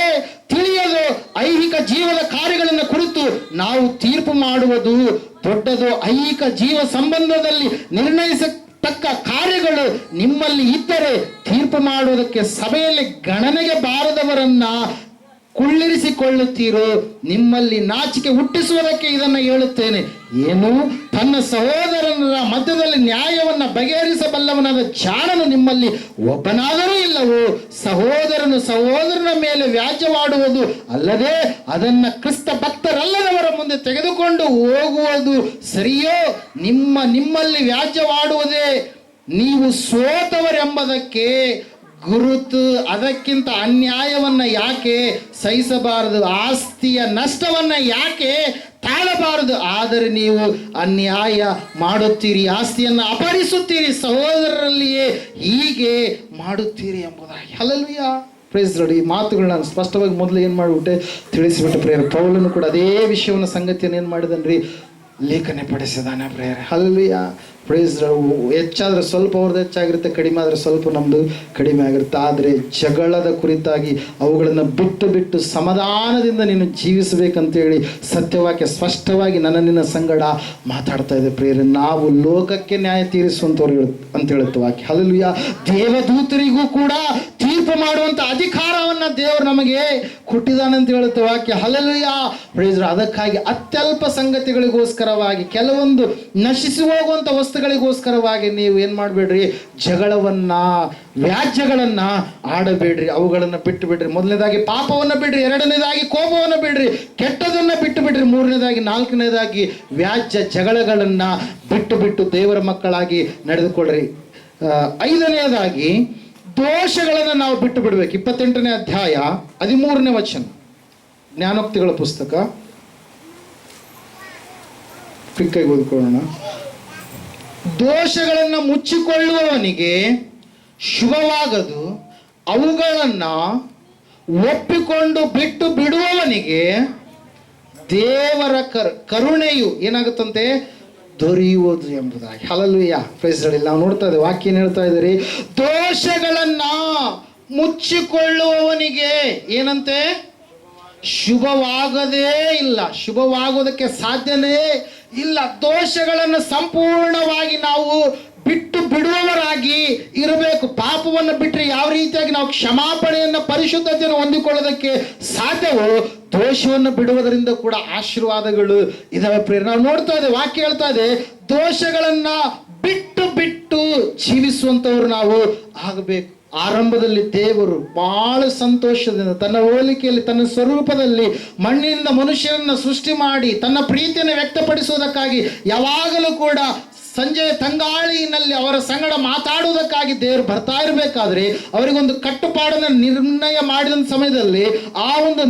ತಿಳಿಯದು. ಐಹಿಕ ಜೀವದ ಕಾರ್ಯಗಳನ್ನು ಕುರಿತು ನಾವು ತೀರ್ಪು ಮಾಡುವುದು ದೊಡ್ಡದು. ಐಹಿಕ ಜೀವ ಸಂಬಂಧದಲ್ಲಿ ನಿರ್ಣಯಿಸತಕ್ಕ ಕಾರ್ಯಗಳು ನಿಮ್ಮಲ್ಲಿ ಇದ್ದರೆ ತೀರ್ಪು ಮಾಡುವುದಕ್ಕೆ ಸಭೆಯಲ್ಲಿ ಗಣನೆಗೆ ಬಾರದವರನ್ನ ಕುಳ್ಳಿರಿಸಿಕೊಳ್ಳುತ್ತೀರೋ? ನಿಮ್ಮಲ್ಲಿ ನಾಚಿಕೆ ಹುಟ್ಟಿಸುವುದಕ್ಕೆ ಇದನ್ನು ಹೇಳುತ್ತೇನೆ. ಏನು? ತನ್ನ ಸಹೋದರನ ಮಧ್ಯದಲ್ಲಿ ನ್ಯಾಯವನ್ನ ಬಗೆಹರಿಸಬಲ್ಲವನಾದ ಜಾಣನು ನಿಮ್ಮಲ್ಲಿ ಒಬ್ಬನಾದರೂ ಇಲ್ಲವೋ? ಸಹೋದರನು ಸಹೋದರನ ಮೇಲೆ ವ್ಯಾಜ್ಯವಾಡುವುದು ಅಲ್ಲದೆ ಅದನ್ನ ಕ್ರಿಸ್ತ ಭಕ್ತರಲ್ಲದವರ ಮುಂದೆ ತೆಗೆದುಕೊಂಡು ಹೋಗುವುದು ಸರಿಯೋ? ನಿಮ್ಮಲ್ಲಿ ವ್ಯಾಜ್ಯವಾಡುವುದೇ ನೀವು ಸೋತವರೆಂಬುದಕ್ಕೆ ಗುರುತು. ಅದಕ್ಕಿಂತ ಅನ್ಯಾಯವನ್ನ ಯಾಕೆ ಸಹಿಸಬಾರದು? ಆಸ್ತಿಯ ನಷ್ಟವನ್ನ ಯಾಕೆ ತಾಳಬಾರದು? ಆದರೆ ನೀವು ಅನ್ಯಾಯ ಮಾಡುತ್ತೀರಿ, ಆಸ್ತಿಯನ್ನು ಅಪಹರಿಸುತ್ತೀರಿ, ಸಹೋದರರಲ್ಲಿಯೇ ಹೀಗೆ ಮಾಡುತ್ತೀರಿ ಎಂಬುದಾಗಿ. Hallelujah, praise Lord. ಈ ಮಾತುಗಳನ್ನ ಸ್ಪಷ್ಟವಾಗಿ ಮೊದಲು ಏನು ಮಾಡಿಬಿಟ್ಟೆ, ತಿಳಿಸಿಬಿಟ್ಟು ಪ್ರೇಯರ್. ಪೌಲನು ಕೂಡ ಅದೇ ವಿಷಯವನ್ನು, ಸಂಗತಿಯನ್ನು ಏನು ಮಾಡಿದನ್ರಿ, ಲೇಖನೆ ಪಡಿಸಿದಾನೆ ಪ್ರೇಯರ್. Hallelujah, praise Lord. ಹೆಚ್ಚಾದ್ರೆ ಸ್ವಲ್ಪ ಅವ್ರದ್ದು ಹೆಚ್ಚಾಗಿರುತ್ತೆ, ಕಡಿಮೆ ಆದರೆ ಸ್ವಲ್ಪ ನಮ್ಮದು ಕಡಿಮೆ ಆಗಿರುತ್ತೆ. ಆದರೆ ಜಗಳದ ಕುರಿತಾಗಿ ಅವುಗಳನ್ನು ಬಿಟ್ಟು ಸಮಾಧಾನದಿಂದ ನೀನು ಜೀವಿಸಬೇಕಂತೇಳಿ ಸತ್ಯವಾಕ್ಯ ಸ್ಪಷ್ಟವಾಗಿ ನಿನ್ನ ಸಂಗಡ ಮಾತಾಡ್ತಾ ಇದೆ ಪ್ರೇರೆ. ನಾವು ಲೋಕಕ್ಕೆ ನ್ಯಾಯ ತೀರಿಸುವಂಥವ್ರು ಅಂತ ಹೇಳುತ್ತೆ ವಾಕ್ಯ. ಹಲ್ಲೆಲೂಯಾ. ದೇವದೂತರಿಗೂ ಕೂಡ ತೀರ್ಪು ಮಾಡುವಂಥ ಅಧಿಕಾರವನ್ನ ದೇವರು ನಮಗೆ ಕೊಟ್ಟಿದ್ದಾನೆ ಅಂತ ಹೇಳುತ್ತೆ ವಾಕ್ಯ. Hallelujah, praise Lord. ಅದಕ್ಕಾಗಿ ಅತ್ಯಲ್ಪ ಸಂಗತಿಗಳಿಗೋಸ್ಕರವಾಗಿ, ಕೆಲವೊಂದು ನಶಿಸಿ ಹೋಗುವಂಥ ವಸ್ತುಗಳಿಗೋಸ್ಕರವಾಗಿ ನೀವು ಏನು ಮಾಡಬೇಡ್ರಿ, ಜಗಳವನ್ನ, ವ್ಯಾಜ್ಯಗಳನ್ನ ಆಡಬೇಡ್ರಿ, ಅವುಗಳನ್ನು ಬಿಟ್ಟು ಬಿಡ್ರಿ. ಮೊದಲನೇದಾಗಿ ಪಾಪವನ್ನು ಬಿಡ್ರಿ, ಎರಡನೇದಾಗಿ ಕೋಪವನ್ನು ಬಿಡ್ರಿ, ಕೆಟ್ಟದನ್ನ ಬಿಟ್ಟು ಬಿಡ್ರಿ, ಮೂರನೇದಾಗಿ, ನಾಲ್ಕನೇದಾಗಿ ವ್ಯಾಜ್ಯ ಜಗಳಗಳನ್ನ ಬಿಟ್ಟು ದೇವರ ಮಕ್ಕಳಾಗಿ ನಡೆದುಕೊಳ್ಳ್ರಿ. ಐದನೇದಾಗಿ ದೋಷಗಳನ್ನು ನಾವು ಬಿಟ್ಟು ಬಿಡ್ಬೇಕು. 28ನೇ ಅಧ್ಯಾಯ 13ನೇ ವಚನ, ಜ್ಞಾನೋಕ್ತಿಗಳ ಪುಸ್ತಕ. ಕ್ವಿಕ್ಕಾಗಿ ಓದ್ಕೊಳ್ಳೋಣ. ದೋಷಗಳನ್ನು ಮುಚ್ಚಿಕೊಳ್ಳುವವನಿಗೆ ಶುಭವಾಗದು, ಅವುಗಳನ್ನು ಒಪ್ಪಿಕೊಂಡು ಬಿಟ್ಟು ಬಿಡುವವನಿಗೆ ದೇವರ ಕರುಣೆಯು ಏನಾಗುತ್ತಂತೆ, ದೊರೆಯುವುದು ಎಂಬುದಾಗಿ. Hallelujah, praise Lord. ನಾವು ನೋಡ್ತಾ ಇದ್ದೇವೆ ವಾಕ್ಯ ಏನು ಹೇಳ್ತಾ ಇದ್ದೀರಿ, ದೋಷಗಳನ್ನ ಮುಚ್ಚಿಕೊಳ್ಳುವವನಿಗೆ ಏನಂತೆ, ಶುಭವಾಗದೇ ಇಲ್ಲ, ಶುಭವಾಗೋದಕ್ಕೆ ಸಾಧ್ಯನೇ ಇಲ್ಲ. ದೋಷಗಳನ್ನು ಸಂಪೂರ್ಣವಾಗಿ ನಾವು ಬಿಟ್ಟು ಬಿಡುವವರಾಗಿ ಇರಬೇಕು. ಪಾಪವನ್ನು ಬಿಟ್ಟರೆ ಯಾವ ರೀತಿಯಾಗಿ ನಾವು ಕ್ಷಮಾಪಣೆಯನ್ನು, ಪರಿಶುದ್ಧತೆಯನ್ನು ಹೊಂದಿಕೊಳ್ಳೋದಕ್ಕೆ ಸಾಧ್ಯವೋ, ದೋಷವನ್ನು ಬಿಡುವುದರಿಂದ ಕೂಡ ಆಶೀರ್ವಾದಗಳು ಇದಾವೆ ಪ್ರೇರ. ನಾವು ನೋಡ್ತಾ ಇದ್ದೇವೆ ವಾಕ್ಯ ಹೇಳ್ತಾ ಇದೆ, ದೋಷಗಳನ್ನ ಬಿಟ್ಟು ಜೀವಿಸುವಂತವ್ರು ನಾವು ಆಗಬೇಕು. ಆರಂಭದಲ್ಲಿ ದೇವರು ಬಹಳ ಸಂತೋಷದಿಂದ ತನ್ನ ಹೋಲಿಕೆಯಲ್ಲಿ, ತನ್ನ ಸ್ವರೂಪದಲ್ಲಿ ಮಣ್ಣಿನಿಂದ ಮನುಷ್ಯರನ್ನ ಸೃಷ್ಟಿ ಮಾಡಿ ತನ್ನ ಪ್ರೀತಿಯನ್ನು ವ್ಯಕ್ತಪಡಿಸುವುದಕ್ಕಾಗಿ ಯಾವಾಗಲೂ ಕೂಡ ಸಂಜೆಯ ತಂಗಾಳಿನಲ್ಲಿ ಅವರ ಸಂಗಡ ಮಾತಾಡುವುದಕ್ಕಾಗಿ ದೇವರು ಬರ್ತಾ ಇರಬೇಕಾದ್ರೆ ಅವರಿಗೊಂದು ಕಟ್ಟುಪಾಡನ್ನು ನಿರ್ಣಯ ಮಾಡಿದ ಸಮಯದಲ್ಲಿ ಆ ಒಂದು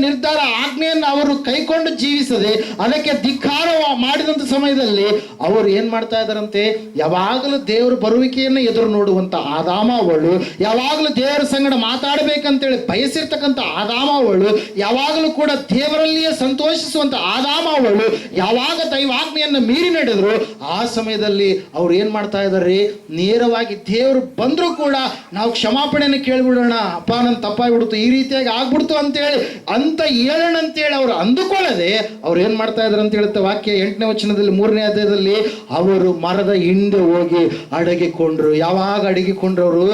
ನಿರ್ಧಾರ ಆಜ್ಞೆಯನ್ನು ಅವರು ಕೈಕೊಂಡು ಜೀವಿಸದೆ ಅದಕ್ಕೆ ಧಿಕ್ಕಾರ ಮಾಡಿದಂಥ ಸಮಯದಲ್ಲಿ ಅವರು ಏನ್ ಮಾಡ್ತಾ ಇದ್ದಾರಂತೆ, ಯಾವಾಗಲೂ ದೇವರ ಬರುವಿಕೆಯನ್ನು ಎದುರು ನೋಡುವಂತ ಆದಾಮ ಅವಳು, ಯಾವಾಗಲೂ ದೇವರ ಸಂಗಡ ಮಾತಾಡಬೇಕಂತೇಳಿ ಬಯಸಿರ್ತಕ್ಕಂಥ ಆದಾಮ ಅವಳು, ಯಾವಾಗಲೂ ಕೂಡ ದೇವರಲ್ಲಿಯೇ ಸಂತೋಷಿಸುವಂತ ಆದಾಮ ಅವಳು ಯಾವಾಗ ದೈವಾಜ್ಞೆಯನ್ನು ಮೀರಿ ನಡೆದ್ರು ಆ ಸಮಯದಲ್ಲಿ ಅವ್ರು ಏನ್ ಮಾಡ್ತಾ ಇದಾರೆ, ನೇರವಾಗಿ ದೇವರು ಬಂದ್ರು ಕೂಡ ನಾವು ಕ್ಷಮಾಪಣೆಯನ್ನು ಕೇಳ್ಬಿಡೋಣ, ಅಪ್ಪ ನನ್ನ ತಪ್ಪಾಗ್ಬಿಡ್ತು, ಈ ರೀತಿಯಾಗಿ ಆಗ್ಬಿಡ್ತು ಅಂತೇಳಿ ಅಂತ ಹೇಳೋಣ ಅಂತೇಳಿ ಅವ್ರು ಅಂದುಕೊಳ್ಳದೆ ಅವ್ರು ಏನ್ ಮಾಡ್ತಾ ಇದಾರೆ ಅಂತ ಹೇಳುತ್ತೆ ವಾಕ್ಯ 8ನೇ ವಚನದಲ್ಲಿ 3ನೇ ಅಧ್ಯಾಯದಲ್ಲಿ, ಅವರು ಮರದ ಹಿಂದೆ ಹೋಗಿ ಅಡಗಿಕೊಂಡ್ರು. ಯಾವಾಗ ಅಡಗಿಕೊಂಡ್ರು, ಅವರು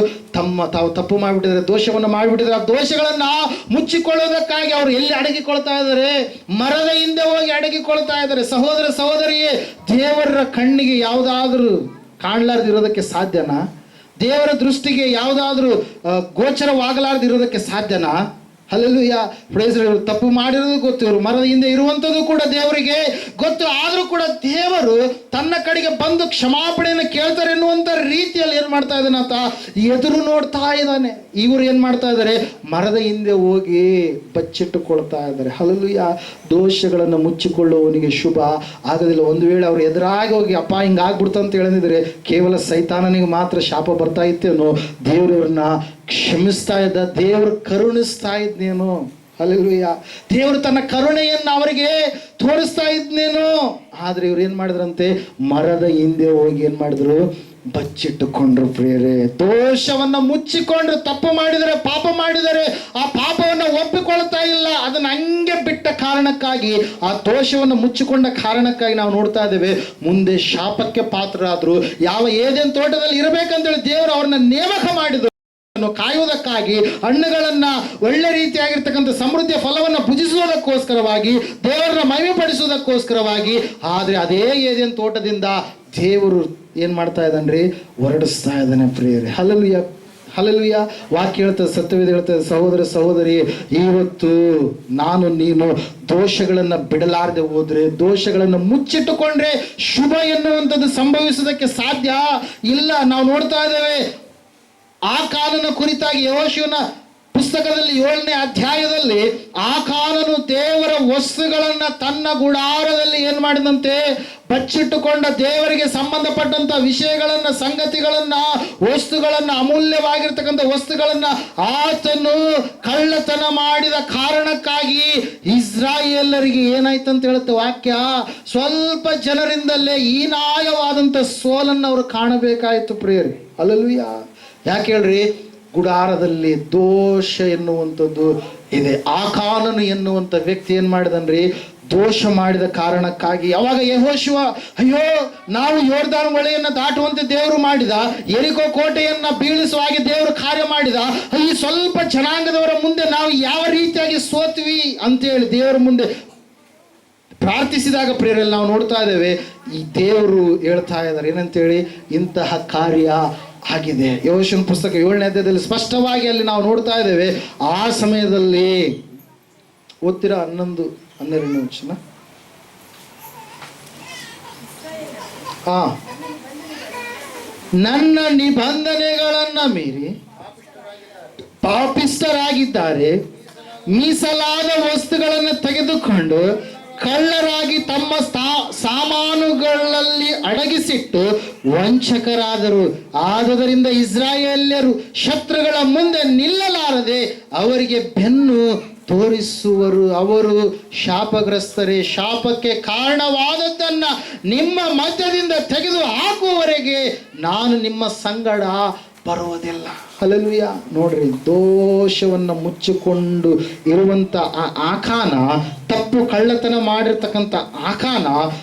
ತಾವು ತಪ್ಪು ಮಾಡಿಬಿಟ್ಟಿದ್ದಾರೆ, ದೋಷವನ್ನು ಮಾಡಿಬಿಟ್ಟಿದ್ದಾರೆ. ಆ ದೋಷಗಳನ್ನ ಮುಚ್ಚಿಕೊಳ್ಳೋದಕ್ಕಾಗಿ ಅವರು ಎಲ್ಲಿ ಅಡಗಿಕೊಳ್ತಾ ಇದ್ದಾರೆ, ಮರದ ಹಿಂದೆ ಹೋಗಿ ಅಡಗಿಕೊಳ್ತಾ ಇದ್ದಾರೆ. ಸಹೋದರ ಸಹೋದರಿಯೇ, ದೇವರ ಕಣ್ಣಿಗೆ ಯಾವುದಾದ್ರೂ ಕಾಣಲಾರ್ದಿರೋದಕ್ಕೆ ಸಾಧ್ಯನಾ? ದೇವರ ದೃಷ್ಟಿಗೆ ಯಾವುದಾದ್ರೂ ಗೋಚರವಾಗಲಾರ್ದಿರೋದಕ್ಕೆ ಸಾಧ್ಯನಾ? ಹಲ್ಲೆಲೂಯಾ. Praise Lord. ಇವರು ತಪ್ಪು ಮಾಡಿರೋದು ಗೊತ್ತು, ಇವರು ಮರದ ಹಿಂದೆ ಇರುವಂಥದ್ದು ಕೂಡ ದೇವರಿಗೆ ಗೊತ್ತು. ಆದರೂ ಕೂಡ ದೇವರು ತನ್ನ ಕಡೆಗೆ ಬಂದು ಕ್ಷಮಾಪಣೆಯನ್ನು ಕೇಳ್ತಾರೆ ಎನ್ನುವಂಥ ರೀತಿಯಲ್ಲಿ ಏನು ಮಾಡ್ತಾ ಇದ್ದಾನೆ ಆತ ಎದುರು ನೋಡ್ತಾ ಇದ್ದಾನೆ. ಇವರು ಏನು ಮಾಡ್ತಾ ಇದ್ದಾರೆ, ಮರದ ಹಿಂದೆ ಹೋಗಿ ಬಚ್ಚಿಟ್ಟುಕೊಳ್ತಾ ಇದ್ದಾರೆ. ಹಲ್ಲೆಲೂಯಾ. ದೋಷಗಳನ್ನು ಮುಚ್ಚಿಕೊಳ್ಳುವವನಿಗೆ ಶುಭ ಆಗೋದಿಲ್ಲ. ಒಂದು ವೇಳೆ ಅವ್ರು ಎದುರಾಗಿ ಹೋಗಿ ಅಪ್ಪ ಹಿಂಗಾಗ್ಬಿಡ್ತು ಅಂತ ಹೇಳಿದ್ರೆ ಕೇವಲ ಸೈತಾನನಿಗೆ ಮಾತ್ರ ಶಾಪ ಬರ್ತಾ ಇತ್ತೇನೋ, ದೇವರವ್ರನ್ನ ಕ್ಷಮಿಸ್ತಾ ಇದ್ದ, ದೇವರು ಕರುಣಿಸ್ತಾ ಇದ್ನೇನು. ಹಲ್ಲೆಲೂಯಾ. ದೇವರು ತನ್ನ ಕರುಣೆಯನ್ನು ಅವರಿಗೆ ತೋರಿಸ್ತಾ ಇದ್ನೇನು. ಆದ್ರೆ ಇವ್ರು ಏನ್ ಮಾಡಿದ್ರಂತೆ, ಮರದ ಹಿಂದೆ ಹೋಗಿ ಏನ್ ಮಾಡಿದ್ರು, ಬಚ್ಚಿಟ್ಟುಕೊಂಡ್ರು. ಪ್ರಿಯರೇ, ದೋಷವನ್ನ ಮುಚ್ಚಿಕೊಂಡ್ರು. ತಪ್ಪು ಮಾಡಿದರೆ, ಪಾಪ ಮಾಡಿದರೆ ಆ ಪಾಪವನ್ನು ಒಪ್ಪಿಕೊಳ್ತಾ ಇಲ್ಲ, ಅದನ್ನ ಹಂಗೆ ಬಿಟ್ಟ ಕಾರಣಕ್ಕಾಗಿ, ಆ ದೋಷವನ್ನು ಮುಚ್ಚಿಕೊಂಡ ಕಾರಣಕ್ಕಾಗಿ ನಾವು ನೋಡ್ತಾ ಇದ್ದೇವೆ ಮುಂದೆ ಶಾಪಕ್ಕೆ ಪಾತ್ರರಾದ್ರು. ಯಾವ ಏದೇನ್ ತೋಟದಲ್ಲಿ ಇರಬೇಕಂತೇಳಿ ದೇವರು ಅವ್ರನ್ನ ನೇಮಕ ಮಾಡಿದ್ರು ಕಾಯುವುದಕ್ಕಾಗಿ, ಹಣ್ಣುಗಳನ್ನ ಒಳ್ಳೆ ರೀತಿಯಾಗಿರ್ತಕ್ಕಂಥ ಸಮೃದ್ಧಿಯ ಫಲವನ್ನು ಭುಜಿಸುವುದಕ್ಕೋಸ್ಕರವಾಗಿ, ದೇವರನ್ನ ಮಹಿಮೆಪಡಿಸುವುದಕ್ಕೋಸ್ಕರವಾಗಿ. ಆದ್ರೆ ಅದೇ ಏದೇನ್ ತೋಟದಿಂದ ದೇವರು ಏನ್ ಮಾಡ್ತಾ ಇದ್ದಾನ್ರಿ, ಹೊರಡಿಸ್ತಾ ಇದ್ದಾನೆ. ಪ್ರಿಯರೇ, ಹಲ್ಲೆಲೂಯಾ. ಹಲ್ಲೆಲೂಯಾ. ವಾಕ್ಯ ಹೇಳ್ತದೆ, ಸತ್ಯವೇದ ಹೇಳ್ತದೆ, ಸಹೋದರ ಸಹೋದರಿ, ಇವತ್ತು ನಾನು ನೀನು ದೋಷಗಳನ್ನು ಬಿಡಲಾರದೆ ಹೋದ್ರೆ, ದೋಷಗಳನ್ನು ಮುಚ್ಚಿಟ್ಟುಕೊಂಡ್ರೆ ಶುಭ ಎನ್ನುವಂಥದ್ದು ಸಂಭವಿಸೋದಕ್ಕೆ ಸಾಧ್ಯ ಇಲ್ಲ. ನಾವು ನೋಡ್ತಾ ಇದ್ದೇವೆ ಆಕಾನನ ಕುರಿತಾಗಿ ಯೆಹೋಶುವನ ಪುಸ್ತಕದಲ್ಲಿ 7ನೇ ಅಧ್ಯಾಯದಲ್ಲಿ ಆಕಾನನು ದೇವರ ವಸ್ತುಗಳನ್ನ ತನ್ನ ಗುಡಾರದಲ್ಲಿ ಏನ್ ಮಾಡಿದಂತೆ, ಬಚ್ಚಿಟ್ಟುಕೊಂಡ ದೇವರಿಗೆ ಸಂಬಂಧಪಟ್ಟಂತ ವಿಷಯಗಳನ್ನ, ಸಂಗತಿಗಳನ್ನ, ವಸ್ತುಗಳನ್ನ, ಅಮೂಲ್ಯವಾಗಿರ್ತಕ್ಕಂಥ ವಸ್ತುಗಳನ್ನ ಆತನು ಕಳ್ಳತನ ಮಾಡಿದ ಕಾರಣಕ್ಕಾಗಿ ಇಸ್ರಾಯೇಲರಿಗೆ ಏನಾಯ್ತಂತ ಹೇಳುತ್ತೆ ವಾಕ್ಯ, ಸ್ವಲ್ಪ ಜನರಿಂದಲೇ ಹೀನಾಯವಾದಂಥ ಸೋಲನ್ನು ಅವರು ಕಾಣಬೇಕಾಯಿತು. ಪ್ರಿಯರೇ, ಹಲ್ಲೆಲೂಯಾ. ಯಾಕೆ ಹೇಳ್ರಿ, ಗುಡಾರದಲ್ಲಿ ದೋಷ ಎನ್ನುವಂಥದ್ದು ಇದೆ. ಆಕಾನನು ಎನ್ನುವಂಥ ವ್ಯಕ್ತಿ ಏನ್ ಮಾಡಿದನ್ರಿ, ದೋಷ ಮಾಡಿದ ಕಾರಣಕ್ಕಾಗಿ ಯಾವಾಗ ಯೆಹೋಶುವ ಅಯ್ಯೋ ನಾವು ಯೋರ್ದಾನ್ ಹೊಳೆಯನ್ನ ದಾಟುವಂತೆ ದೇವರು ಮಾಡಿದ, ಯೆರಿಕೋ ಕೋಟೆಯನ್ನ ಬೀಳಿಸುವ ಹಾಗೆ ದೇವರು ಕಾರ್ಯ ಮಾಡಿದ, ಈ ಸ್ವಲ್ಪ ಜನಾಂಗದವರ ಮುಂದೆ ನಾವು ಯಾವ ರೀತಿಯಾಗಿ ಸೋತ್ವಿ ಅಂತೇಳಿ ದೇವರ ಮುಂದೆ ಪ್ರಾರ್ಥಿಸಿದಾಗ ಪ್ರಿಯರಲ್ಲಿ ನಾವು ನೋಡ್ತಾ ಇದ್ದೇವೆ, ಈ ದೇವರು ಹೇಳ್ತಾ ಇದ್ದಾರೆ ಏನಂತೇಳಿ, ಇಂತಹ ಕಾರ್ಯ ಆಗಿದೆ. ಯೆಹೋಶುವನ ಪುಸ್ತಕ 7ನೇ ಅಧ್ಯಾಯದಲ್ಲಿ ಸ್ಪಷ್ಟವಾಗಿ ಅಲ್ಲಿ ನಾವು ನೋಡ್ತಾ ಇದ್ದೇವೆ. ಆ ಸಮಯದಲ್ಲಿ ಓದ್ತೀರಾ 11-12 ವಚನ. ನನ್ನ ನಿಬಂಧನೆಗಳನ್ನ ಮೀರಿ ಪಾಪಿಷ್ಠರಾಗಿದ್ದಾರೆ, ಮೀಸಲಾದ ವಸ್ತುಗಳನ್ನು ತೆಗೆದುಕೊಂಡು ಕಳ್ಳರಾಗಿ ತಮ್ಮ ಸಾಮಾನುಗಳಲ್ಲಿ ಅಡಗಿಸಿಟ್ಟು ವಂಚಕರಾದರು. ಆದುದರಿಂದ ಇಸ್ರಾಯೇಲ್ಯರು ಶತ್ರುಗಳ ಮುಂದೆ ನಿಲ್ಲಲಾರದೆ ಅವರಿಗೆ ಬೆನ್ನು ತೋರಿಸುವರು. ಅವರು ಶಾಪಗ್ರಸ್ತರೇ, ಶಾಪಕ್ಕೆ ಕಾರಣವಾದದ್ದನ್ನ ನಿಮ್ಮ ಮಧ್ಯದಿಂದ ತೆಗೆದು ಹಾಕುವವರೆಗೆ ನಾನು ನಿಮ್ಮ ಸಂಗಡ ಬರುವುದಿಲ್ಲ. ಹಲ್ಲೆಲೂಯಾ. ನೋಡ್ರಿ, ದೋಷವನ್ನು ಮುಚ್ಚಿಕೊಂಡು ಇರುವಂತ ಆ ಆಕಾನ, ತಪ್ಪು ಕಳ್ಳತನ ಮಾಡಿರ್ತಕ್ಕಂಥ ಆಕಾನ,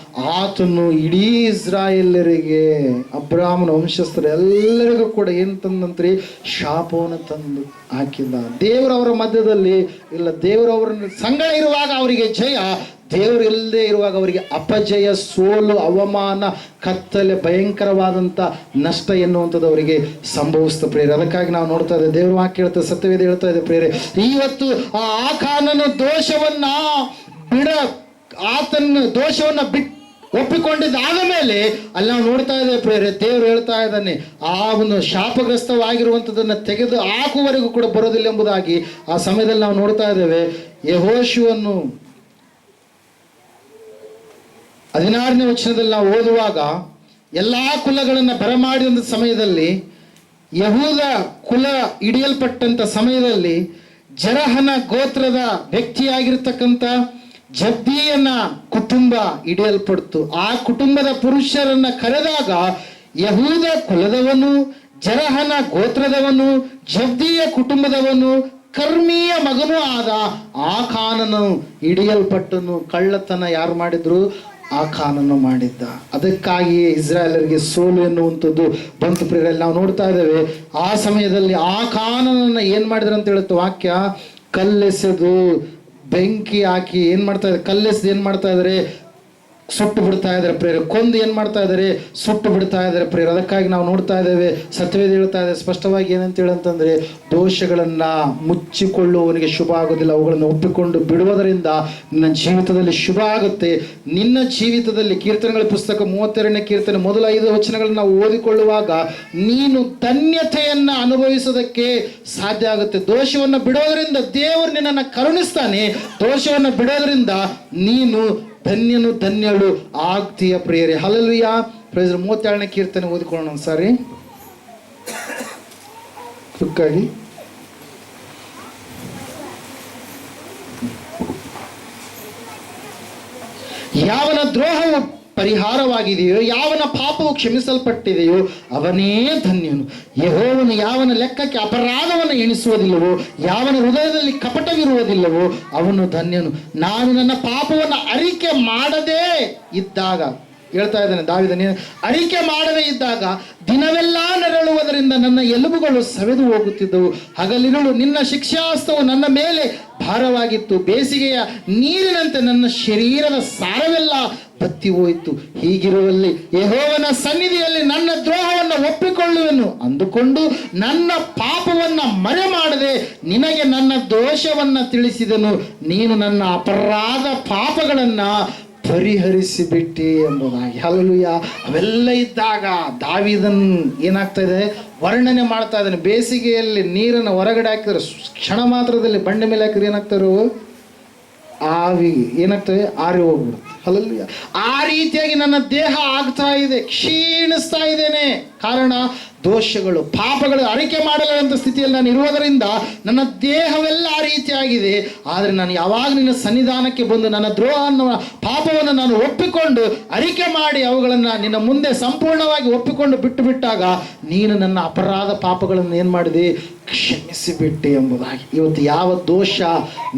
ಆತನು ಇಡೀ ಇಸ್ರಾಯೇಲರಿಗೆ, ಅಬ್ರಾಹ್ಮನ ವಂಶಸ್ಥರು ಎಲ್ಲರಿಗೂ ಕೂಡ ಏನು ತಂದಂತ್ರಿ, ಶಾಪವನ್ನು ತಂದು ಹಾಕಿದ. ದೇವರವರ ಮಧ್ಯದಲ್ಲಿ ಇಲ್ಲ, ದೇವರವರ ಸಂಗಡ ಇರುವಾಗ ಅವರಿಗೆ ಜಯ, ದೇವರು ಇಲ್ಲದೆ ಇರುವಾಗ ಅವರಿಗೆ ಅಪಜಯ, ಸೋಲು, ಅವಮಾನ, ಕತ್ತಲೆ, ಭಯಂಕರವಾದಂಥ ನಷ್ಟ ಎನ್ನುವಂಥದ್ದು ಅವರಿಗೆ ಸಂಭವಿಸ್ತ ಪ್ರೇರೆ. ಅದಕ್ಕಾಗಿ ನಾವು ನೋಡ್ತಾ ಇದ್ದೇವೆ, ದೇವರು ವಾಕ್ಯ ಹೇಳ್ತದೆ, ಸತ್ಯವೇದ ಹೇಳ್ತಾ ಇದೆ ಪ್ರೇರೆ, ಇವತ್ತು ಆ ಆಕಾನನ ದೋಷವನ್ನ ಆತನ ದೋಷವನ್ನ ಒಪ್ಪಿಕೊಂಡಿದ್ದಾದ ಮೇಲೆ ಅಲ್ಲಿ ನಾವು ನೋಡ್ತಾ ಇದ್ದೇವೆ ಪ್ರೇರೆ, ದೇವರು ಹೇಳ್ತಾ ಇದ್ದಾನೆ ಆ ಒಂದು ಶಾಪಗ್ರಸ್ತವಾಗಿರುವಂಥದ್ದನ್ನು ತೆಗೆದು ಹಾಕುವವರೆಗೂ ಕೂಡ ಬರೋದಿಲ್ಲ ಎಂಬುದಾಗಿ. ಆ ಸಮಯದಲ್ಲಿ ನಾವು ನೋಡ್ತಾ ಇದ್ದೇವೆ, ಯೆಹೋಶುವನು 16ನೇ ವಚನದಲ್ಲಿ ನಾವು ಓದುವಾಗ, ಎಲ್ಲಾ ಕುಲಗಳನ್ನು ಬರಮಾಡಿದ ಸಮಯದಲ್ಲಿ, ಯಹೂದ ಕುಲ ಹಿಡಿಯಲ್ಪಟ್ಟಂತ ಸಮಯದಲ್ಲಿ, ಜರಹನ ಗೋತ್ರದ ವ್ಯಕ್ತಿಯಾಗಿರ್ತಕ್ಕಂಥ ಜಬ್ದಿಯನ ಕುಟುಂಬ ಹಿಡಿಯಲ್ಪಡ್ತು. ಆ ಕುಟುಂಬದ ಪುರುಷರನ್ನ ಕರೆದಾಗ ಯಹೂದ ಕುಲದವನು, ಜರಹನ ಗೋತ್ರದವನು, ಜಬ್ದಿಯ ಕುಟುಂಬದವನು, ಕರ್ಮಿಯ ಮಗನೂ ಆದ ಆಕಾನನು ಹಿಡಿಯಲ್ಪಟ್ಟನು. ಕಳ್ಳತನ ಯಾರು ಮಾಡಿದ್ರು? ಆಕಾನನು ಮಾಡಿದ್ದ. ಅದಕ್ಕಾಗಿಯೇ ಇಸ್ರಾಯೇಲರಿಗೆ ಸೋಲು ಎನ್ನುವಂಥದ್ದು ಬಂತು ಪ್ರಿಯರಲ್ಲಿ. ನಾವು ನೋಡ್ತಾ ಇದ್ದೇವೆ, ಆ ಸಮಯದಲ್ಲಿ ಆಕಾನನನ್ನ ಏನ್ ಮಾಡಿದ್ರು ಅಂತ ಹೇಳುತ್ತೆ ವಾಕ್ಯ, ಕಲ್ಲೆಸೆದು ಬೆಂಕಿ ಹಾಕಿ ಏನ್ ಮಾಡ್ತಾ ಇದ್ದಾರೆ, ಕಲ್ಲೆಸೆದು ಏನ್ ಮಾಡ್ತಾ ಇದ್ದಾರೆ, ಸುಟ್ಟು ಬಿಡ್ತಾ ಇದ್ದಾರೆ ಪ್ರೇರೆ, ಕೊಂದು ಏನು ಮಾಡ್ತಾ ಇದ್ದಾರೆ, ಸುಟ್ಟು ಬಿಡ್ತಾ ಇದ್ದಾರೆ ಪ್ರೇರೆ. ಅದಕ್ಕಾಗಿ ನಾವು ನೋಡ್ತಾ ಇದ್ದೇವೆ, ಸತ್ಯವೇದ ಹೇಳ್ತಾ ಇದೆ ಸ್ಪಷ್ಟವಾಗಿ ಏನಂತ ಹೇಳಂತಂದ್ರೆ, ದೋಷಗಳನ್ನ ಮುಚ್ಚಿಕೊಳ್ಳುವವನಿಗೆ ಶುಭ ಆಗೋದಿಲ್ಲ, ಅವುಗಳನ್ನು ಒಪ್ಪಿಕೊಂಡು ಬಿಡುವುದರಿಂದ ನಿನ್ನ ಜೀವಿತದಲ್ಲಿ ಶುಭ ಆಗುತ್ತೆ. ನಿನ್ನ ಜೀವಿತದಲ್ಲಿ ಕೀರ್ತನೆಗಳ ಪುಸ್ತಕ 32ನೇ ಕೀರ್ತನೆ ಮೊದಲ 5 ವಚನಗಳನ್ನು ನಾವು ಓದಿಕೊಳ್ಳುವಾಗ ನೀನು ಧನ್ಯತೆಯನ್ನ ಅನುಭವಿಸೋದಕ್ಕೆ ಸಾಧ್ಯ ಆಗುತ್ತೆ. ದೋಷವನ್ನು ಬಿಡೋದ್ರಿಂದ ದೇವರು ನಿನ್ನನ್ನು ಕರುಣಿಸ್ತಾನೆ, ದೋಷವನ್ನು ಬಿಡೋದ್ರಿಂದ ನೀನು ಧನ್ಯನು ಧನ್ಯಳು ಆಗ್ತೀಯ ಪ್ರಿಯರೇ. ಹಲ್ಲೆಲೂಯಾ. ಪ್ರೈಸ್ 37ನೇ ಕೀರ್ತನೆ ಓದಿಕೊಳ್ಳೋಣ ಒಂದ್ಸಾರಿ ಕ್ವಿಕ್ಕಾಗಿ. ಯಾವನ ದ್ರೋಹವು ಪರಿಹಾರವಾಗಿದೆಯೋ, ಯಾವನ ಪಾಪವು ಕ್ಷಮಿಸಲ್ಪಟ್ಟಿದೆಯೋ ಅವನೇ ಧನ್ಯನು. ಯೆಹೋವನು ಯಾವನ ಲೆಕ್ಕಕ್ಕೆ ಅಪರಾಧವನ್ನು ಎಣಿಸುವುದಿಲ್ಲವೋ, ಯಾವನ ಹೃದಯದಲ್ಲಿ ಕಪಟವಿರುವುದಿಲ್ಲವೋ ಅವನು ಧನ್ಯನು. ನಾನು ನನ್ನ ಪಾಪವನ್ನು ಅರಿಕೆ ಮಾಡದೇ ಇದ್ದಾಗ, ಹೇಳ್ತಾ ಇದ್ದಾನೆ ದಾವೀದನೇ, ಅರಿಕೆ ಮಾಡದೇ ಇದ್ದಾಗ ದಿನವೆಲ್ಲ ನರಳುವುದರಿಂದ ನನ್ನ ಎಲುಬುಗಳು ಸವೆದು ಹೋಗುತ್ತಿದ್ದವು. ಹಗಲಿರುಳು ನಿನ್ನ ಶಿಕ್ಷಾಸ್ತವು ನನ್ನ ಮೇಲೆ ಭಾರವಾಗಿತ್ತು, ಬೇಸಿಗೆಯ ನೀರಿನಂತೆ ನನ್ನ ಶರೀರದ ಸಾರವೆಲ್ಲ ಬತ್ತಿ ಹೋಯಿತು. ಹೀಗಿರುವಲ್ಲಿ ಯೆಹೋವನ ಸನ್ನಿಧಿಯಲ್ಲಿ ನನ್ನ ದ್ರೋಹವನ್ನು ಒಪ್ಪಿಕೊಳ್ಳುವೆನು ಅಂದುಕೊಂಡು ನನ್ನ ಪಾಪವನ್ನು ಮರೆ ಮಾಡದೆ ನಿನಗೆ ನನ್ನ ದೋಷವನ್ನು ತಿಳಿಸಿದನು. ನೀನು ನನ್ನ ಅಪರಾಧ ಪಾಪಗಳನ್ನು ಪರಿಹರಿಸಿಬಿಟ್ಟೆ ಎಂಬುದಾಗಿ. ಹಲ್ಲೆಲೂಯಾ. ಅವೆಲ್ಲ ಇದ್ದಾಗ ದಾವೀದನ್ ಏನಾಗ್ತಾ ಇದೆ, ವರ್ಣನೆ ಮಾಡ್ತಾ ಇದ್ದಾನೆ. ಬೇಸಿಗೆಯಲ್ಲಿ ನೀರನ್ನು ಹೊರಗಡೆ ಹಾಕಿದ್ರೆ ಕ್ಷಣ ಮಾತ್ರದಲ್ಲಿ ಬಂಡೆ ಮೇಲೆ ಹಾಕಿದ್ರೆ ಏನಾಗ್ತಾರೋ, ಆವಿ ಏನಾಗ್ತದೆ, ಆರಿ ಹೋಗ್ಬಿಡುತ್ತೆ. ಹಲ್ಲೆಲೂಯಾ. ಆ ರೀತಿಯಾಗಿ ನನ್ನ ದೇಹ ಆಗ್ತಾ ಇದೆ, ಕ್ಷೀಣಿಸ್ತಾ ಇದ್ದೇನೆ. ಕಾರಣ ದೋಷಗಳು, ಪಾಪಗಳು ಅರಿಕೆ ಮಾಡಲಾರಂಥ ಸ್ಥಿತಿಯಲ್ಲಿ ನಾನು ಇರುವುದರಿಂದ ನನ್ನ ದೇಹವೆಲ್ಲ ಆ ರೀತಿಯಾಗಿದೆ. ಆದರೆ ನಾನು ಯಾವಾಗ ನಿನ್ನ ಸನ್ನಿಧಾನಕ್ಕೆ ಬಂದು ನನ್ನ ದ್ರೋಹವನ್ನು, ಪಾಪವನ್ನು ನಾನು ಒಪ್ಪಿಕೊಂಡು ಅರಿಕೆ ಮಾಡಿ ಅವುಗಳನ್ನು ನಿನ್ನ ಮುಂದೆ ಸಂಪೂರ್ಣವಾಗಿ ಒಪ್ಪಿಕೊಂಡು ಬಿಟ್ಟು ಬಿಟ್ಟಾಗ ನೀನು ನನ್ನ ಅಪರಾಧ ಪಾಪಗಳನ್ನು ಏನು ಮಾಡಿದೆ, ಕ್ಷಮಿಸಿಬಿಟ್ಟೆ ಎಂಬುದಾಗಿ. ಇವತ್ತು ಯಾವ ದೋಷ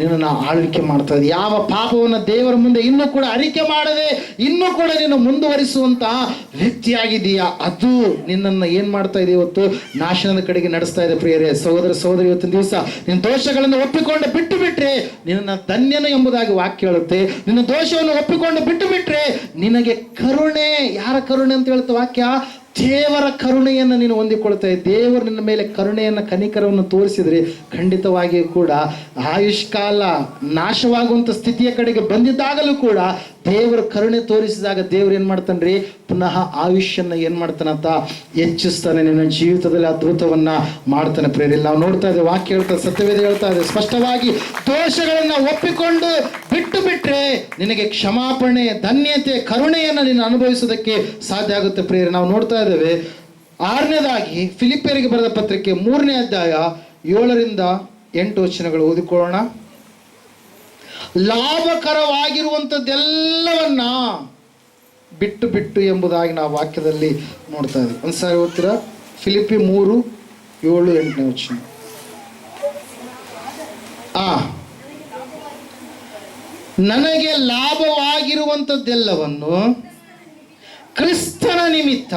ನಿನ್ನನ್ನು ಆಳ್ವಿಕೆ ಮಾಡ್ತಾ ಇದೆ, ಯಾವ ಪಾಪವನ್ನು ದೇವರ ಮುಂದೆ ಇನ್ನೂ ಕೂಡ ಅರಿಕೆ ಮಾಡದೆ ಇನ್ನೂ ಕೂಡ ನೀನು ಮುಂದುವರಿಸುವಂತಹ ವ್ಯಕ್ತಿಯಾಗಿದೆಯಾ, ಅದು ನಿನ್ನನ್ನು ಏನು ಮಾಡ್ತಾ ಇದೆ, ಇವತ್ತು ನಾಶನದ ಕಡೆಗೆ ನಡೆಸ್ತಾ ಇದೆ. ಪ್ರಿಯರೇ, ಸಹೋದರ ಸಹೋದರಿ, ಇವತ್ತಿನ ದಿವಸ ನಿನ್ನ ದೋಷಗಳನ್ನು ಒಪ್ಪಿಕೊಂಡು ಬಿಟ್ಟು ಬಿಟ್ರೆ ನಿನ್ನ ಧನ್ಯನು ಎಂಬುದಾಗಿ ವಾಕ್ಯ ಹೇಳುತ್ತೆ. ನಿನ್ನ ದೋಷವನ್ನು ಒಪ್ಪಿಕೊಂಡು ಬಿಟ್ಟು ಬಿಟ್ರೆ ನಿನಗೆ ಕರುಣೆ. ಯಾರ ಕರುಣೆ ಅಂತ ಹೇಳುತ್ತೆ ವಾಕ್ಯ? ದೇವರ ಕರುಣೆಯನ್ನು ನೀನು ಹೊಂದಿಕೊಳ್ತಾ ಇದ್ದೆ. ದೇವರು ನಿನ್ನ ಮೇಲೆ ಕರುಣೆಯನ್ನು, ಕನಿಕರವನ್ನು ತೋರಿಸಿದರೆ ಖಂಡಿತವಾಗಿಯೂ ಕೂಡ ಆಯುಷ್ಕಾಲ ನಾಶವಾಗುವಂಥ ಸ್ಥಿತಿಯ ಕಡೆಗೆ ಬಂದಿದ್ದಾಗಲೂ ಕೂಡ ದೇವರು ಕರುಣೆ ತೋರಿಸಿದಾಗ ದೇವರು ಏನು ಮಾಡ್ತಾನೆ, ಪುನಃ ಆಯುಷ್ಯನ್ನು ಏನು ಮಾಡ್ತಾನಂತ ಹೆಚ್ಚಿಸ್ತಾನೆ. ನಿನ್ನ ಜೀವಿತದಲ್ಲಿ ಅದ್ಭುತವನ್ನು ಮಾಡ್ತಾನೆ. ಪ್ರೇರಿಲ್ಲ, ನಾವು ನೋಡ್ತಾ ಇದ್ದೇವೆ, ವಾಕ್ಯ ಹೇಳ್ತಾ, ಸತ್ಯವೇದ ಹೇಳ್ತಾ ಇದೆ ಸ್ಪಷ್ಟವಾಗಿ, ದೋಷಗಳನ್ನು ಒಪ್ಪಿಕೊಂಡು ಬಿಟ್ಟು ಬಿಟ್ರೆ ನಿನಗೆ ಕ್ಷಮಾಪಣೆ, ಧನ್ಯತೆ, ಕರುಣೆಯನ್ನು ನೀನು ಅನುಭವಿಸೋದಕ್ಕೆ ಸಾಧ್ಯ ಆಗುತ್ತೆ. ಪ್ರೇರಿ, ನಾವು ನೋಡ್ತಾ ಇದ್ದೇವೆ. 6ನೇದಾಗಿ ಫಿಲಿಪ್ಪಿಯರಿಗೆ ಬರೆದ ಪತ್ರಿಕೆ 3ನೇ ಅಧ್ಯಾಯ 7ರಿಂದ 8 ವಚನಗಳು ಓದಿಕೊಳ್ಳೋಣ. ಲಾಭಕರವಾಗಿರುವಂಥದ್ದೆಲ್ಲವನ್ನ ಬಿಟ್ಟು ಬಿಟ್ಟು ಎಂಬುದಾಗಿ ನಾವು ವಾಕ್ಯದಲ್ಲಿ ನೋಡ್ತಾ ಇದ್ದೀವಿ. ಒಂದ್ಸಾರಿ ಓದ್ತೀರಾ? ಫಿಲಿಪ್ಪಿ 3:7-8ನೇ ವಚನ. ನನಗೆ ಲಾಭವಾಗಿರುವಂಥದ್ದೆಲ್ಲವನ್ನು ಕ್ರಿಸ್ತನ ನಿಮಿತ್ತ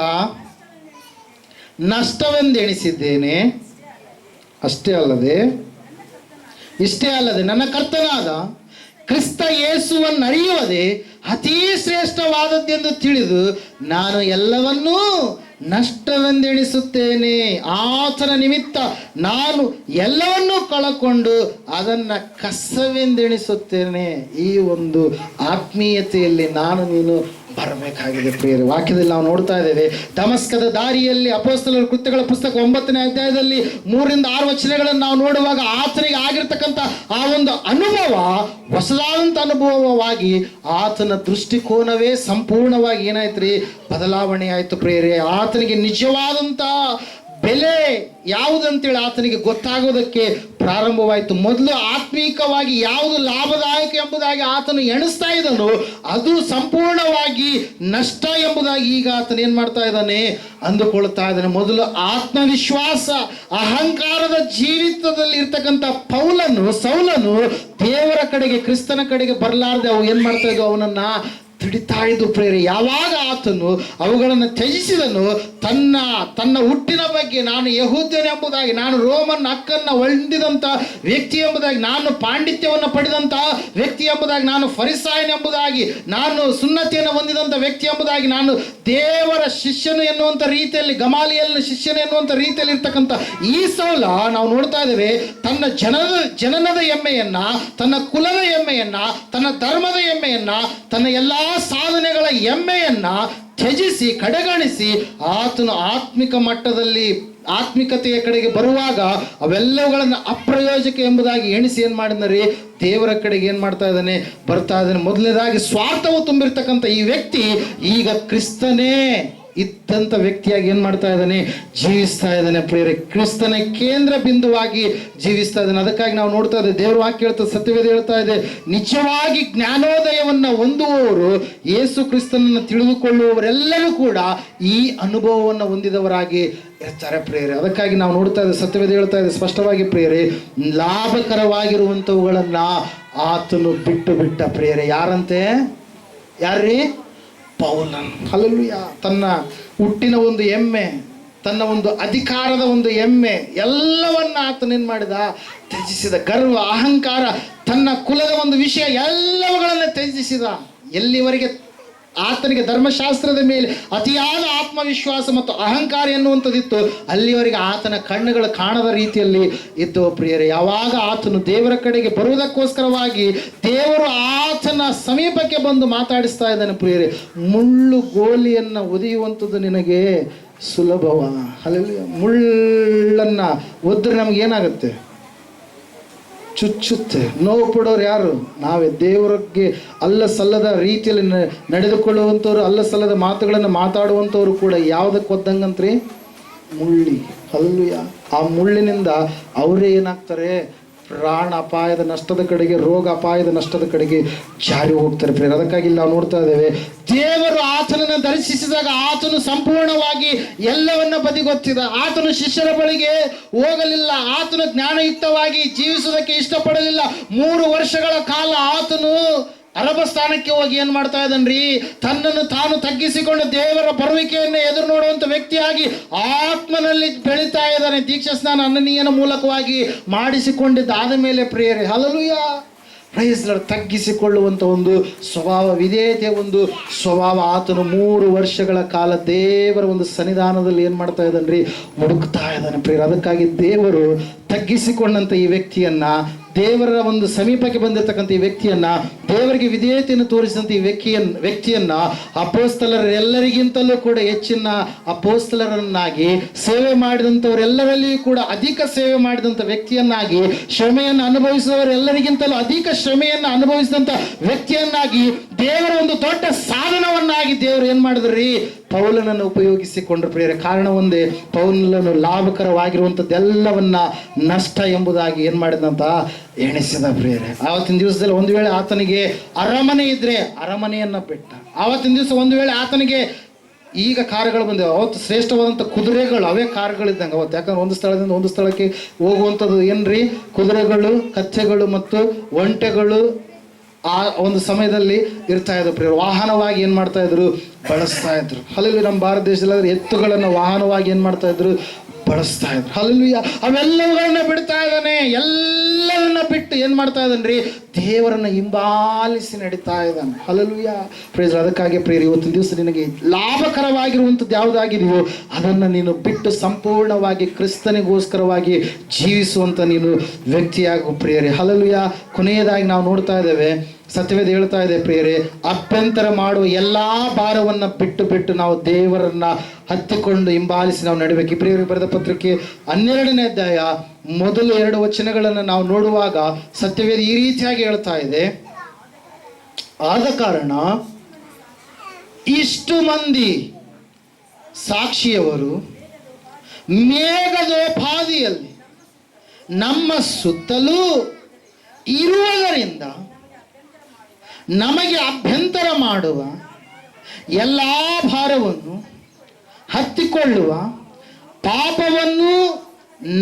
ನಷ್ಟವೆಂದೆಣಿಸಿದ್ದೇನೆ. ಇಷ್ಟೇ ಅಲ್ಲದೆ ನನ್ನ ಕರ್ತನಾದ ಕ್ರಿಸ್ತ ಯೇಸುವನ್ನು ಅರಿಯುವುದೇ ಅತೀ ಶ್ರೇಷ್ಠವಾದದ್ದೆಂದು ತಿಳಿದು ನಾನು ಎಲ್ಲವನ್ನೂ ನಷ್ಟವೆಂದೆಣಿಸುತ್ತೇನೆ. ಆತನ ನಿಮಿತ್ತ ನಾನು ಎಲ್ಲವನ್ನೂ ಕಳಕೊಂಡು ಅದನ್ನು ಕಸವೆಂದೆಣಿಸುತ್ತೇನೆ. ಈ ಒಂದು ಆತ್ಮೀಯತೆಯಲ್ಲಿ ನಾನು ನೀನು ಬರಬೇಕಾಗಿದೆ. ಪ್ರಿಯರೇ, ವಾಕ್ಯದಲ್ಲಿ ನಾವು ನೋಡ್ತಾ ಇದ್ದೇವೆ, ದಮಸ್ಕದ ದಾರಿಯಲ್ಲಿ ಅಪೊಸ್ತಲರ ಕೃತ್ಯಗಳ ಪುಸ್ತಕ 9ನೇ ಅಧ್ಯಾಯದಲ್ಲಿ 3-6 ವಚನಗಳನ್ನು ನಾವು ನೋಡುವಾಗ ಆತನಿಗೆ ಆಗಿರ್ತಕ್ಕಂಥ ಆ ಒಂದು ಅನುಭವ ಹೊಸದಾದಂಥ ಅನುಭವವಾಗಿ ಆತನ ದೃಷ್ಟಿಕೋನವೇ ಸಂಪೂರ್ಣವಾಗಿ ಏನಾಯ್ತು ಬದಲಾವಣೆ ಆಯಿತು. ಪ್ರಿಯರೇ, ಆತನಿಗೆ ನಿಜವಾದಂಥ ಬೆಲೆ ಯಾವುದಂತೇಳಿ ಆತನಿಗೆ ಗೊತ್ತಾಗೋದಕ್ಕೆ ಪ್ರಾರಂಭವಾಯಿತು. ಮೊದಲು ಆತ್ಮೀಕವಾಗಿ ಯಾವುದು ಲಾಭದಾಯಕ ಎಂಬುದಾಗಿ ಆತನು ಎಣಿಸ್ತಾ ಇದ್ದನು, ಅದು ಸಂಪೂರ್ಣವಾಗಿ ನಷ್ಟ ಎಂಬುದಾಗಿ ಈಗ ಆತನು ಏನು ಮಾಡ್ತಾ ಇದ್ದಾನೆ, ಅಂದುಕೊಳ್ತಾ ಇದ್ದಾನೆ. ಮೊದಲು ಆತ್ಮವಿಶ್ವಾಸ, ಅಹಂಕಾರದ ಜೀವಿತದಲ್ಲಿ ಇರ್ತಕ್ಕಂಥ ಸೌಲನು ದೇವರ ಕಡೆಗೆ, ಕ್ರಿಸ್ತನ ಕಡೆಗೆ ಬರಲಾರ್ದೆ ಅವು ಏನು ಮಾಡ್ತಾ ಇದ್ವು, ಅವನನ್ನ ತುಡಿತಾ ಇದ್ದು ಪ್ರೇರೆ. ಯಾವಾಗ ಆತನು ಅವುಗಳನ್ನು ತ್ಯಜಿಸಿದನು, ತನ್ನ ಹುಟ್ಟಿನ ಬಗ್ಗೆ ನಾನು ಯಹೂದ್ಯನೆಂಬುದಾಗಿ, ನಾನು ರೋಮನ್ ಹಕ್ಕನ್ನು ಹೊಂದಿದಂಥ ವ್ಯಕ್ತಿ ಎಂಬುದಾಗಿ, ನಾನು ಪಾಂಡಿತ್ಯವನ್ನು ಪಡೆದಂಥ ವ್ಯಕ್ತಿ ಎಂಬುದಾಗಿ, ನಾನು ಫರಿಸಾಯನೆಂಬುದಾಗಿ, ನಾನು ಸುನ್ನತಿಯನ್ನು ಹೊಂದಿದಂಥ ವ್ಯಕ್ತಿ ಎಂಬುದಾಗಿ, ನಾನು ದೇವರ ಶಿಷ್ಯನು ಎನ್ನುವಂಥ ರೀತಿಯಲ್ಲಿ, ಗಮಾಲಿಯಲ್ನ ಶಿಷ್ಯನು ಎನ್ನುವಂಥ ರೀತಿಯಲ್ಲಿ ಇರ್ತಕ್ಕಂಥ ಈ ಸೌಲ ನಾವು ನೋಡ್ತಾ ಇದ್ದೇವೆ. ತನ್ನ ಜನನದ ಹೆಮ್ಮೆಯನ್ನ, ತನ್ನ ಕುಲದ ಹೆಮ್ಮೆಯನ್ನ, ತನ್ನ ಧರ್ಮದ ಹೆಮ್ಮೆಯನ್ನ, ತನ್ನ ಎಲ್ಲಾ ಸಾಧನೆಗಳ ಹೆಮ್ಮೆಯನ್ನ ತ್ಯಜಿಸಿ ಕಡೆಗಣಿಸಿ ಆತನು ಆತ್ಮಿಕ ಮಟ್ಟದಲ್ಲಿ ಆತ್ಮಿಕತೆಯ ಕಡೆಗೆ ಬರುವಾಗ ಅವೆಲ್ಲವುಗಳನ್ನು ಅಪ್ರಯೋಜಕ ಎಂಬುದಾಗಿ ಎಣಿಸಿ ಏನು ಮಾಡಿದರೆ ದೇವರ ಕಡೆಗೆ ಏನು ಮಾಡ್ತಾ ಇದ್ದಾನೆ, ಬರ್ತಾ ಇದ್ದಾನೆ. ಮೊದಲನೇದಾಗಿ ಸ್ವಾರ್ಥವು ತುಂಬಿರ್ತಕ್ಕಂಥ ಈ ವ್ಯಕ್ತಿ ಈಗ ಕ್ರಿಸ್ತನೇ ಇದ್ದಂಥ ವ್ಯಕ್ತಿಯಾಗಿ ಏನು ಮಾಡ್ತಾ ಇದ್ದಾನೆ, ಜೀವಿಸ್ತಾ ಇದ್ದಾನೆ ಪ್ರಿಯರೇ. ಕ್ರಿಸ್ತನ ಕೇಂದ್ರ ಬಿಂದುವಾಗಿ ಜೀವಿಸ್ತಾ ಇದ್ದಾನೆ. ಅದಕ್ಕಾಗಿ ನಾವು ನೋಡ್ತಾ ಇದ್ದೇವೆ, ದೇವರು ವಾಕ್ಯ ಹೇಳ್ತಾ, ಸತ್ಯವೇದ ಹೇಳ್ತಾ ಇದೆ, ನಿಜವಾಗಿ ಜ್ಞಾನೋದಯವನ್ನು ಹೊಂದುವವರು, ಯೇಸು ಕ್ರಿಸ್ತನನ್ನು ತಿಳಿದುಕೊಳ್ಳುವವರೆಲ್ಲರೂ ಕೂಡ ಈ ಅನುಭವವನ್ನು ಹೊಂದಿದವರಾಗಿ ಇರ್ತಾರೆ ಪ್ರಿಯರೇ. ಅದಕ್ಕಾಗಿ ನಾವು ನೋಡ್ತಾ ಇದ್ದೇವೆ, ಸತ್ಯವೇದ ಹೇಳ್ತಾ ಇದೆ ಸ್ಪಷ್ಟವಾಗಿ ಪ್ರಿಯರೇ, ಲಾಭಕರವಾಗಿರುವಂಥವುಗಳನ್ನ ಆತನು ಬಿಟ್ಟ ಪ್ರಿಯರೇ. ಯಾರ್ರೀ? ಪೌಲನ್. ಹಲ್ಲೆಲೂಯಾ. ತನ್ನ ಹುಟ್ಟಿನ ಒಂದು ಹೆಮ್ಮೆ, ತನ್ನ ಒಂದು ಅಧಿಕಾರದ ಒಂದು ಹೆಮ್ಮೆ ಎಲ್ಲವನ್ನ ಆತನೇನು ಮಾಡಿದ, ತ್ಯಜಿಸಿದ. ಗರ್ವ, ಅಹಂಕಾರ, ತನ್ನ ಕುಲದ ಒಂದು ವಿಷಯ ಎಲ್ಲವುಗಳನ್ನು ತ್ಯಜಿಸಿದ. ಎಲ್ಲಿವರೆಗೆ ಆತನಿಗೆ ಧರ್ಮಶಾಸ್ತ್ರದ ಮೇಲೆ ಅತಿಯಾದ ಆತ್ಮವಿಶ್ವಾಸ ಮತ್ತು ಅಹಂಕಾರ ಎನ್ನುವಂಥದ್ದಿತ್ತು, ಅಲ್ಲಿವರೆಗೆ ಆತನ ಕಣ್ಣುಗಳು ಕಾಣದ ರೀತಿಯಲ್ಲಿ ಇದ್ದವು ಪ್ರಿಯರೇ. ಯಾವಾಗ ಆತನು ದೇವರ ಕಡೆಗೆ ಬರುವುದಕ್ಕೋಸ್ಕರವಾಗಿ ದೇವರು ಆತನ ಸಮೀಪಕ್ಕೆ ಬಂದು ಮಾತಾಡಿಸ್ತಾ ಇದ್ದಾನೆ ಪ್ರಿಯರೇ. ಮುಳ್ಳು ಗೋಲಿಯನ್ನು ಒದೆಯುವಂಥದ್ದು ನಿನಗೆ ಸುಲಭವ. ಅಲ್ಲಿ ಮುಳ್ಳನ್ನು ಒದ್ರೆ ನಮಗೇನಾಗುತ್ತೆ, ಚುಚ್ಚುತ್ತೆ. ನೋವು ಪಡೋರು ಯಾರು? ನಾವೇ. ದೇವರಿಗೆ ಅಲ್ಲ ಸಲ್ಲದ ರೀತಿಯಲ್ಲಿ ನಡೆದುಕೊಳ್ಳುವಂಥವ್ರು, ಅಲ್ಲ ಸಲ್ಲದ ಮಾತುಗಳನ್ನು ಮಾತಾಡುವಂಥವ್ರು ಕೂಡ ಯಾವುದಕ್ಕೆ ಒದ್ದಂಗಂತ್ರಿ? ಮುಳ್ಳಿ. ಹಲ್ಲುಯ. ಆ ಮುಳ್ಳಿನಿಂದ ಅವರೇ ಏನಾಗ್ತಾರೆ, ಪ್ರಾಣ ಅಪಾಯದ ನಷ್ಟದ ಕಡೆಗೆ, ರೋಗ ಅಪಾಯದ ನಷ್ಟದ ಕಡೆಗೆ ಜಾರಿ ಹೋಗ್ತಾರೆ ಪ್ರಿಯರೇ. ಅದಕ್ಕಾಗಿ ನಾವು ನೋಡ್ತಾ ಇದ್ದೇವೆ, ದೇವರು ಆತನನ್ನು ದರ್ಶಿಸಿದಾಗ ಆತನು ಸಂಪೂರ್ಣವಾಗಿ ಎಲ್ಲವನ್ನ ಬದಿಗೊತ್ತಿದ. ಆತನು ಶಿಷ್ಯರ ಬಳಿಗೆ ಹೋಗಲಿಲ್ಲ, ಆತನು ಜ್ಞಾನಯುಕ್ತವಾಗಿ ಜೀವಿಸುವುದಕ್ಕೆ ಇಷ್ಟಪಡಲಿಲ್ಲ. 3 ವರ್ಷಗಳ ಕಾಲ ಆತನು ಅರಬ ಸ್ಥಾನಕ್ಕೆ ಹೋಗಿ ಏನು ಮಾಡ್ತಾ ಇದ್ದಾನ್ರಿ, ತನ್ನನ್ನು ತಾನು ತಗ್ಗಿಸಿಕೊಂಡು ದೇವರ ಬರುವಿಕೆಯನ್ನು ಎದುರು ನೋಡುವಂಥ ವ್ಯಕ್ತಿಯಾಗಿ ಆತ್ಮನಲ್ಲಿ ಬೆಳೀತಾ ಇದ್ದಾನೆ. ದೀಕ್ಷಾ ಸ್ನಾನ ಅನನೀಯನ ಮೂಲಕವಾಗಿ ಮಾಡಿಸಿಕೊಂಡಿದ್ದಾದ ಮೇಲೆ ಪ್ರಿಯರೇ, ಹಲ್ಲೆಲೂಯಾ, ಪ್ರೈಸ್ ಲಾರ್ಡ್, ತಗ್ಗಿಸಿಕೊಳ್ಳುವಂಥ ಒಂದು ಸ್ವಭಾವ, ವಿಧೇಯತೆಯ ಒಂದು ಸ್ವಭಾವ ಆತನು 3 ವರ್ಷಗಳ ಕಾಲ ದೇವರ ಒಂದು ಸನ್ನಿಧಾನದಲ್ಲಿ ಏನು ಮಾಡ್ತಾ ಇದ್ದಾನ್ರಿ, ಹುಡುಕ್ತಾ ಇದ್ದಾನೆ ಪ್ರಿಯರೇ. ಅದಕ್ಕಾಗಿ ದೇವರು ತಗ್ಗಿಸಿಕೊಂಡಂಥ ಈ ವ್ಯಕ್ತಿಯನ್ನ, ದೇವರ ಒಂದು ಸಮೀಪಕ್ಕೆ ಬಂದಿರತಕ್ಕಂಥ ಈ ವ್ಯಕ್ತಿಯನ್ನ, ದೇವರಿಗೆ ವಿಧೇಯತೆಯನ್ನು ತೋರಿಸಿದಂಥ ಈ ವ್ಯಕ್ತಿಯನ್ನ ಅಪೊಸ್ತಲರೆಲ್ಲರಿಗಿಂತಲೂ ಕೂಡ ಹೆಚ್ಚಿನ ಅಪೊಸ್ತಲರನ್ನಾಗಿ, ಸೇವೆ ಮಾಡಿದಂಥವರೆಲ್ಲರಲ್ಲಿಯೂ ಕೂಡ ಅಧಿಕ ಸೇವೆ ಮಾಡಿದಂಥ ವ್ಯಕ್ತಿಯನ್ನಾಗಿ, ಶ್ರಮೆಯನ್ನು ಅನುಭವಿಸುವವರೆಲ್ಲರಿಗಿಂತಲೂ ಅಧಿಕ ಶ್ರಮೆಯನ್ನು ಅನುಭವಿಸಿದಂಥ ವ್ಯಕ್ತಿಯನ್ನಾಗಿ, ದೇವರ ಒಂದು ದೊಡ್ಡ ಸಾಧನವನ್ನಾಗಿ ದೇವರು ಏನು ಮಾಡಿದ್ರಿ, ಪೌಲನನ್ನು ಉಪಯೋಗಿಸಿಕೊಂಡ್ರು ಪ್ರಿಯರೇ. ಕಾರಣ ಒಂದೇ, ಪೌಲನು ಲಾಭಕರವಾಗಿರುವಂಥದ್ದೆಲ್ಲವನ್ನ ನಷ್ಟ ಎಂಬುದಾಗಿ ಏನು ಮಾಡಿದಂತ ಎಣಿಸಿದ ಪ್ರಿಯರೇ. ಆವತ್ತಿನ ದಿವಸದಲ್ಲಿ ಒಂದು ವೇಳೆ ಆತನಿಗೆ ಅರಮನೆ ಇದ್ರೆ ಅರಮನೆಯನ್ನ ಬಿಟ್ಟ. ಆವತ್ತಿನ ದಿವಸ ಒಂದು ವೇಳೆ ಆತನಿಗೆ, ಈಗ ಕಾರುಗಳು ಬಂದಿವೆ, ಅವತ್ತು ಶ್ರೇಷ್ಠವಾದಂಥ ಕುದುರೆಗಳು, ಅವೇ ಕಾರುಗಳಿದ್ದಂಗೆ ಅವತ್ತು. ಯಾಕಂದ್ರೆ ಒಂದು ಸ್ಥಳದಿಂದ ಒಂದು ಸ್ಥಳಕ್ಕೆ ಹೋಗುವಂಥದ್ದು ಏನ್ರಿ, ಕುದುರೆಗಳು, ಕತ್ತೆಗಳು ಮತ್ತು ಒಂಟೆಗಳು ಆ ಒಂದು ಸಮಯದಲ್ಲಿ ಇರ್ತಾ ಇದ್ರು ಪ್ರಿಯರು. ವಾಹನವಾಗಿ ಏನು ಮಾಡ್ತಾ ಇದ್ರು, ಬಳಸ್ತಾ ಇದ್ರು. ಹಲ್ಲೆಲೂಯಾ. ನಮ್ಮ ಭಾರತ ದೇಶದಲ್ಲಿ ಎತ್ತುಗಳನ್ನು ವಾಹನವಾಗಿ ಏನು ಮಾಡ್ತಾ ಇದ್ರು, ಬಳಸ್ತಾ ಇದ್ರು. ಹಲ್ಲೆಲೂಯಾ. ಅವೆಲ್ಲವುಗಳನ್ನ ಬಿಡ್ತಾ ಇದ್ದಾನೆ. ಎಲ್ಲವನ್ನ ಬಿಟ್ಟು ಏನು ಮಾಡ್ತಾ ಇದ್ದಾನ್ರಿ, ದೇವರನ್ನು ಹಿಂಬಾಲಿಸಿ ನಡೀತಾ ಇದ್ದಾನೆ. ಹಲ್ಲೆಲೂಯಾ. ಪ್ರೈಸ್. ಅದಕ್ಕಾಗಿ ಪ್ರಿಯರೇ, ಇವತ್ತಿನ ದಿವಸ ನಿನಗೆ ಲಾಭಕರವಾಗಿರುವಂಥದ್ದು ಯಾವುದಾಗಿದೆಯೋ ಅದನ್ನು ನೀನು ಬಿಟ್ಟು ಸಂಪೂರ್ಣವಾಗಿ ಕ್ರಿಸ್ತನಿಗೋಸ್ಕರವಾಗಿ ಜೀವಿಸುವಂಥ ನೀನು ವ್ಯಕ್ತಿಯಾಗು ಪ್ರಿಯರೇ. ಹಲ್ಲೆಲೂಯಾ. ಕೊನೆಯದಾಗಿ ನಾವು ನೋಡ್ತಾ ಇದ್ದೇವೆ, ಸತ್ಯವೇದ ಹೇಳ್ತಾ ಇದೆ ಪ್ರಿಯರೇ, ಅಭ್ಯಂತರ ಮಾಡುವ ಎಲ್ಲ ಭಾರವನ್ನು ಬಿಟ್ಟು ನಾವು ದೇವರನ್ನ ಹತ್ತಿಕೊಂಡು ಹಿಂಬಾಲಿಸಿ ನಾವು ನಡಬೇಕು. ಈ ಪ್ರಿಯರಿಗೆ ಬರೆದ ಪತ್ರಿಕೆ 12ನೇ ಅಧ್ಯಾಯ ಮೊದಲು 2 ವಚನಗಳನ್ನು ನಾವು ನೋಡುವಾಗ ಸತ್ಯವೇದ ಈ ರೀತಿಯಾಗಿ ಹೇಳ್ತಾ ಇದೆ, ಆದ ಕಾರಣ ಇಷ್ಟು ಮಂದಿ ಸಾಕ್ಷಿಯವರು ಮೇಘದೋಪಾದಿಯಲ್ಲಿ ನಮ್ಮ ಸುತ್ತಲೂ ಇರುವುದರಿಂದ ನಮಗೆ ಅಭ್ಯಂತರ ಮಾಡುವ ಎಲ್ಲ ಭಾರವನ್ನು ಹತ್ತಿಕೊಳ್ಳುವ ಪಾಪವನ್ನು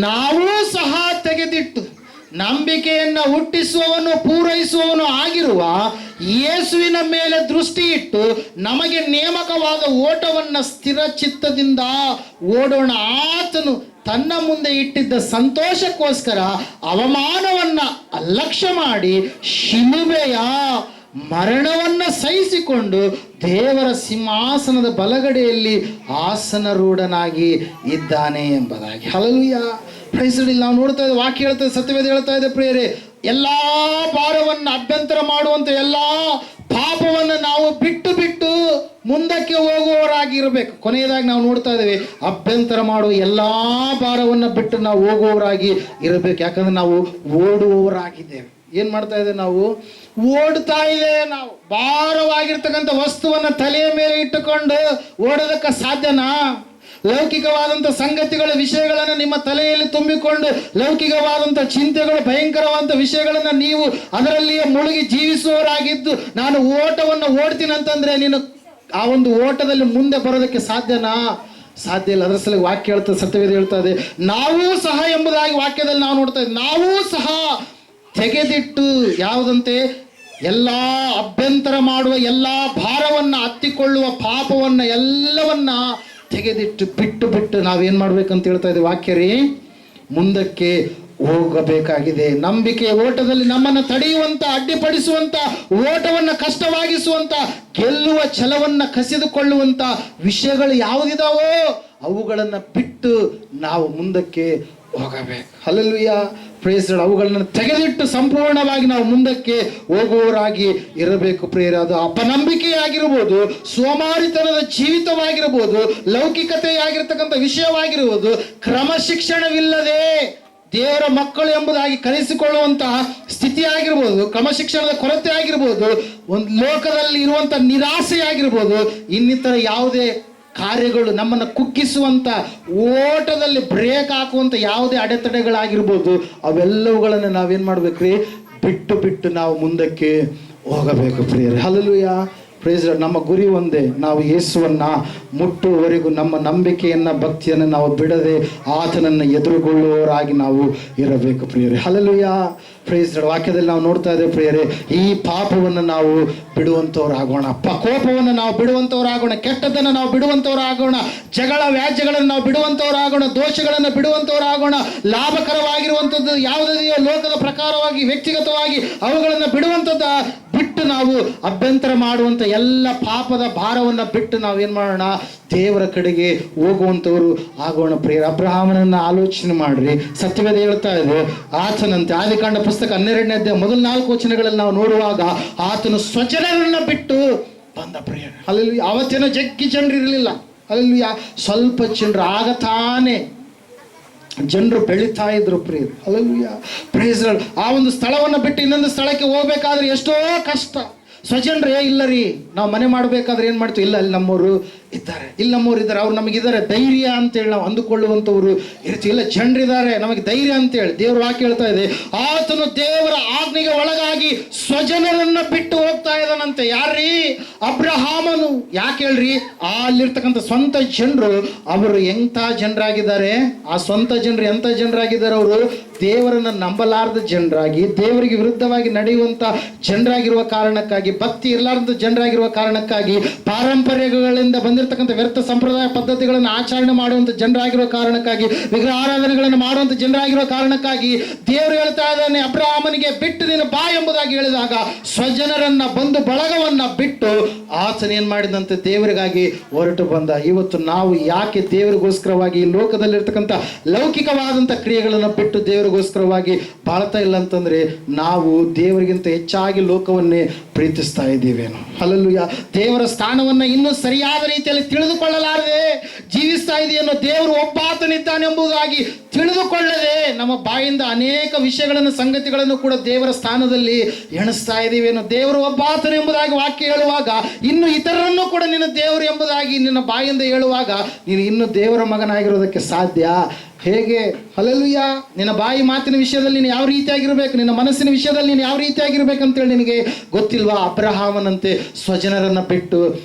ನಾವೂ ಸಹ ತೆಗೆದಿಟ್ಟು ನಂಬಿಕೆಯನ್ನು ಹುಟ್ಟಿಸುವವನು ಪೂರೈಸುವವನು ಆಗಿರುವ ಯೇಸುವಿನ ಮೇಲೆ ದೃಷ್ಟಿ ಇಟ್ಟು ನಮಗೆ ನೇಮಕವಾದ ಓಟವನ್ನು ಸ್ಥಿರ ಚಿತ್ತದಿಂದ ಓಡೋಣ. ಆತನು ತನ್ನ ಮುಂದೆ ಇಟ್ಟಿದ್ದ ಸಂತೋಷಕ್ಕೋಸ್ಕರ ಅವಮಾನವನ್ನ ಅಲಕ್ಷ್ಯ ಮಾಡಿ ಶಿಲುಬೆಯ ಮರಣವನ್ನ ಸಹಿಸಿಕೊಂಡು ದೇವರ ಸಿಂಹಾಸನದ ಬಲಗಡೆಯಲ್ಲಿ ಆಸನರೂಢನಾಗಿ ಇದ್ದಾನೆ ಎಂಬುದಾಗಿ. Hallelujah, praise the Lord. ನಾವು ನೋಡ್ತಾ ಇದ್ದೇವೆ, ವಾಕ್ಯ ಹೇಳ್ತಾ ಇದೆ, ಸತ್ಯವೇದ ಹೇಳ್ತಾ ಇದೆ ಪ್ರಿಯರೇ, ಎಲ್ಲಾ ಭಾರವನ್ನು ಅಭ್ಯಂತರ ಮಾಡುವಂತ ಎಲ್ಲಾ ಪಾಪವನ್ನು ನಾವು ಬಿಟ್ಟು ಬಿಟ್ಟು ಮುಂದಕ್ಕೆ ಹೋಗುವವರಾಗಿರಬೇಕು. ಕೊನೆಯದಾಗಿ ನಾವು ನೋಡ್ತಾ ಇದ್ದೇವೆ, ಅಭ್ಯಂತರ ಮಾಡುವ ಎಲ್ಲಾ ಭಾರವನ್ನು ಬಿಟ್ಟು ನಾವು ಹೋಗುವವರಾಗಿ ಇರಬೇಕು. ಯಾಕಂದ್ರೆ ನಾವು ಓಡುವವರಾಗಿದ್ದೇವೆ. ಏನ್ ಮಾಡ್ತಾ ಇದ್ದೇವೆ? ನಾವು ಓಡ್ತಾ ಇದ್ದೇವೆ. ನಾವು ಭಾರವಾಗಿರ್ತಕ್ಕಂಥ ವಸ್ತುವನ್ನ ತಲೆಯ ಮೇಲೆ ಇಟ್ಟುಕೊಂಡು ಓಡೋದಕ್ಕೆ ಸಾಧ್ಯನಾ? ಲೌಕಿಕವಾದಂಥ ಸಂಗತಿಗಳ ವಿಷಯಗಳನ್ನು ನಿಮ್ಮ ತಲೆಯಲ್ಲಿ ತುಂಬಿಕೊಂಡು ಲೌಕಿಕವಾದಂಥ ಚಿಂತೆಗಳು, ಭಯಂಕರವಾದಂಥ ವಿಷಯಗಳನ್ನು ನೀವು ಅದರಲ್ಲಿಯೇ ಮುಳುಗಿ ಜೀವಿಸುವವರಾಗಿದ್ದು ನಾನು ಓಟವನ್ನು ಓಡ್ತೀನಿ ಅಂತಂದ್ರೆ ನೀನು ಆ ಒಂದು ಓಟದಲ್ಲಿ ಮುಂದೆ ಬರೋದಕ್ಕೆ ಸಾಧ್ಯನಾ? ಸಾಧ್ಯ ಇಲ್ಲ. ಅದರ ಸಲುವಾಗಿ ವಾಕ್ಯ ಹೇಳ್ತದೆ, ಸತ್ಯವೇದ ಹೇಳ್ತಾ ಇದೆ, ನಾವೂ ಸಹ ಎಂಬುದಾಗಿ ವಾಕ್ಯದಲ್ಲಿ ನಾವು ನೋಡ್ತಾ ಇದ್ದೀವಿ. ನಾವೂ ಸಹ ತೆಗೆದಿಟ್ಟು ಯಾವುದಂತೆ ಎಲ್ಲ ಅಭ್ಯಂತರ ಮಾಡುವ ಎಲ್ಲ ಭಾರವನ್ನ ಹತ್ತಿಕೊಳ್ಳುವ ಪಾಪವನ್ನ ಎಲ್ಲವನ್ನ ತೆಗೆದಿಟ್ಟು ಬಿಟ್ಟು ಬಿಟ್ಟು ನಾವೇನ್ ಮಾಡ್ಬೇಕಂತ ಹೇಳ್ತಾ ಇದ್ದೀವಿ ವಾಕ್ಯ ರೀ, ಮುಂದಕ್ಕೆ ಹೋಗಬೇಕಾಗಿದೆ. ನಂಬಿಕೆಯ ಓಟದಲ್ಲಿ ನಮ್ಮನ್ನು ತಡೆಯುವಂತ, ಅಡ್ಡಿಪಡಿಸುವಂತ, ಓಟವನ್ನ ಕಷ್ಟವಾಗಿಸುವಂತ, ಗೆಲ್ಲುವ ಛಲವನ್ನ ಕಸಿದುಕೊಳ್ಳುವಂತ ವಿಷಯಗಳು ಯಾವುದಿದಾವೋ ಅವುಗಳನ್ನ ಬಿಟ್ಟು ನಾವು ಮುಂದಕ್ಕೆ ಹೋಗಬೇಕು. Hallelujah, praise the Lord. ಅವುಗಳನ್ನು ತೆಗೆದಿಟ್ಟು ಸಂಪೂರ್ಣವಾಗಿ ನಾವು ಮುಂದಕ್ಕೆ ಹೋಗುವವರಾಗಿ ಇರಬೇಕು ಪ್ರೇರ. ಅದು ಅಪನಂಬಿಕೆಯಾಗಿರ್ಬೋದು, ಸೋಮಾರಿತನದ ಜೀವಿತವಾಗಿರ್ಬೋದು, ಲೌಕಿಕತೆಯಾಗಿರ್ತಕ್ಕಂಥ ವಿಷಯವಾಗಿರ್ಬೋದು, ಕ್ರಮಶಿಕ್ಷಣವಿಲ್ಲದೆ ದೇವರ ಮಕ್ಕಳು ಎಂಬುದಾಗಿ ಕರೆಸಿಕೊಳ್ಳುವಂತಹ ಸ್ಥಿತಿ ಆಗಿರ್ಬೋದು, ಕ್ರಮಶಿಕ್ಷಣದ ಕೊರತೆ ಆಗಿರ್ಬೋದು, ಒಂದು ಲೋಕದಲ್ಲಿ ಇರುವಂಥ ನಿರಾಸೆ ಆಗಿರ್ಬೋದು, ಇನ್ನಿತರ ಯಾವುದೇ ಕಾರ್ಯಗಳು ನಮ್ಮನ್ನು ಕುಗ್ಗಿಸುವಂಥ ಓಟದಲ್ಲಿ ಬ್ರೇಕ್ ಹಾಕುವಂಥ ಯಾವುದೇ ಅಡೆತಡೆಗಳಾಗಿರ್ಬೋದು, ಅವೆಲ್ಲವುಗಳನ್ನು ನಾವೇನು ಮಾಡ್ಬೇಕ್ರಿ? ಬಿಟ್ಟು ಬಿಟ್ಟು ನಾವು ಮುಂದಕ್ಕೆ ಹೋಗಬೇಕು ಪ್ರಿಯರೇ. Hallelujah, praise the Lord. ನಮ್ಮ ಗುರಿ ಒಂದೇ, ನಾವು ಯೇಸುವನ್ನ ಮುಟ್ಟುವವರೆಗೂ ನಮ್ಮ ನಂಬಿಕೆಯನ್ನ, ಭಕ್ತಿಯನ್ನು ನಾವು ಬಿಡದೆ ಆತನನ್ನು ಎದುರುಗೊಳ್ಳುವವರಾಗಿ ನಾವು ಇರಬೇಕು ಪ್ರಿಯರೇ. Hallelujah, praise the Lord. ವಾಕ್ಯದಲ್ಲಿ ನಾವು ನೋಡ್ತಾ ಇದ್ದೇವೆ ಪ್ರಿಯರೇ, ಈ ಪಾಪವನ್ನು ನಾವು ಬಿಡುವಂಥವ್ರಾಗೋಣ, ಕೋಪವನ್ನು ನಾವು ಬಿಡುವಂಥವ್ರಾಗೋಣ, ಕೆಟ್ಟದ್ದನ್ನು ನಾವು ಬಿಡುವಂಥವ್ರಾಗೋಣ, ಜಗಳ ವ್ಯಾಜ್ಯಗಳನ್ನು ನಾವು ಬಿಡುವಂಥವ್ರಾಗೋಣ, ದೋಷಗಳನ್ನು ಬಿಡುವಂಥವ್ರಾಗೋಣ, ಲಾಭಕರವಾಗಿರುವಂಥದ್ದು ಯಾವುದಿದೆಯೋ ಲೋಕದ ಪ್ರಕಾರವಾಗಿ ವ್ಯಕ್ತಿಗತವಾಗಿ ಅವುಗಳನ್ನು ಬಿಡುವಂಥದ್ದು ಬಿಟ್ಟು ನಾವು ಅಭ್ಯಂತರ ಮಾಡುವಂಥ ಎಲ್ಲ ಪಾಪದ ಭಾರವನ್ನು ಬಿಟ್ಟು ನಾವೇನು ಮಾಡೋಣ? ದೇವರ ಕಡೆಗೆ ಹೋಗುವಂಥವ್ರು ಆಗೋಣ ಪ್ರಿಯರೇ. ಅಬ್ರಹಾಮನನ್ನ ಆಲೋಚನೆ ಮಾಡ್ರಿ, ಸತ್ಯವೇದ ಹೇಳ್ತಾ ಇದೆ, ಆತನಂತೆ ಆದಿಕಾಂಡ ಪುಸ್ತಕ 12ನೇ ಅಧ್ಯಾಯ ಮೊದಲ 4 ವಚನಗಳಲ್ಲಿ ನಾವು ನೋಡುವಾಗ ಆತನು ಸ್ವಜನರನ್ನ ಬಿಟ್ಟು ಬಂದ ಪ್ರಿಯರೇ. ಅಲ್ಲಿ ಅವತ್ತೇನೋ ಜಗ್ಗಿ ಜನರು ಇರಲಿಲ್ಲ, ಅಲ್ಲಿ ಸ್ವಲ್ಪ ಜನರು, ಆಗ ತಾನೇ ಜನರು ಬೆಳೀತಾ ಇದ್ರು ಪ್ರಿಯರೇ. Hallelujah, praise the Lord. ಆ ಒಂದು ಸ್ಥಳವನ್ನು ಬಿಟ್ಟು ಇನ್ನೊಂದು ಸ್ಥಳಕ್ಕೆ ಹೋಗ್ಬೇಕಾದ್ರೆ ಎಷ್ಟೋ ಕಷ್ಟ. ಸ್ವಜನರೇ ಇಲ್ಲ ರೀ, ನಾವು ಮನೆ ಮಾಡಬೇಕಾದ್ರೆ ಏನು ಮಾಡ್ತೀವಿ? ಇಲ್ಲ, ಅಲ್ಲಿ ನಮ್ಮವರು ಇದ್ದಾರೆ, ಇಲ್ಲಿ ನಮ್ಮವ್ರು ಇದ್ದಾರೆ, ಅವ್ರು ನಮಗಿದ್ದಾರೆ, ಧೈರ್ಯ ಅಂತೇಳಿ ನಾವು ಅಂದುಕೊಳ್ಳುವಂಥವ್ರು ಇರ್ತೀವಿ. ಇಲ್ಲ, ಜನರಿದ್ದಾರೆ, ನಮಗೆ ಧೈರ್ಯ ಅಂತೇಳಿ. ದೇವ್ರ ವಾಕ್ಯ ಹೇಳ್ತಾ ಇದೆ, ಆತನು ದೇವರ ಆಜ್ಞೆಗೆ ಒಳಗಾಗಿ ಸ್ವಜನರನ್ನ ಬಿಟ್ಟು ಹೋಗ್ತಾ ಇದ್ದಾನಂತೆ. ಯಾರ್ರೀ? ಅಬ್ರಹಾಮನು. ಯಾಕೆ ಹೇಳ್ರಿ? ಅಲ್ಲಿರ್ತಕ್ಕಂಥ ಸ್ವಂತ ಜನರು ಅವರು ಎಂಥ ಜನರಾಗಿದ್ದಾರೆ? ಆ ಸ್ವಂತ ಜನರು ಎಂಥ ಜನರಾಗಿದ್ದಾರೆ? ಅವರು ದೇವರನ್ನ ನಂಬಲಾರದ ಜನರಾಗಿ, ದೇವರಿಗೆ ವಿರುದ್ಧವಾಗಿ ನಡೆಯುವಂಥ ಜನರಾಗಿರುವ ಕಾರಣಕ್ಕಾಗಿ, ಭಕ್ತಿ ಇರಲಾರದ ಜನರಾಗಿರುವ ಕಾರಣಕ್ಕಾಗಿ, ಪಾರಂಪರ್ಯಗಳಿಂದ ಬಂದಿರತಕ್ಕಂಥ ವ್ಯರ್ಥ ಸಂಪ್ರದಾಯ ಪದ್ಧತಿಗಳನ್ನು ಆಚರಣೆ ಮಾಡುವಂಥ ಜನರಾಗಿರುವ ಕಾರಣಕ್ಕಾಗಿ, ವಿಗ್ರಹ ಆರಾಧನೆಗಳನ್ನು ಮಾಡುವಂಥ ಜನರಾಗಿರುವ ಕಾರಣಕ್ಕಾಗಿ ದೇವರು ಹೇಳ್ತಾ ಇದ್ದಾನೆ, ಅಬ್ರಹಾಮನಿಗೆ ಬಿಟ್ಟು ನೀನು ಬಾ ಎಂಬುದಾಗಿ ಹೇಳಿದಾಗ ಸ್ವಜನರನ್ನ, ಬಂಧು ಬಳಗವನ್ನ ಬಿಟ್ಟು ಆತನ ಏನ್ ಮಾಡಿದಂತೆ ದೇವರಿಗಾಗಿ ಹೊರಟು ಬಂದ. ಇವತ್ತು ನಾವು ಯಾಕೆ ದೇವರಿಗೋಸ್ಕರವಾಗಿ ಈ ಲೋಕದಲ್ಲಿರ್ತಕ್ಕಂಥ ಲೌಕಿಕವಾದಂಥ ಕ್ರಿಯೆಗಳನ್ನು ಬಿಟ್ಟು ದೇವರಿಗೋಸ್ಕರವಾಗಿ ಬಾಳ್ತಾ ಇಲ್ಲ ಅಂತಂದ್ರೆ ನಾವು ದೇವರಿಗಿಂತ ಹೆಚ್ಚಾಗಿ ಲೋಕವನ್ನೇ ಪ್ರೀತಿಸ್ತಾ ಇದ್ದೀವೇನು? ಹಲ್ಲೆಲೂಯಾ. ದೇವರ ಸ್ಥಾನವನ್ನ ಇನ್ನೂ ಸರಿಯಾದ ರೀತಿಯಲ್ಲಿ ತಿಳಿದುಕೊಳ್ಳಲಾರದೆ ಜೀವಿಸ್ತಾ ಇದೆಯೇನೋ? ದೇವರು ಒಬ್ಬಾತನಿದ್ದಾನೆ ಎಂಬುದಾಗಿ ತಿಳಿದುಕೊಳ್ಳದೆ ನಮ್ಮ ಬಾಯಿಂದ ಅನೇಕ ವಿಷಯಗಳನ್ನು, ಸಂಗತಿಗಳನ್ನು ಕೂಡ ದೇವರ ಸ್ಥಾನದಲ್ಲಿ ಎಣಿಸ್ತಾ ಇದ್ದೀವೇನೋ? ದೇವರು ಒಬ್ಬಾತನು ಎಂಬುದಾಗಿ ವಾಕ್ಯ ಹೇಳುವಾಗ ಇನ್ನು ಇತರರನ್ನು ಕೂಡ ನಿನ್ನ ದೇವರು ಎಂಬುದಾಗಿ ನಿನ್ನ ಬಾಯಿಂದ ಹೇಳುವಾಗ ನೀನು ಇನ್ನು ದೇವರ ಮಗನಾಗಿರೋದಕ್ಕೆ ಸಾಧ್ಯ ಹೇಗೆ? ಹಲ್ಲೆಲೂಯಾ. ನಿನ್ನ ಬಾಯಿ ಮಾತಿನ ವಿಷಯದಲ್ಲಿ ನೀನು ಯಾವ ರೀತಿಯಾಗಿರ್ಬೇಕು, ನಿನ್ನ ಮನಸ್ಸಿನ ವಿಷಯದಲ್ಲಿ ನೀನು ಯಾವ ರೀತಿಯಾಗಿರ್ಬೇಕಂತೇಳಿ ನಿನಗೆ ಗೊತ್ತಿಲ್ವಾ? ಅಬ್ರಹಾಮನಂತೆ ಸ್ವಜನರನ್ನ ಬಿಟ್ಟು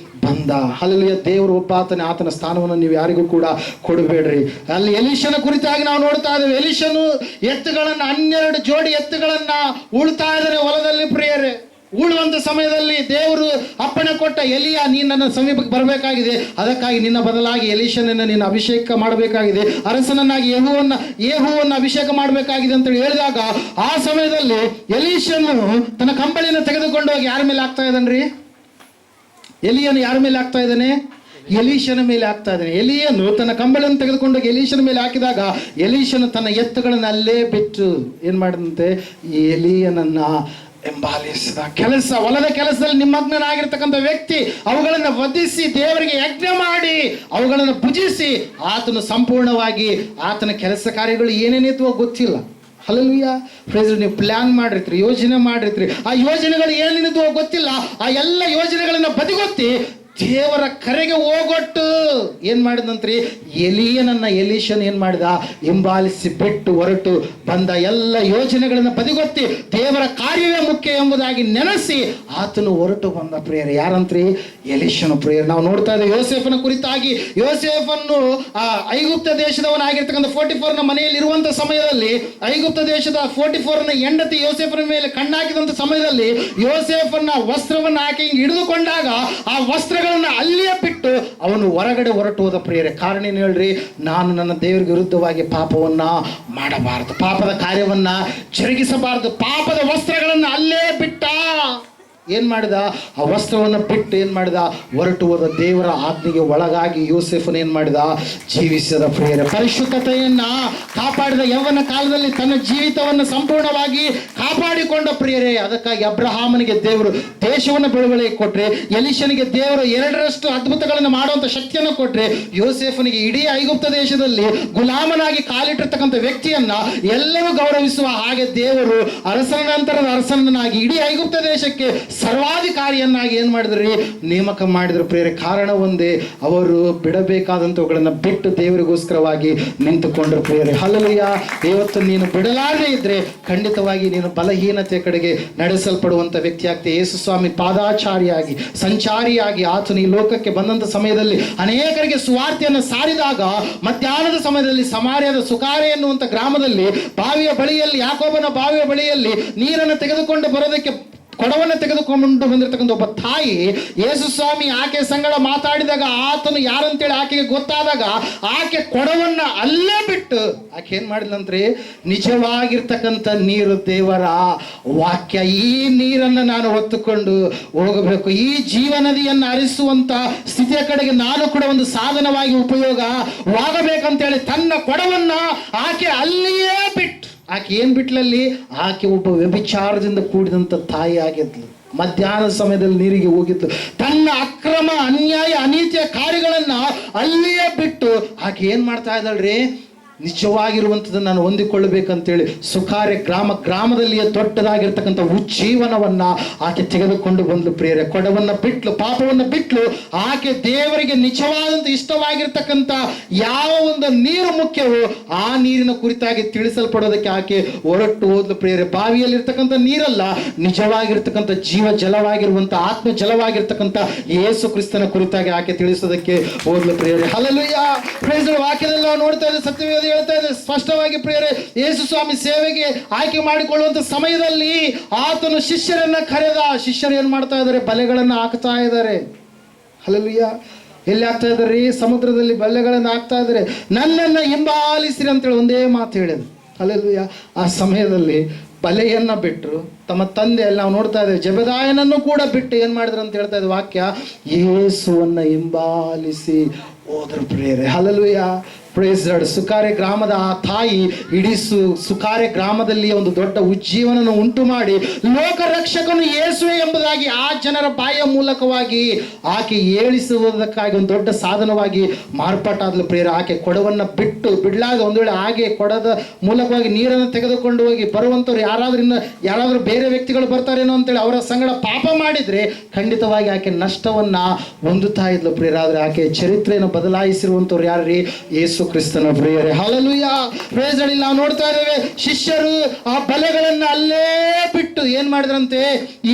ಬಂದ. ಹಲ್ಲೆಲೂಯಾ. ದೇವರು ಒಬ್ಬಾತನೇ, ಆತನ ಸ್ಥಾನವನ್ನು ನೀವು ಯಾರಿಗೂ ಕೂಡ ಕೊಡಬೇಡ್ರಿ. ಅಲ್ಲಿ ಎಲೀಷನ ಕುರಿತಾಗಿ ನಾವು ನೋಡ್ತಾ ಇದ್ದೇವೆ. ಎಲೀಷನು ಎತ್ತುಗಳನ್ನ 12 ಜೋಡಿ ಎತ್ತುಗಳನ್ನ ಉಳ್ತಾ ಇದ್ದಾರೆ ಹೊಲದಲ್ಲಿ ಪ್ರಿಯರೇ. ಉಳುವಂತ ಸಮಯದಲ್ಲಿ ದೇವರು ಅಪ್ಪಣೆ ಕೊಟ್ಟ, ಎಲಿಯ ನೀನು ನನ್ನ ಸಮೀಪಕ್ಕೆ ಬರಬೇಕಾಗಿದೆ, ಅದಕ್ಕಾಗಿ ನಿನ್ನ ಬದಲಾಗಿ ಎಲೀಷನನ್ನು ನೀನು ಅಭಿಷೇಕ ಮಾಡಬೇಕಾಗಿದೆ, ಅರಸನನ್ನಾಗಿ ಯೇಹುವನ್ನು ಅಭಿಷೇಕ ಮಾಡಬೇಕಾಗಿದೆ ಅಂತೇಳಿ ಹೇಳಿದಾಗ ಆ ಸಮಯದಲ್ಲಿ ಎಲೀಷನು ತನ್ನ ಕಂಬಳಿಯನ್ನು ತೆಗೆದುಕೊಂಡು ಹೋಗಿ ಯಾರ ಮೇಲೆ ಹಾಕ್ತಾ ಇದ್ದಾನ್ರಿ? ಎಲಿಯನು ಯಾರ ಮೇಲೆ ಹಾಕ್ತಾ ಇದ್ದಾನೆ? ಎಲೀಷನ ಮೇಲೆ ಹಾಕ್ತಾ ಇದ್ದಾನೆ. ಎಲಿಯನು ತನ್ನ ಕಂಬಳಿಯನ್ನು ತೆಗೆದುಕೊಂಡು ಎಲೀಷನ ಮೇಲೆ ಹಾಕಿದಾಗ ಎಲೀಷನು ತನ್ನ ಎತ್ತುಗಳನ್ನು ಅಲ್ಲೇ ಬಿಟ್ಟು ಏನ್ ಮಾಡಿದಂತೆ, ಎಲಿಯನನ್ನ ಹಿಂಬಾಲಿಸಿದ. ಹೊಲದ ಕೆಲಸದಲ್ಲಿ ನಿಮಗ್ನನಾಗಿರ್ತಕ್ಕಂಥ ವ್ಯಕ್ತಿ ಅವುಗಳನ್ನು ವಧಿಸಿ ದೇವರಿಗೆ ಯಜ್ಞ ಮಾಡಿ ಅವುಗಳನ್ನು ಭುಜಿಸಿ ಆತನು ಸಂಪೂರ್ಣವಾಗಿ ಆತನ ಕೆಲಸ ಕಾರ್ಯಗಳು ಏನೇನಿದ್ವೋ ಗೊತ್ತಿಲ್ಲ. ಹಲ್ಲೆಲೂಯಾ. ಫ್ರೆಂಡ್ಸ್, ನೀವು ಪ್ಲಾನ್ ಮಾಡಿರ್ತೀರಿ, ಯೋಜನೆ ಮಾಡಿರ್ತೀರಿ, ಆ ಯೋಜನೆಗಳು ಏನೇನಿದ್ವೋ ಗೊತ್ತಿಲ್ಲ. ಆ ಎಲ್ಲ ಯೋಜನೆಗಳನ್ನ ಬದಿಗೊತ್ತಿ ದೇವರ ಕರೆಗೆ ಹೋಗೊಟ್ಟು ಏನ್ ಮಾಡಿದಂತ್ರಿ, ಎಲೀಷನ್ ಏನ್ ಮಾಡಿದ, ಹಿಂಬಾಲಿಸಿ ಬಿಟ್ಟು ಹೊರಟು ಬಂದ ಎಲ್ಲ ಯೋಜನೆಗಳನ್ನ ಬದಿಗೊತ್ತಿ ದೇವರ ಕಾರ್ಯವೇ ಮುಖ್ಯ ಎಂಬುದಾಗಿ ನೆನೆಸಿ ಆತನು ಹೊರಟು ಬಂದ. ಪ್ರಿಯರೇ, ಯಾರಂತ್ರಿ? ಎಲೀಷನ. ಪ್ರಿಯರೇ, ನಾವು ನೋಡ್ತಾ ಇದ್ದೇವೆ ಯೋಸೇಫನ ಕುರಿತಾಗಿ. ಯೋಸೇಫನ್ನು ಐಗುಪ್ತ ದೇಶದವನಾಗಿರ್ತಕ್ಕಂಥ 44ನ ಮನೆಯಲ್ಲಿ ಇರುವಂತ ಸಮಯದಲ್ಲಿ ಐಗುಪ್ತ ದೇಶದ 44ನ ಹೆಂಡತಿ ಯೋಸೇಫನ ಮೇಲೆ ಕಣ್ಣಾಕಿದಂತ ಸಮಯದಲ್ಲಿ ಯೋಸೇಫನ ವಸ್ತ್ರವನ್ನು ಹಾಕಿ ಹಿಡಿದುಕೊಂಡಾಗ ಆ ವಸ್ತ್ರಗಳ ಅಲ್ಲಿಯೇ ಬಿಟ್ಟು ಅವನು ಹೊರಗಡೆ ಹೊರಟು ಹೋದ. ಪ್ರಿಯರೇ, ಕಾರಣ ಏನು ಹೇಳ್ರಿ? ನಾನು ನನ್ನ ದೇವರಿಗೆ ವಿರುದ್ಧವಾಗಿ ಪಾಪವನ್ನ ಮಾಡಬಾರದು, ಪಾಪದ ಕಾರ್ಯವನ್ನ ಜರುಗಿಸಬಾರದು, ಪಾಪದ ವಸ್ತ್ರಗಳನ್ನ ಅಲ್ಲೇ ಬಿಟ್ಟ. ಏನ್ ಮಾಡಿದ? ಆ ವಸ್ತ್ರವನ್ನು ಬಿಟ್ಟು ಏನ್ ಮಾಡಿದ? ಹೊರಟು ಹೋದ. ದೇವರ ಆಜ್ಞೆಗೆ ಒಳಗಾಗಿ ಯೋಸೇಫನ್ ಏನ್ ಮಾಡಿದ? ಜೀವಿಸಿದ. ಪ್ರಿಯರೇ, ಪರಿಶುದ್ಧತೆಯನ್ನ ಕಾಪಾಡಿದ. ಯೌವನ ಕಾಲದಲ್ಲಿ ತನ್ನ ಜೀವಿತವನ್ನು ಸಂಪೂರ್ಣವಾಗಿ ಕಾಪಾಡಿಕೊಂಡ. ಪ್ರಿಯರೇ, ಅದಕ್ಕಾಗಿ ಅಬ್ರಹಾಮನಿಗೆ ದೇವರು ದೇಶವನ್ನು ಬಿಡುಗಡೆ ಕೊಟ್ರೆ, ಎಲೀಷನಿಗೆ ದೇವರು 2ರಷ್ಟು ಅದ್ಭುತಗಳನ್ನು ಮಾಡುವಂತ ಶಕ್ತಿಯನ್ನು ಕೊಟ್ರೆ, ಯೋಸೇಫನಿಗೆ ಇಡೀ ಐಗುಪ್ತ ದೇಶದಲ್ಲಿ ಗುಲಾಮನಾಗಿ ಕಾಲಿಟ್ಟಿರ್ತಕ್ಕಂಥ ವ್ಯಕ್ತಿಯನ್ನ ಎಲ್ಲರೂ ಗೌರವಿಸುವ ಹಾಗೆ ದೇವರು ಅರಸನ ನಂತರದ ಅರಸನನ್ನಾಗಿ ಇಡೀ ಐಗುಪ್ತ ದೇಶಕ್ಕೆ ಸರ್ವಾಧಿಕಾರಿಯನ್ನಾಗಿ ಏನ್ ಮಾಡಿದ್ರಿ? ನೇಮಕ ಮಾಡಿದ್ರು. ಪ್ರಿಯರೇ, ಕಾರಣ ಒಂದೇ, ಅವರು ಬಿಡಬೇಕಾದಂಥವುಗಳನ್ನು ಬಿಟ್ಟು ದೇವರಿಗೋಸ್ಕರವಾಗಿ ನಿಂತುಕೊಂಡ್ರು. ಪ್ರಿಯರೇ, ಹಲ್ಲೆಲೂಯಾ. ಇವತ್ತು ನೀನು ಬಿಡಲಾರದೆ ಇದ್ರೆ ಖಂಡಿತವಾಗಿ ನೀನು ಬಲಹೀನತೆ ಕಡೆಗೆ ನಡೆಸಲ್ಪಡುವಂತ ವ್ಯಕ್ತಿ ಆಗ್ತದೆ. ಯೇಸು ಸ್ವಾಮಿ ಪಾದಾಚಾರಿಯಾಗಿ ಸಂಚಾರಿಯಾಗಿ ಆತನು ಈ ಲೋಕಕ್ಕೆ ಬಂದಂತ ಸಮಯದಲ್ಲಿ ಅನೇಕರಿಗೆ ಸುವಾರ್ತೆಯನ್ನು ಸಾರಿದಾಗ ಮಧ್ಯಾಹ್ನದ ಸಮಯದಲ್ಲಿ ಸಮಾರ್ಯದ ಸುಕಾರೆ ಎನ್ನುವಂತ ಗ್ರಾಮದಲ್ಲಿ ಬಾವಿಯ ಬಳಿಯಲ್ಲಿ, ಯಾಕೋಬನ ಬಾವಿಯ ಬಳಿಯಲ್ಲಿ ನೀರನ್ನು ತೆಗೆದುಕೊಂಡು ಬರೋದಕ್ಕೆ ಕೊಡವನ್ನು ತೆಗೆದುಕೊಂಡು ಬಂದಿರತಕ್ಕಂಥ ಒಬ್ಬ ತಾಯಿ ಯೇಸು ಸ್ವಾಮಿ ಆಕೆ ಸಂಗಡ ಮಾತಾಡಿದಾಗ ಆತನು ಯಾರಂತೇಳಿ ಆಕೆಗೆ ಗೊತ್ತಾದಾಗ ಆಕೆ ಕೊಡವನ್ನ ಅಲ್ಲೇ ಬಿಟ್ಟು ಆಕೆ ಏನ್ ಮಾಡಿದ್ಲಂತ್ರಿ? ನಿಜವಾಗಿರ್ತಕ್ಕಂಥ ನೀರು ದೇವರ ವಾಕ್ಯ, ಈ ನೀರನ್ನು ನಾನು ಹೊತ್ತುಕೊಂಡು ಹೋಗಬೇಕು, ಈ ಜೀವನದಿಯನ್ನು ಹರಿಸುವಂತ ಸ್ಥಿತಿಯ ಕಡೆಗೆ ನಾನು ಕೂಡ ಒಂದು ಸಾಧನವಾಗಿ ಉಪಯೋಗವಾಗಬೇಕಂತೇಳಿ ತನ್ನ ಕೊಡವನ್ನ ಆಕೆ ಅಲ್ಲಿಯೇ ಬಿಟ್ಟು, ಆಕೆ ಏನ್ ಬಿಟ್ಲಲ್ಲಿ? ಆಕೆ ಒಬ್ಬ ವ್ಯಭಿಚಾರದಿಂದ ಕೂಡಿದಂಥ ತಾಯಿ ಆಗಿದ್ಲು. ಮಧ್ಯಾಹ್ನದ ಸಮಯದಲ್ಲಿ ನೀರಿಗೆ ಹೋಗಿದ್ಲು. ತನ್ನ ಅಕ್ರಮ, ಅನ್ಯಾಯ, ಅನೀತಿಯ ಕಾರ್ಯಗಳನ್ನ ಅಲ್ಲಿಯೇ ಬಿಟ್ಟು ಆಕೆ ಏನ್ ಮಾಡ್ತಾ ಇದ್ದಾಳ್ರಿ? ನಿಜವಾಗಿರುವಂಥದ್ದು ನಾನು ಹೊಂದಿಕೊಳ್ಳಬೇಕಂತೇಳಿ ಸುಕಾರೆ ಗ್ರಾಮದಲ್ಲಿಯೇ ದೊಡ್ಡದಾಗಿರ್ತಕ್ಕಂಥ ಉಜ್ಜೀವನವನ್ನ ಆಕೆ ತೆಗೆದುಕೊಂಡು ಬಂದ್ಲು. ಪ್ರಿಯರೇ, ಕೊಡವನ್ನ ಬಿಟ್ಲು, ಪಾಪವನ್ನು ಬಿಟ್ಲು. ಆಕೆ ದೇವರಿಗೆ ನಿಜವಾದಂತ ಇಷ್ಟವಾಗಿರ್ತಕ್ಕಂಥ ಯಾವ ಒಂದು ನೀರು ಮುಖ್ಯವೋ ಆ ನೀರಿನ ಕುರಿತಾಗಿ ತಿಳಿಸಲ್ಪಡೋದಕ್ಕೆ ಆಕೆ ಹೊರಟು ಹೋದ್ಲು. ಪ್ರಿಯರೇ, ಬಾವಿಯಲ್ಲಿರ್ತಕ್ಕಂಥ ನೀರಲ್ಲ, ನಿಜವಾಗಿರ್ತಕ್ಕಂಥ ಜೀವ ಜಲವಾಗಿರುವಂತ ಆತ್ಮ ಜಲವಾಗಿರ್ತಕ್ಕಂಥ ಯೇಸು ಕ್ರಿಸ್ತನ ಕುರಿತಾಗಿ ಆಕೆ ತಿಳಿಸೋದಕ್ಕೆ ಹೋದ್ಲು. ಪ್ರಿಯರೇ, ಹಲ್ಲೆಲೂಯಾ. Praise the Lord. ವಾಕ್ಯದಲ್ಲಿ ನಾವು ನೋಡ್ತಾ ಇದ್ದೇವೆ, ಸತ್ಯವೇದ ಹೇಳ್ತಾ ಇದೆ ಸ್ಪಷ್ಟವಾಗಿ. ಪ್ರಿಯರೇ, ಯೇಸು ಸ್ವಾಮಿ ಸೇವೆಗೆ ಆಯ್ಕೆ ಮಾಡಿಕೊಳ್ಳುವಂತ ಸಮಯದಲ್ಲಿ ಆತನು ಶಿಷ್ಯರನ್ನ ಕರೆದ. ಶಿಷ್ಯರು ಏನ್ ಮಾಡ್ತಾ ಇದ್ದಾರೆ? ಬಲೆಗಳನ್ನ ಹಾಕ್ತಾ ಇದ್ದಾರೆ. ಹಲ್ಲೆಲೂಯಾ. ಎಲ್ಲಿ ಹಾಕ್ತಾ ಇದ್ದಾರೆ? ಸಮುದ್ರದಲ್ಲಿ ಬಲೆಗಳನ್ನ ಹಾಕ್ತಾ ಇದ್ದಾರೆ. ನನ್ನನ್ನ ಹಿಂಬಾಲಿಸಿರಿ ಅಂತೇಳಿ ಒಂದೇ ಮಾತು ಹೇಳಿದ್ರು. ಹಲ್ಲೆಲೂಯಾ. ಆ ಸಮಯದಲ್ಲಿ ಬಲೆಯನ್ನ ಬಿಟ್ಟರು. ತಮ್ಮ ತಂದೆಯಲ್ಲಿ ನಾವು ನೋಡ್ತಾ ಇದ್ದೇವೆ ಜೆಬೆದಾಯನನ್ನು ಕೂಡ ಬಿಟ್ಟು ಏನ್ ಮಾಡಿದ್ರು ಅಂತ ಹೇಳ್ತಾ ಇದ್ದ ವಾಕ್ಯ, ಯೇಸುವನ್ನ ಹಿಂಬಾಲಿಸಿ ಹೋದರು. ಪ್ರಿಯರೇ, ಹಲ್ಲೆಲೂಯಾ. Praise lord. ಸುಕಾರೆ ಗ್ರಾಮದ ಆ ತಾಯಿ ಇಡೀ ಸುಕಾರೆ ಗ್ರಾಮದಲ್ಲಿ ಒಂದು ದೊಡ್ಡ ಉಜ್ಜೀವನವನ್ನು ಉಂಟು ಮಾಡಿ ಲೋಕ ರಕ್ಷಕನು ಯೇಸುವೆ ಎಂಬುದಾಗಿ ಆ ಜನರ ಬಾಯಿಯ ಮೂಲಕವಾಗಿ ಆಕೆ ಹೇಳಿಸುವುದಕ್ಕಾಗಿ ಒಂದು ದೊಡ್ಡ ಸಾಧನವಾಗಿ ಮಾರ್ಪಾಟಾದ್ಲು. ಪ್ರಿಯರೇ, ಆಕೆ ಕೊಡವನ್ನು ಬಿಡಲಾಗ ಒಂದು ವೇಳೆ ಹಾಗೆ ಕೊಡದ ಮೂಲಕವಾಗಿ ನೀರನ್ನು ತೆಗೆದುಕೊಂಡು ಹೋಗಿ ಬರುವಂಥವ್ರು ಯಾರಾದ್ರೂ ಬೇರೆ ವ್ಯಕ್ತಿಗಳು ಬರ್ತಾರೇನೋ ಅಂತೇಳಿ ಅವರ ಸಂಗಡ ಪಾಪ ಮಾಡಿದ್ರೆ ಖಂಡಿತವಾಗಿ ಆಕೆ ನಷ್ಟವನ್ನ ಹೊಂದುತ್ತಾ ಇದ್ಲು. ಪ್ರಿಯರೇ, ಆದ್ರೆ ಆಕೆ ಚರಿತ್ರೆಯನ್ನು ಬದಲಾಯಿಸಿರುವಂಥವ್ರು ಯಾರ್ರೀ? ಯೇಸು ಕ್ರಿಸ್ತನ. ಪ್ರಿಯರೇ, ಹಲ್ಲೆಲೂಯಾ. Praise Lord. ನಾವು ನೋಡ್ತಾ ಇದ್ದೇವೆ ಶಿಷ್ಯರು ಆ ಬಲೆಗಳನ್ನ ಅಲ್ಲೇ ಬಿಟ್ಟು ಏನ್ ಮಾಡಿದ್ರಂತೆ?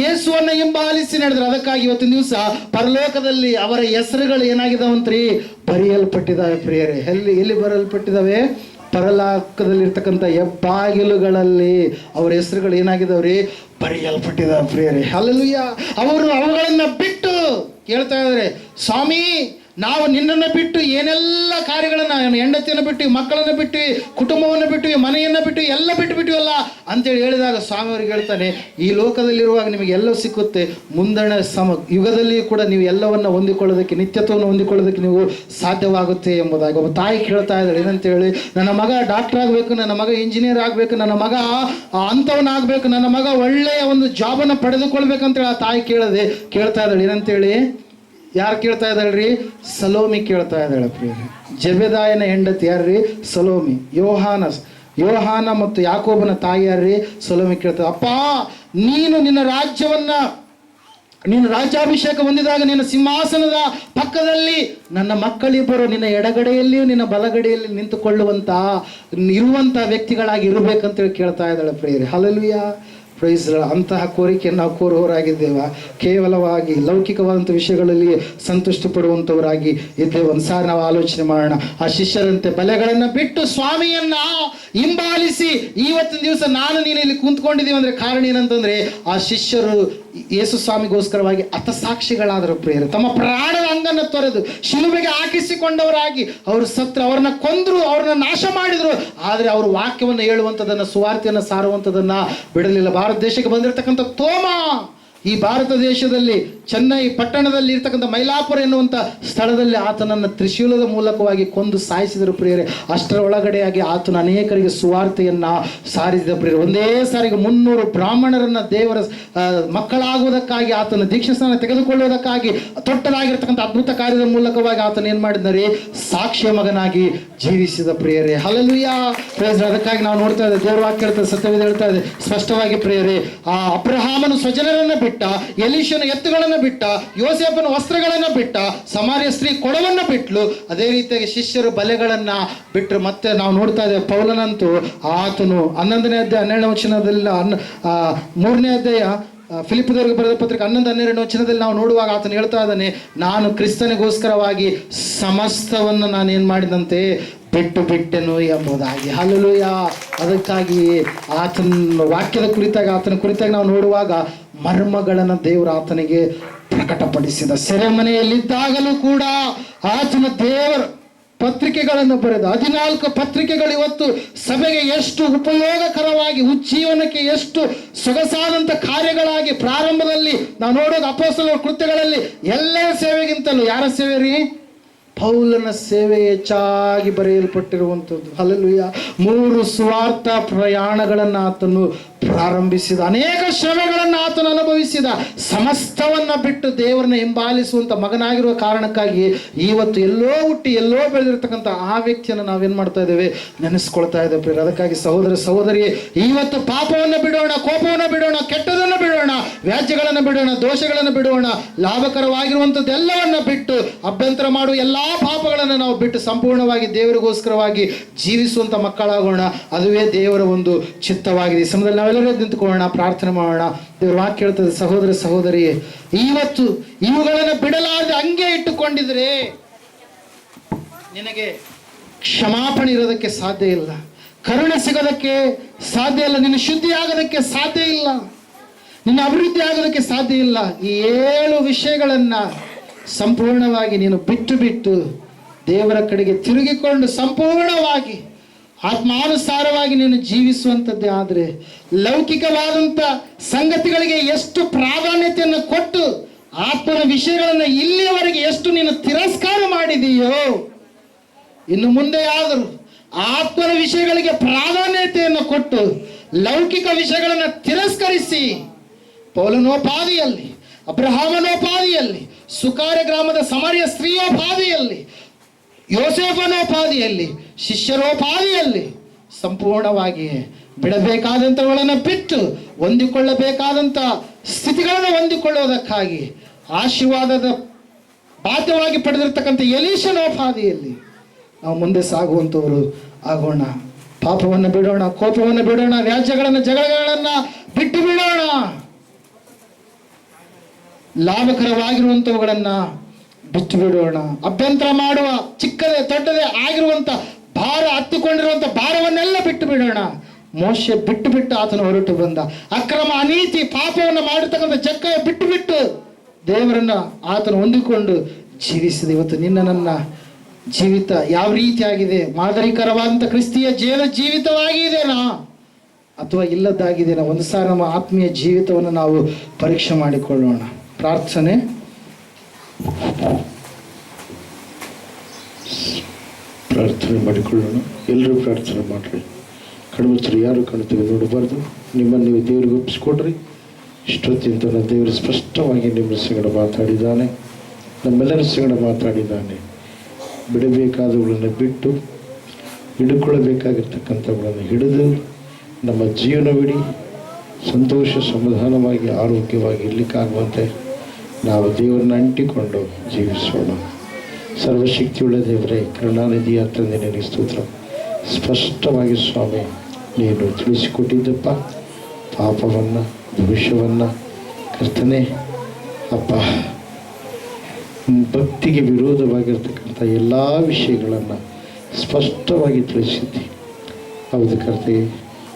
ಯೇಸುವನ್ನ ಹಿಂಬಾಲಿಸಿ ನಡೆದ್ರು. ಅದಕ್ಕಾಗಿ ಇವತ್ತಿನ ದಿವಸ ಪರಲೋಕದಲ್ಲಿ ಅವರ ಹೆಸರುಗಳು ಏನಾಗಿದಾವಂತ್ರಿ? ಬರೆಯಲ್ಪಟ್ಟಿದ್ದಾವೆ. ಪ್ರಿಯರೇ, ಎಲ್ಲಿ ಬರೆಯಲ್ಪಟ್ಟಿದ್ದಾವೆ? ಪರಲೋಕದಲ್ಲಿರ್ತಕ್ಕಂಥ ಹೆಬ್ಬಾಗಿಲುಗಳಲ್ಲಿ ಅವರ ಹೆಸರುಗಳು ಏನಾಗಿದಾವ್ರಿ, ಬರೆಯಲ್ಪಟ್ಟಿದ್ದಾವೆ ಪ್ರಿಯರೇ. ಹಲ್ಲೆಲೂಯಾ. ಅವರು ಅವುಗಳನ್ನು ಬಿಟ್ಟು ಕೇಳ್ತಾ ಇದ್ದಾರೆ, ಸ್ವಾಮಿ ನಾವು ನಿನ್ನನ್ನು ಬಿಟ್ಟು ಏನೆಲ್ಲ ಕಾರ್ಯಗಳನ್ನು, ಹೆಂಡತಿಯನ್ನು ಬಿಟ್ಟು, ಮಕ್ಕಳನ್ನು ಬಿಟ್ಟು, ಕುಟುಂಬವನ್ನು ಬಿಟ್ಟು, ಮನೆಯನ್ನು ಬಿಟ್ಟು ಎಲ್ಲ ಬಿಟ್ಟುಬಿಟ್ಟಿವಲ್ಲ ಅಂತೇಳಿ ಹೇಳಿದಾಗ ಸ್ವಾಮಿ ಅವ್ರಿಗೆ ಹೇಳ್ತಾನೆ, ಈ ಲೋಕದಲ್ಲಿರುವಾಗ ನಿಮಗೆ ಎಲ್ಲ ಸಿಕ್ಕುತ್ತೆ, ಮುಂದಣ ಯುಗದಲ್ಲಿ ಕೂಡ ನೀವು ಎಲ್ಲವನ್ನು ಹೊಂದಿಕೊಳ್ಳೋದಕ್ಕೆ, ನಿತ್ಯತ್ವವನ್ನು ಹೊಂದಿಕೊಳ್ಳೋದಕ್ಕೆ ನೀವು ಸಾಧ್ಯವಾಗುತ್ತೆ ಎಂಬುದಾಗಿ ಒಬ್ಬ ತಾಯಿ ಕೇಳ್ತಾ ಇದ್ದಾಳೆ. ಏನಂತೇಳಿ, ನನ್ನ ಮಗ ಡಾಕ್ಟರ್ ಆಗಬೇಕು, ನನ್ನ ಮಗ ಇಂಜಿನಿಯರ್ ಆಗಬೇಕು, ನನ್ನ ಮಗ ಅಂಥವನಾಗಬೇಕು, ನನ್ನ ಮಗ ಒಳ್ಳೆಯ ಒಂದು ಜಾಬನ್ನು ಪಡೆದುಕೊಳ್ಬೇಕಂತೇಳಿ ಆ ತಾಯಿ ಕೇಳ್ತಾ ಇದ್ದಾಳೆ. ಏನಂತೇಳಿ, ಯಾರು ಕೇಳ್ತಾ ಇದ್ದಾಳ್ರಿ? ಸಲೋಮಿ ಕೇಳ್ತಾ ಇದ್ದಾಳೆ ಪ್ರಿಯರೇ. ಜೆಬೆದಾಯನ ಹೆಂಡತಿ ಯಾರ್ರಿ? ಸಲೋಮಿ. ಯೋಹಾನ ಮತ್ತು ಯಾಕೋಬನ ತಾಯಿ ಯಾರ್ರಿ? ಸಲೋಮಿ ಕೇಳ್ತಾ, ಅಪ್ಪ ನೀನು ನೀನು ರಾಜ್ಯಾಭಿಷೇಕ ಹೊಂದಿದಾಗ ನಿನ್ನ ಸಿಂಹಾಸನದ ಪಕ್ಕದಲ್ಲಿ ನನ್ನ ಮಕ್ಕಳಿಬ್ಬರು ನಿನ್ನ ಎಡಗಡೆಯಲ್ಲಿಯೂ ನಿನ್ನ ಬಲಗಡೆಯಲ್ಲಿ ನಿಂತುಕೊಳ್ಳುವಂತ ಇರುವಂಥ ವ್ಯಕ್ತಿಗಳಾಗಿ ಇರಬೇಕಂತೇಳಿ ಕೇಳ್ತಾ ಇದ್ದಾಳೆ ಪ್ರಿಯರೇ. ಹಲ್ಲೆಲೂಯಾ. ಪ್ರೈಸ್. ಅಂತಹ ಕೋರಿಕೆಯನ್ನು ನಾವು ಕೋರುವವರಾಗಿದ್ದೇವ? ಕೇವಲವಾಗಿ ಲೌಕಿಕವಾದಂಥ ವಿಷಯಗಳಲ್ಲಿ ಸಂತುಷ್ಟಿ ಪಡುವಂಥವರಾಗಿ ಇದ್ದೇವೆ? ಒಂದ್ಸಾರಿ ನಾವು ಆಲೋಚನೆ ಮಾಡೋಣ. ಆ ಶಿಷ್ಯರಂತೆ ಬಲೆಗಳನ್ನು ಬಿಟ್ಟು ಸ್ವಾಮಿಯನ್ನ ಹಿಂಬಾಲಿಸಿ ಇವತ್ತಿನ ದಿವಸ ನಾನು ನೀನು ಇಲ್ಲಿ ಕುಂತ್ಕೊಂಡಿದ್ದೀವಿ ಅಂದರೆ ಕಾರಣ ಏನಂತಂದ್ರೆ, ಆ ಶಿಷ್ಯರು ಯೇಸು ಸ್ವಾಮಿಗೋಸ್ಕರವಾಗಿ ಹತಸಾಕ್ಷಿಗಳಾದರು ಪ್ರಿಯರು. ತಮ್ಮ ಪ್ರಾಣದ ಅಂಗನ್ನು ತೊರೆದು ಶಿಲುಬೆಗೆ ಹಾಕಿಸಿಕೊಂಡವರಾಗಿ ಅವರು ಸತ್ರ, ಅವರನ್ನ ಕೊಂದ್ರು, ಅವ್ರನ್ನ ನಾಶ ಮಾಡಿದ್ರು. ಆದರೆ ಅವರು ವಾಕ್ಯವನ್ನು ಹೇಳುವಂಥದ್ದನ್ನು, ಸುವಾರ್ತೆಯನ್ನು ಸಾರುವಂಥದ್ದನ್ನು ಬಿಡಲಿಲ್ಲ. ಭಾರತ ದೇಶಕ್ಕೆ ಬಂದಿರತಕ್ಕಂಥ ತೋಮ ಈ ಭಾರತ ದೇಶದಲ್ಲಿ ಚೆನ್ನೈ ಪಟ್ಟಣದಲ್ಲಿ ಇರ್ತಕ್ಕಂಥ ಮೈಲಾಪುರ ಎನ್ನುವಂಥ ಸ್ಥಳದಲ್ಲಿ ಆತನನ್ನು ತ್ರಿಶೂಲದ ಮೂಲಕವಾಗಿ ಕೊಂದು ಸಾಯಿಸಿದರು ಪ್ರಿಯರೇ. ಅಷ್ಟರ ಒಳಗಡೆಯಾಗಿ ಆತನ ಅನೇಕರಿಗೆ ಸುವಾರ್ತೆಯನ್ನು ಸಾರಿಸಿದ ಪ್ರಿಯರೇ. ಒಂದೇ ಸಾರಿಗೆ 300 ಬ್ರಾಹ್ಮಣರನ್ನು ದೇವರ ಮಕ್ಕಳಾಗುವುದಕ್ಕಾಗಿ, ಆತನ ದೀಕ್ಷಾಸ್ನಾನ ತೆಗೆದುಕೊಳ್ಳುವುದಕ್ಕಾಗಿ ತೊಟ್ಟದಾಗಿರ್ತಕ್ಕಂಥ ಅದ್ಭುತ ಕಾರ್ಯದ ಮೂಲಕವಾಗಿ ಆತನ ಏನು ಮಾಡಿದರೆ, ಸಾಕ್ಷಿಯ ಮಗನಾಗಿ ಜೀವಿಸಿದ ಪ್ರಿಯರೇ. ಹಲ್ಲೆಲೂಯಾ. ಪ್ರಿಯರೇ, ಅದಕ್ಕಾಗಿ ನಾವು ನೋಡ್ತಾ ಇದ್ದೇವೆ, ದೇವರ ವಾಕ್ಯ ಹೇಳ್ತಾ, ಸತ್ಯವೇದ ಹೇಳ್ತಾ ಇದೆ ಸ್ಪಷ್ಟವಾಗಿ ಪ್ರಿಯರೇ. ಆ ಅಬ್ರಹಾಮನು ಸ್ವಜನರನ್ನು ಬಿಟ್ಟ, ಎಲೀಷನ ಎತ್ತುಗಳನ್ನು ಬಿಟ್ಟ, ಯೋಸೇಫನ ವಸ್ತ್ರಗಳನ್ನು ಬಿಟ್ಟ, ಸಮಾರ್ಯ ಸ್ತ್ರೀ ಕೊಡವನ್ನು ಬಿಟ್ಲು. ಅದೇ ರೀತಿಯಾಗಿ ಶಿಷ್ಯರು ಬಲೆಗಳನ್ನ ಬಿಟ್ಟರು. ಮತ್ತೆ ನಾವು ನೋಡ್ತಾ ಇದ್ದೇವೆ, ಪೌಲನಂತೂ ಆತನು 11ನೇ ಅಧ್ಯಾಯ 12ನೇ ವಚನದಲ್ಲಿ, 3ನೇ ಅಧ್ಯಾಯ ಫಿಲಿಪ್ಪದವರಿಗೆ ಬರೆದ ಪತ್ರಿಕೆ 11-12 ವಚನದಲ್ಲಿ ನಾವು ನೋಡುವಾಗ ಆತನು ಹೇಳ್ತಾ ಇದ್ದಾನೆ, ನಾನು ಕ್ರಿಸ್ತನಿಗೋಸ್ಕರವಾಗಿ ಸಮಸ್ತವನ್ನು ನಾನು ಏನು ಮಾಡಿದಂತೆ ಬಿಟ್ಟೆನು ಎಂಬುದಾಗಿ. ಹಲ್ಲೆಲೂಯಾ. ಅದಕ್ಕಾಗಿ ಆತನ ವಾಕ್ಯದ ಕುರಿತಾಗಿ, ಆತನ ಕುರಿತಾಗಿ ನಾವು ನೋಡುವಾಗ ಮರ್ಮಗಳನ್ನು ದೇವರು ಆತನಿಗೆ ಪ್ರಕಟಪಡಿಸಿದ. ಸೆರೆಮನೆಯಲ್ಲಿದ್ದಾಗಲೂ ಕೂಡ ಆತನ ದೇವರ ಪತ್ರಿಕೆಗಳನ್ನು ಬರೆದ 14 ಪತ್ರಿಕೆಗಳು ಇವತ್ತು ಸಭೆಗೆ ಎಷ್ಟು ಉಪಯೋಗಕರವಾಗಿ, ಉಜ್ಜೀವನಕ್ಕೆ ಎಷ್ಟು ಸೊಗಸಾದಂಥ ಕಾರ್ಯಗಳಾಗಿ, ಪ್ರಾರಂಭದಲ್ಲಿ ನಾವು ನೋಡೋದು ಅಪೊಸ್ತಲರ ಕೃತ್ಯಗಳಲ್ಲಿ ಎಲ್ಲರ ಸೇವೆಗಿಂತಲೂ ಯಾರ ಸೇವೆ ರೀ? ಪೌಲನ ಸೇವೆ ಹೆಚ್ಚಾಗಿ ಬರೆಯಲ್ಪಟ್ಟಿರುವಂಥದ್ದು. ಹಲ್ಲೆಲೂಯಾ. 3 ಸುವಾರ್ಥ ಪ್ರಯಾಣಗಳನ್ನು ಆತನು ಪ್ರಾರಂಭಿಸಿದ, ಅನೇಕ ಶ್ರಮೆಗಳನ್ನು ಆತನು ಅನುಭವಿಸಿದ, ಸಮಸ್ತವನ್ನ ಬಿಟ್ಟು ದೇವರನ್ನ ಹಿಂಬಾಲಿಸುವಂಥ ಮಗನಾಗಿರುವ ಕಾರಣಕ್ಕಾಗಿ ಇವತ್ತು ಎಲ್ಲೋ ಹುಟ್ಟಿ ಎಲ್ಲೋ ಬೆಳೆದಿರ್ತಕ್ಕಂಥ ಆ ವ್ಯಕ್ತಿಯನ್ನು ನಾವೇನು ಮಾಡ್ತಾ ಇದ್ದೇವೆ, ನೆನೆಸ್ಕೊಳ್ತಾ ಇದ್ದೇವೆ ಪ್ರಿಯರೇ. ಅದಕ್ಕಾಗಿ ಸಹೋದರ ಸಹೋದರಿ, ಇವತ್ತು ಪಾಪವನ್ನು ಬಿಡೋಣ, ಕೋಪವನ್ನು ಬಿಡೋಣ, ಕೆಟ್ಟದನ್ನು ಬಿಡೋಣ, ವ್ಯಾಜ್ಯಗಳನ್ನು ಬಿಡೋಣ, ದೋಷಗಳನ್ನು ಬಿಡೋಣ, ಲಾಭಕರವಾಗಿರುವಂಥದ್ದೆಲ್ಲವನ್ನು ಬಿಟ್ಟು ಅಭ್ಯಂತರ ಮಾಡುವ ಎಲ್ಲ ಪಾಪಗಳನ್ನು ನಾವು ಬಿಟ್ಟು ಸಂಪೂರ್ಣವಾಗಿ ದೇವರಿಗೋಸ್ಕರವಾಗಿ ಜೀವಿಸುವಂಥ ಮಕ್ಕಳಾಗೋಣ. ಅದುವೇ ದೇವರ ಒಂದು ಚಿತ್ತವಾಗಿದೆ. ಈ ಸಮಯದಲ್ಲಿ ನಾವೆಲ್ಲರೂ ನಿಂತುಕೊಳ್ಳೋಣ, ಪ್ರಾರ್ಥನೆ ಮಾಡೋಣ. ದೇವರ ವಾಕ್ಯ ಹೇಳ್ತದೆ, ಸಹೋದರ ಸಹೋದರಿ, ಇವತ್ತು ಇವುಗಳನ್ನು ಬಿಡಲಾರದೆ ಹಂಗೆ ಇಟ್ಟುಕೊಂಡಿದ್ರೆ ನಿನಗೆ ಕ್ಷಮಾಪಣೆ ಇರೋದಕ್ಕೆ ಸಾಧ್ಯ ಇಲ್ಲ, ಕರುಣೆ ಸಿಗೋದಕ್ಕೆ ಸಾಧ್ಯ ಇಲ್ಲ, ನಿನ್ನ ಶುದ್ಧಿ ಆಗೋದಕ್ಕೆ ಸಾಧ್ಯ ಇಲ್ಲ, ನಿನ್ನ ಅಭಿವೃದ್ಧಿ ಆಗೋದಕ್ಕೆ ಸಾಧ್ಯ ಇಲ್ಲ. ಈ 7 ವಿಷಯಗಳನ್ನು ಸಂಪೂರ್ಣವಾಗಿ ನೀನು ಬಿಟ್ಟು ದೇವರ ಕಡೆಗೆ ತಿರುಗಿಕೊಂಡು ಸಂಪೂರ್ಣವಾಗಿ ಆತ್ಮಾನುಸಾರವಾಗಿ ನೀನು ಜೀವಿಸುವಂಥದ್ದೇ ಆದರೆ, ಲೌಕಿಕವಾದಂಥ ಸಂಗತಿಗಳಿಗೆ ಎಷ್ಟು ಪ್ರಾಧಾನ್ಯತೆಯನ್ನು ಕೊಟ್ಟು ಆತ್ಮನ ವಿಷಯಗಳನ್ನು ಇಲ್ಲಿಯವರೆಗೆ ಎಷ್ಟು ನೀನು ತಿರಸ್ಕಾರ ಮಾಡಿದೆಯೋ, ಇನ್ನು ಮುಂದೆ ಆದರೂ ಆತ್ಮನ ವಿಷಯಗಳಿಗೆ ಪ್ರಾಧಾನ್ಯತೆಯನ್ನು ಕೊಟ್ಟು ಲೌಕಿಕ ವಿಷಯಗಳನ್ನು ತಿರಸ್ಕರಿಸಿ, ಪೌಲನೋಪಾದಿಯಲ್ಲಿ, ಅಬ್ರಹಾಮನೋಪಾದಿಯಲ್ಲಿ, ಸುಕಾರ ಗ್ರಾಮದ ಸಮಾರ್ಯ ಸ್ತ್ರೀಯೋಪಾದಿಯಲ್ಲಿ, ಯೋಸೇಫನೋಪಾದಿಯಲ್ಲಿ, ಶಿಷ್ಯರೋಪಾದಿಯಲ್ಲಿ ಸಂಪೂರ್ಣವಾಗಿ ಬಿಡಬೇಕಾದಂಥವುಗಳನ್ನು ಬಿಟ್ಟು ಹೊಂದಿಕೊಳ್ಳಬೇಕಾದಂಥ ಸ್ಥಿತಿಗಳನ್ನು ಹೊಂದಿಕೊಳ್ಳುವುದಕ್ಕಾಗಿ ಆಶೀರ್ವಾದದ ಬಾಧ್ಯವಾಗಿ ಪಡೆದಿರ್ತಕ್ಕಂಥ ಎಲೀಷನೋಪಾದಿಯಲ್ಲಿ ನಾವು ಮುಂದೆ ಸಾಗುವಂಥವರು ಆಗೋಣ. ಪಾಪವನ್ನು ಬಿಡೋಣ, ಕೋಪವನ್ನು ಬಿಡೋಣ, ವ್ಯಾಜ್ಯಗಳನ್ನು, ಜಗಳಗಳನ್ನು ಬಿಟ್ಟು ಬಿಡೋಣ. ಲಾಭಕರವಾಗಿರುವಂಥವುಗಳನ್ನು ಬಿಟ್ಟು ಬಿಡೋಣ. ಅಭ್ಯಂತರ ಮಾಡುವ ಚಿಕ್ಕದೇ ದೊಡ್ಡದೇ ಆಗಿರುವಂಥ ಭಾರ ಹತ್ತಿಕೊಂಡಿರುವಂಥ ಭಾರವನ್ನೆಲ್ಲ ಬಿಟ್ಟು ಬಿಡೋಣ. ಮೋಶೆ ಬಿಟ್ಟು ಬಿಟ್ಟು ಆತನು ಹೊರಟು ಬಂದ. ಅಕ್ರಮ, ಅನೀತಿ, ಪಾಪವನ್ನು ಮಾಡಿರ್ತಕ್ಕಂಥ ಜಕ್ಕ ಬಿಟ್ಟು ಬಿಟ್ಟು ದೇವರನ್ನ ಆತನು ಹೊಂದಿಕೊಂಡು ಜೀವಿಸಿದೆ. ಇವತ್ತು ನಿನ್ನ ನನ್ನ ಜೀವಿತ ಯಾವ ರೀತಿಯಾಗಿದೆ? ಮಾದರಿಕರವಾದಂಥ ಕ್ರಿಸ್ತಿಯ ಜೀವಿತವಾಗಿದೆನಾ ಅಥವಾ ಇಲ್ಲದಾಗಿದೆನಾ? ಒಂದು ಸಾರಿ ನಮ್ಮ ಆತ್ಮೀಯ ಜೀವಿತವನ್ನು ನಾವು ಪರೀಕ್ಷೆ ಮಾಡಿಕೊಳ್ಳೋಣ. ಪ್ರಾರ್ಥನೆ. ಪ್ರಾರ್ಥನೆ ಮಾಡಿಕೊಳ್ಳೋಣ. ಎಲ್ಲರೂ ಪ್ರಾರ್ಥನೆ ಮಾಡಿರಿ. ಕಣ್ಮುಚ್ಚರು ಯಾರು ಕಣ್ತೀವಿ ನೋಡಬಾರ್ದು. ನಿಮ್ಮನ್ನು ನೀವು ದೇವರಿಗೆ ಒಪ್ಪಿಸ್ಕೊಡ್ರಿ. ಇಷ್ಟೊತ್ತಿಂದ ದೇವರು ಸ್ಪಷ್ಟವಾಗಿ ನಿಮ್ಮ ಸಂಗಡ ಮಾತಾಡಿದ್ದಾನೆ, ನಮ್ಮೆಲ್ಲರ ಸಂಗಡ ಮಾತಾಡಿದ್ದಾನೆ. ಬಿಡಬೇಕಾದವುಗಳನ್ನು ಬಿಟ್ಟು ಹಿಡ್ಕೊಳ್ಳಬೇಕಾಗಿರ್ತಕ್ಕಂಥವುಗಳನ್ನು ಹಿಡಿದು ನಮ್ಮ ಜೀವನವಿಡೀ ಸಂತೋಷ ಸಮಾಧಾನವಾಗಿ ಆರೋಗ್ಯವಾಗಿ ಇರಲಿಕ್ಕಾಗುವಂತೆ ನಾವು ದೇವರನ್ನ ಅಂಟಿಕೊಂಡು ಜೀವಿಸೋಣ. ಸರ್ವಶಕ್ತಿಯುಳ್ಳ ದೇವರೇ, ಕರುಣಾನಿಧಿಯ ತಂದೆ ನಿನಗೆ ಸ್ತೋತ್ರ. ಸ್ಪಷ್ಟವಾಗಿ ಸ್ವಾಮಿ ನೀನು ತಿಳಿಸಿಕೊಟ್ಟಿದ್ದಪ್ಪ ಪಾಪವನ್ನು, ಭವಿಷ್ಯವನ್ನು, ಕರ್ತನೆ ಅಪ್ಪ, ಭಕ್ತಿಗೆ ವಿರೋಧವಾಗಿರ್ತಕ್ಕಂಥ ಎಲ್ಲ ವಿಷಯಗಳನ್ನು ಸ್ಪಷ್ಟವಾಗಿ ತಿಳಿಸಿದ್ದಿ. ಹೌದು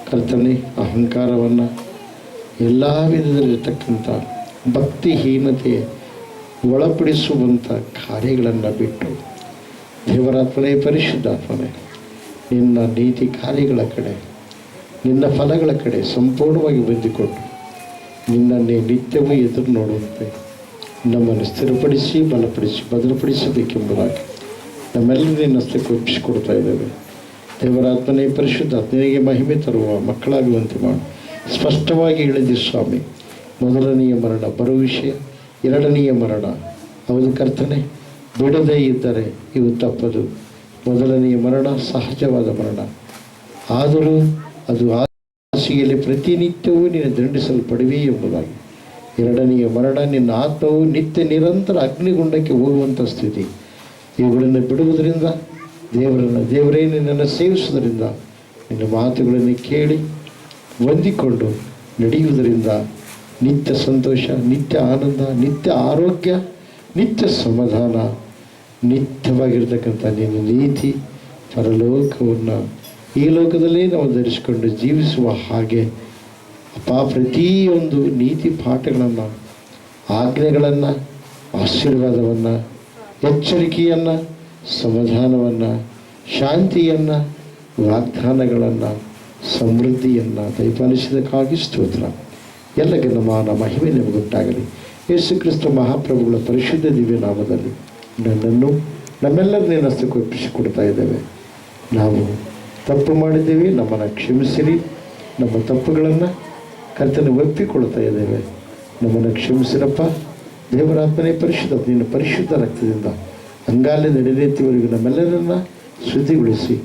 ಕರ್ತನೆ, ಅಹಂಕಾರವನ್ನು, ಎಲ್ಲ ವಿಧದಲ್ಲಿರ್ತಕ್ಕಂಥ ಭಕ್ತಿಹೀನತೆ ಒಳಪಡಿಸುವಂಥ ಕಾರ್ಯಗಳನ್ನು ಬಿಟ್ಟು ದೇವರಾತ್ಮನೇ, ಪರಿಶುದ್ಧಾತ್ಮನೇ, ನಿನ್ನ ನೀತಿ ಕಾರ್ಯಗಳ ಕಡೆ, ನಿನ್ನ ಫಲಗಳ ಕಡೆ ಸಂಪೂರ್ಣವಾಗಿ ಬಂದುಕೊಂಡು ನಿನ್ನನ್ನೇ ನಿತ್ಯವೂ ಎದುರು ನೋಡುವಂತೆ ನಮ್ಮನ್ನು ಸ್ಥಿರಪಡಿಸಿ, ಬಲಪಡಿಸಿ, ಭದ್ರಪಡಿಸಬೇಕೆಂಬುದಾಗಿ ನಮ್ಮೆಲ್ಲರನ್ನ ಹಸ್ತಕ್ಕೆ ಒಪ್ಪಿಸಿಕೊಡ್ತಾ ಇದ್ದೇವೆ. ದೇವರಾತ್ಮನೇ, ಪರಿಶುದ್ಧಾತ್ಮನಿಗೆ ಮಹಿಮೆ ತರುವ ಮಕ್ಕಳಾಗುವಂತೆ ಮಾಡಿ ಸ್ಪಷ್ಟವಾಗಿ ಹೇಳಿದಿ ಸ್ವಾಮಿ. ಮೊದಲನೆಯ ಮರಣ ಬರೋ ವಿಷಯ, ಎರಡನೆಯ ಮರಣ ಹೌದು ಕರ್ತನೆ, ಬಿಡದೇ ಇದ್ದರೆ ಇವು ತಪ್ಪದು. ಮೊದಲನೆಯ ಮರಣ ಸಹಜವಾದ ಮರಣ, ಆದರೂ ಅದು ಹಾಸಿಗೆಯಲ್ಲಿ ಪ್ರತಿನಿತ್ಯವೂ ನೀನು ದಂಡಿಸಲ್ಪಡುವೆ ಎಂಬುದಾಗಿ. ಎರಡನೆಯ ಮರಣ ನಿನ್ನ ಆತ್ಮವು ನಿತ್ಯ ನಿರಂತರ ಅಗ್ನಿಗುಂಡಕ್ಕೆ ಹೋಗುವಂಥ ಸ್ಥಿತಿ. ಇವುಗಳನ್ನು ಬಿಡುವುದರಿಂದ, ದೇವರೇ ನಿನ್ನನ್ನು ಸೇವಿಸುವುದರಿಂದ, ನಿನ್ನ ಮಾತುಗಳನ್ನು ಕೇಳಿ ಹೊಂದಿಕೊಂಡು ನಡೆಯುವುದರಿಂದ ನಿತ್ಯ ಸಂತೋಷ, ನಿತ್ಯ ಆನಂದ, ನಿತ್ಯ ಆರೋಗ್ಯ, ನಿತ್ಯ ಸಮಾಧಾನ, ನಿತ್ಯವಾಗಿರ್ತಕ್ಕಂಥ ನಿನ್ನ ನೀತಿ ಪರಲೋಕವನ್ನು ಈ ಲೋಕದಲ್ಲೇ ನಾವು ಧರಿಸಿಕೊಂಡು ಜೀವಿಸುವ ಹಾಗೆ ಅಪ್ಪ, ಪ್ರತಿಯೊಂದು ನೀತಿ ಪಾಠಗಳನ್ನು, ಆಜ್ಞೆಗಳನ್ನು, ಆಶೀರ್ವಾದವನ್ನು, ಎಚ್ಚರಿಕೆಯನ್ನು, ಸಮಾಧಾನವನ್ನು, ಶಾಂತಿಯನ್ನು, ವಾಗ್ದಾನಗಳನ್ನು, ಸಮೃದ್ಧಿಯನ್ನು ದಯಪಾಲಿಸಿದಕ್ಕಾಗಿ ಸ್ತೋತ್ರ. ಎಲ್ಲ ಘನಮಾನ ಮಹಿಮೆ ನಿಮಗುಂಟಾಗಲಿ. ಯೇಸು ಕ್ರಿಸ್ತ ಮಹಾಪ್ರಭುಗಳ ಪರಿಶುದ್ಧ ದಿವ್ಯ ನಾಮದಲ್ಲಿ ನನ್ನನ್ನು ನಮ್ಮೆಲ್ಲರನ್ನೇ ಹಸ್ತಕ್ಕೆ ಒಪ್ಪಿಸಿಕೊಡ್ತಾ ಇದ್ದೇವೆ. ನಾವು ತಪ್ಪು ಮಾಡಿದ್ದೇವೆ, ನಮ್ಮನ್ನು ಕ್ಷಮಿಸಿರಿ. ನಮ್ಮ ತಪ್ಪುಗಳನ್ನು ಕರ್ತನ ಒಪ್ಪಿಕೊಳ್ತಾ ಇದ್ದೇವೆ. ನಮ್ಮನ್ನು ಕ್ಷಮಿಸಿರಪ್ಪ. ದೇವರಾತ್ಮನೇ, ಪರಿಶುದ್ಧ ನಿನ್ನ ಪರಿಶುದ್ಧ ರಕ್ತದಿಂದ ಅಂಗಾಲೆ ನಡೆದೆತ್ತಿವರೆಗೂ ನಮ್ಮೆಲ್ಲರನ್ನ ಶುದ್ಧಿಗೊಳಿಸಿ,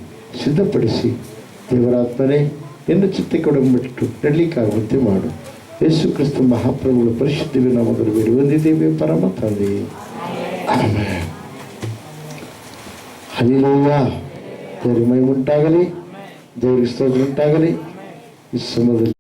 ಸಿದ್ಧಪಡಿಸಿ, ದೇವರಾತ್ಮನೇ ನಿನ್ನ ಚಿತ್ತಕ್ಕೆ ಒಡಂಬಿಟ್ಟು ನಡಲಿಕ್ಕಾಗುವಂತೆ ಮಾಡು. ಯೇಸು ಕ್ರಿಸ್ತ ಮಹಾಪ್ರಭುಗಳ ಪರಿಶುದ್ಧ ನಾಮದಲ್ಲಿ ಬೇಡಿ ಹೊಂದಿದ್ದೇವೆ ಪರಮ ತಂದೆ. ಆಮೆನ್. ಹಲ್ಲೆಲೂಯಾ. ದೇವರಿಗೆ ಮಹಿಮೆ ಉಂಟಾಗಲಿ, ದೇವರಿಗೆ ಸ್ತೋತ್ರ ಉಂಟಾಗಲಿ. ಈ ಸಮಯದಲ್ಲಿ